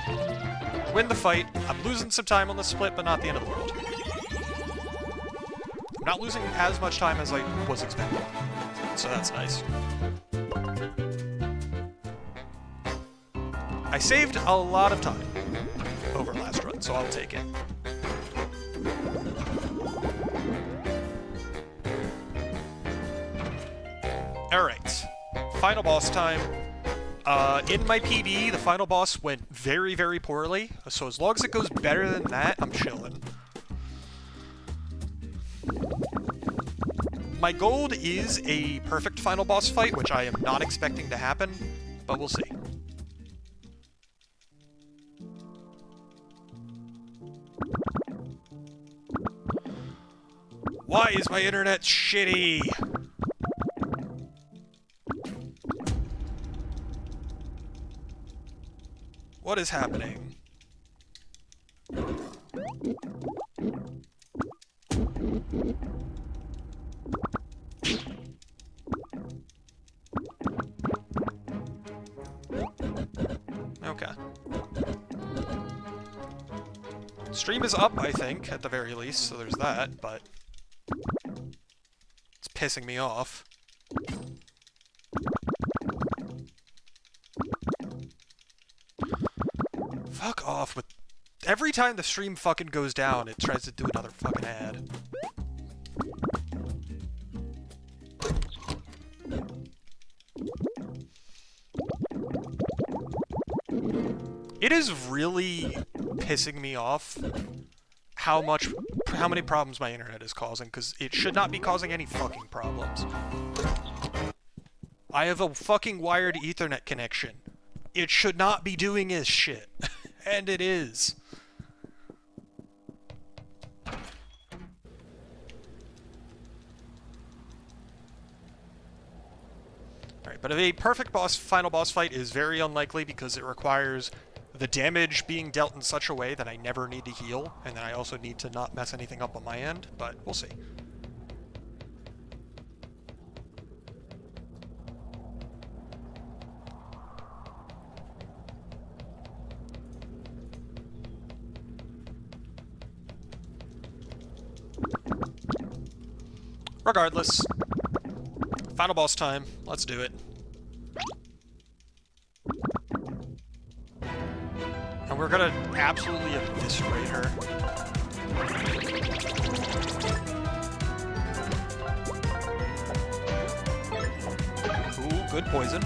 Win the fight. I'm losing some time on the split, but not the end of the world. I'm not losing as much time as I was expecting. So that's nice. I saved a lot of time over last run, so I'll take it. Alright, final boss time. In my PB, the final boss went very, very poorly, so as long as it goes better than that, I'm chilling. My goal is a perfect final boss fight, which I am not expecting to happen, but we'll see. Why is my internet shitty? What is happening? Okay. Stream is up, I think, at the very least, so there's that, but... it's pissing me off. Fuck off with... every time the stream fucking goes down, it tries to do another fucking ad. It is really pissing me off how many problems my internet is causing, because it should not be causing any fucking problems. I have a fucking wired Ethernet connection. It should not be doing this shit. And it is. Alright, but a perfect final boss fight is very unlikely because it requires the damage being dealt in such a way that I never need to heal, and then I also need to not mess anything up on my end, but we'll see. Regardless, final boss time. Let's do it. And we're gonna absolutely eviscerate her. Ooh, good poison.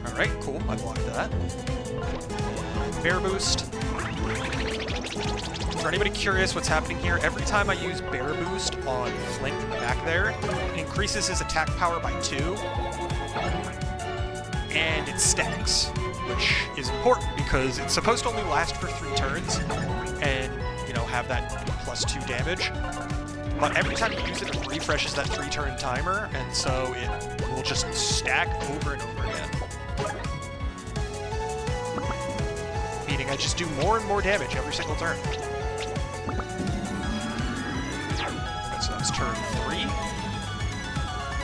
Alright, cool. I blocked that. Bear boost. For anybody curious what's happening here, every time I use Bear Boost on Flink in the back there, it increases his attack power by 2, and it stacks, which is important because it's supposed to only last for 3 turns, and, you know, have that +2 damage. But every time you use it, it refreshes that 3-turn timer, and so it will just stack over and over again. Meaning I just do more and more damage every single turn. So that's turn 3.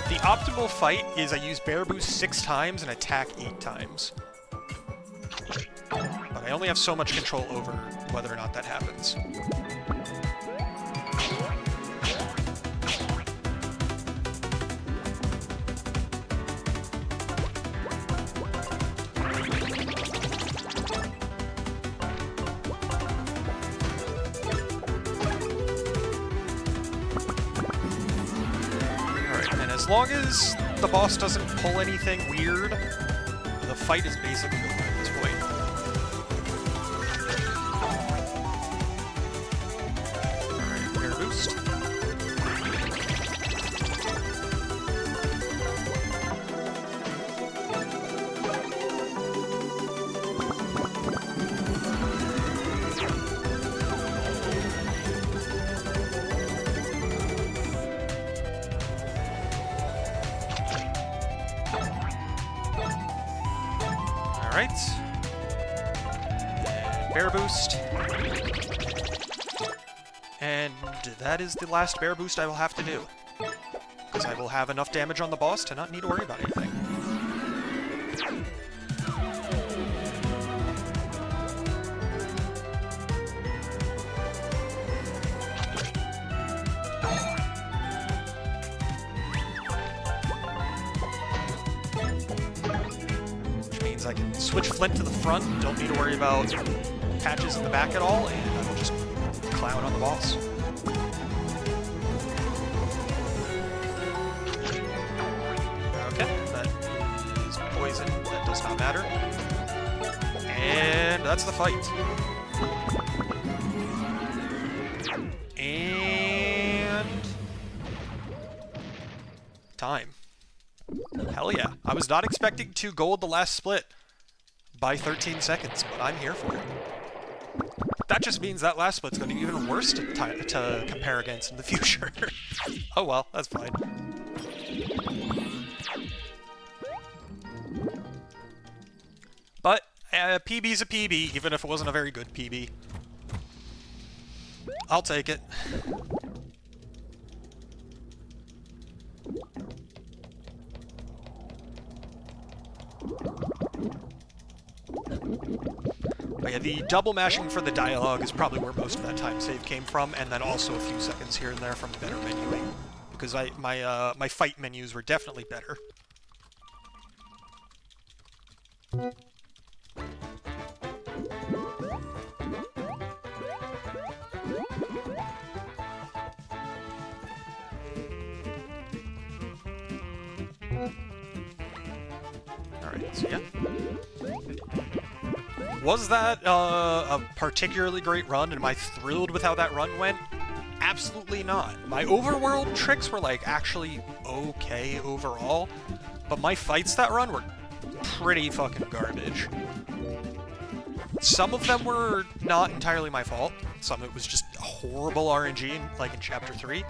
The optimal fight is I use Bear Boost 6 times and attack 8 times. But I only have so much control over whether or not that happens. As long as the boss doesn't pull anything weird, the fight is basically over at this point. Alright, air boost. Alright. And bear boost. And that is the last bear boost I will have to do. Because I will have enough damage on the boss to not need to worry about anything. I can switch Flint to the front, don't need to worry about patches in the back at all, and I will just clown on the boss. Okay, that is poison, that does not matter. And that's the fight. And... time. Hell yeah. I was not expecting to gold the last split by 13 seconds, but I'm here for it. That just means that last split's going to be even worse to compare against in the future. Oh well, that's fine. But PB's a PB, even if it wasn't a very good PB. I'll take it. But yeah, the double mashing for the dialogue is probably where most of that time save came from, and then also a few seconds here and there from better menuing, because my fight menus were definitely better. Alright, so yeah. Was that a particularly great run? Am I thrilled with how that run went? Absolutely not. My overworld tricks were, like, actually okay overall, but my fights that run were pretty fucking garbage. Some of them were not entirely my fault. Some of it was just horrible RNG, like in Chapter 3,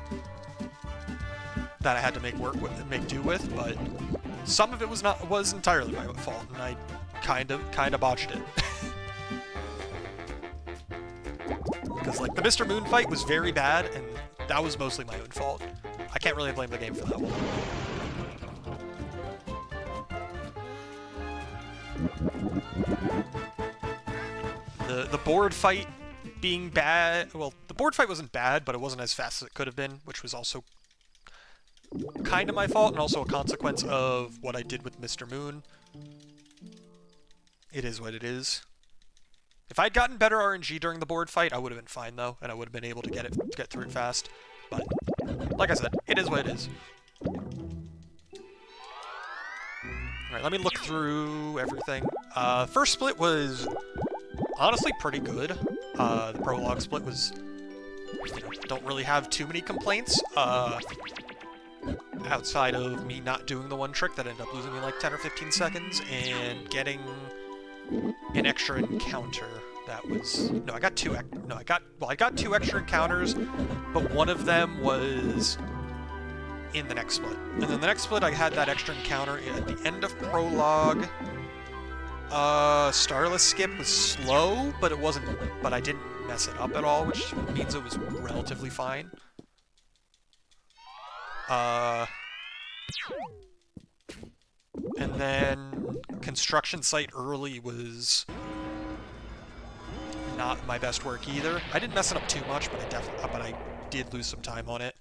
that I had to make do with, but some of it was entirely my fault, and I kind of botched it. Because, like, the Mr. Moon fight was very bad, and that was mostly my own fault. I can't really blame the game for that one. The board fight being bad... Well, the board fight wasn't bad, but it wasn't as fast as it could have been, which was also kind of my fault, and also a consequence of what I did with Mr. Moon. It is what it is. If I'd gotten better RNG during the board fight, I would have been fine, though, and I would have been able to get through it fast. But, like I said, it is what it is. Alright, let me look through everything. First split was honestly pretty good. The prologue split was... don't really have too many complaints. Outside of me not doing the one trick that ended up losing me like 10 or 15 seconds, and getting an extra encounter that was... No, I got two... No, I got two extra encounters, but one of them was in the next split. And then the next split, I had that extra encounter at the end of prologue. Starless Skip was slow, but it wasn't... But I didn't mess it up at all, which means it was relatively fine. And then Construction Site early was not my best work either. I didn't mess it up too much, but I did lose some time on it.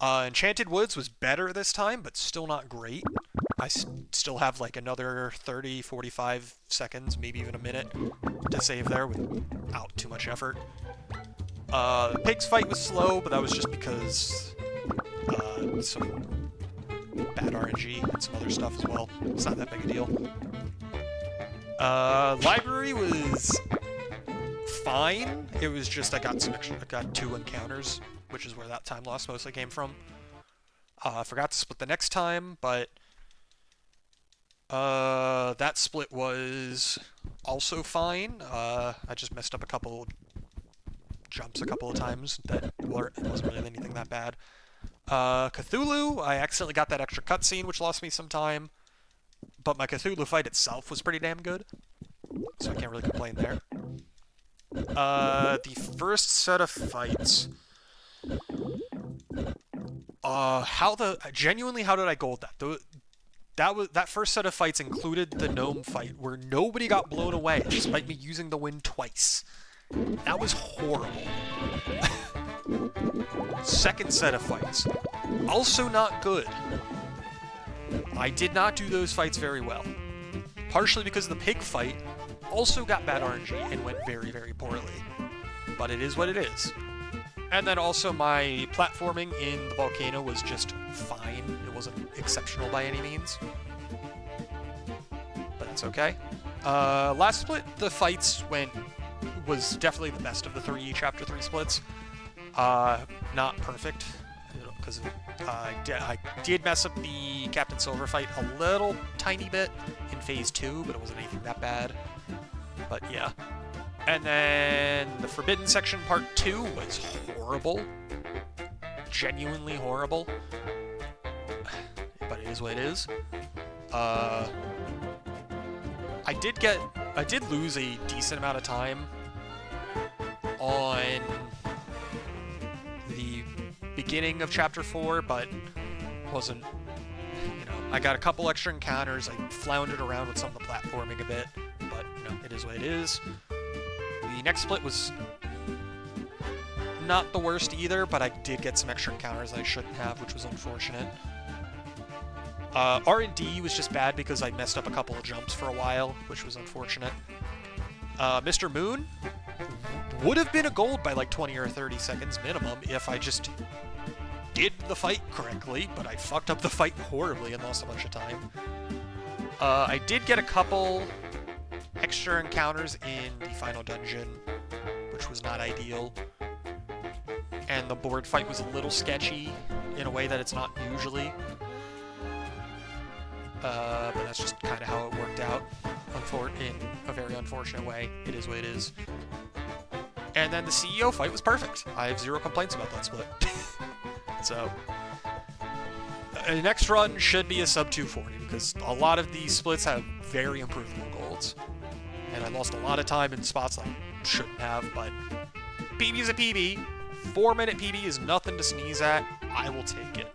Enchanted Woods was better this time, but still not great. I still have like another 30, 45 seconds, maybe even a minute to save there without too much effort. Pig's fight was slow, but that was just because some bad RNG and some other stuff as well. It's not that big a deal. Library was fine. It was just I got 2 encounters, which is where that time loss mostly came from. I forgot to split the next time, but that split was also fine. I just messed up a couple jumps a couple of times that wasn't really anything that bad. Cthulhu, I accidentally got that extra cutscene, which lost me some time. But my Cthulhu fight itself was pretty damn good, so I can't really complain there. The first set of fights... how did I gold that? That first set of fights included the gnome fight, where nobody got blown away, despite me using the wind twice. That was horrible. Second set of fights, also not good. I did not do those fights very well. Partially because the pig fight also got bad RNG and went very, very poorly. But it is what it is. And then also my platforming in the volcano was just fine. It wasn't exceptional by any means. But that's okay. Last split, the fights was definitely the best of the 3 Chapter 3 splits. Not perfect, because I did mess up the Captain Silver fight a little tiny bit in Phase 2, but it wasn't anything that bad. But yeah. And then the Forbidden Section Part 2 was horrible. Genuinely horrible. But it is what it is. I did lose a decent amount of time on the beginning of Chapter 4, but wasn't, I got a couple extra encounters, I floundered around with some of the platforming a bit, but, it is what it is. The next split was not the worst either, but I did get some extra encounters I shouldn't have, which was unfortunate. R&D was just bad because I messed up a couple of jumps for a while, which was unfortunate. Mr. Moon would have been a gold by like 20 or 30 seconds minimum if I just did the fight correctly, but I fucked up the fight horribly and lost a bunch of time. I did get a couple extra encounters in the final dungeon, which was not ideal. And the board fight was a little sketchy in a way that it's not usually. But that's just kind of how it worked out in a very unfortunate way. It is what it is. And then the CEO fight was perfect. I have 0 complaints about that split. So, the next run should be a sub 240, because a lot of these splits have very improvable golds. And I lost a lot of time in spots I shouldn't have, but PB is a PB. 4-minute PB is nothing to sneeze at. I will take it.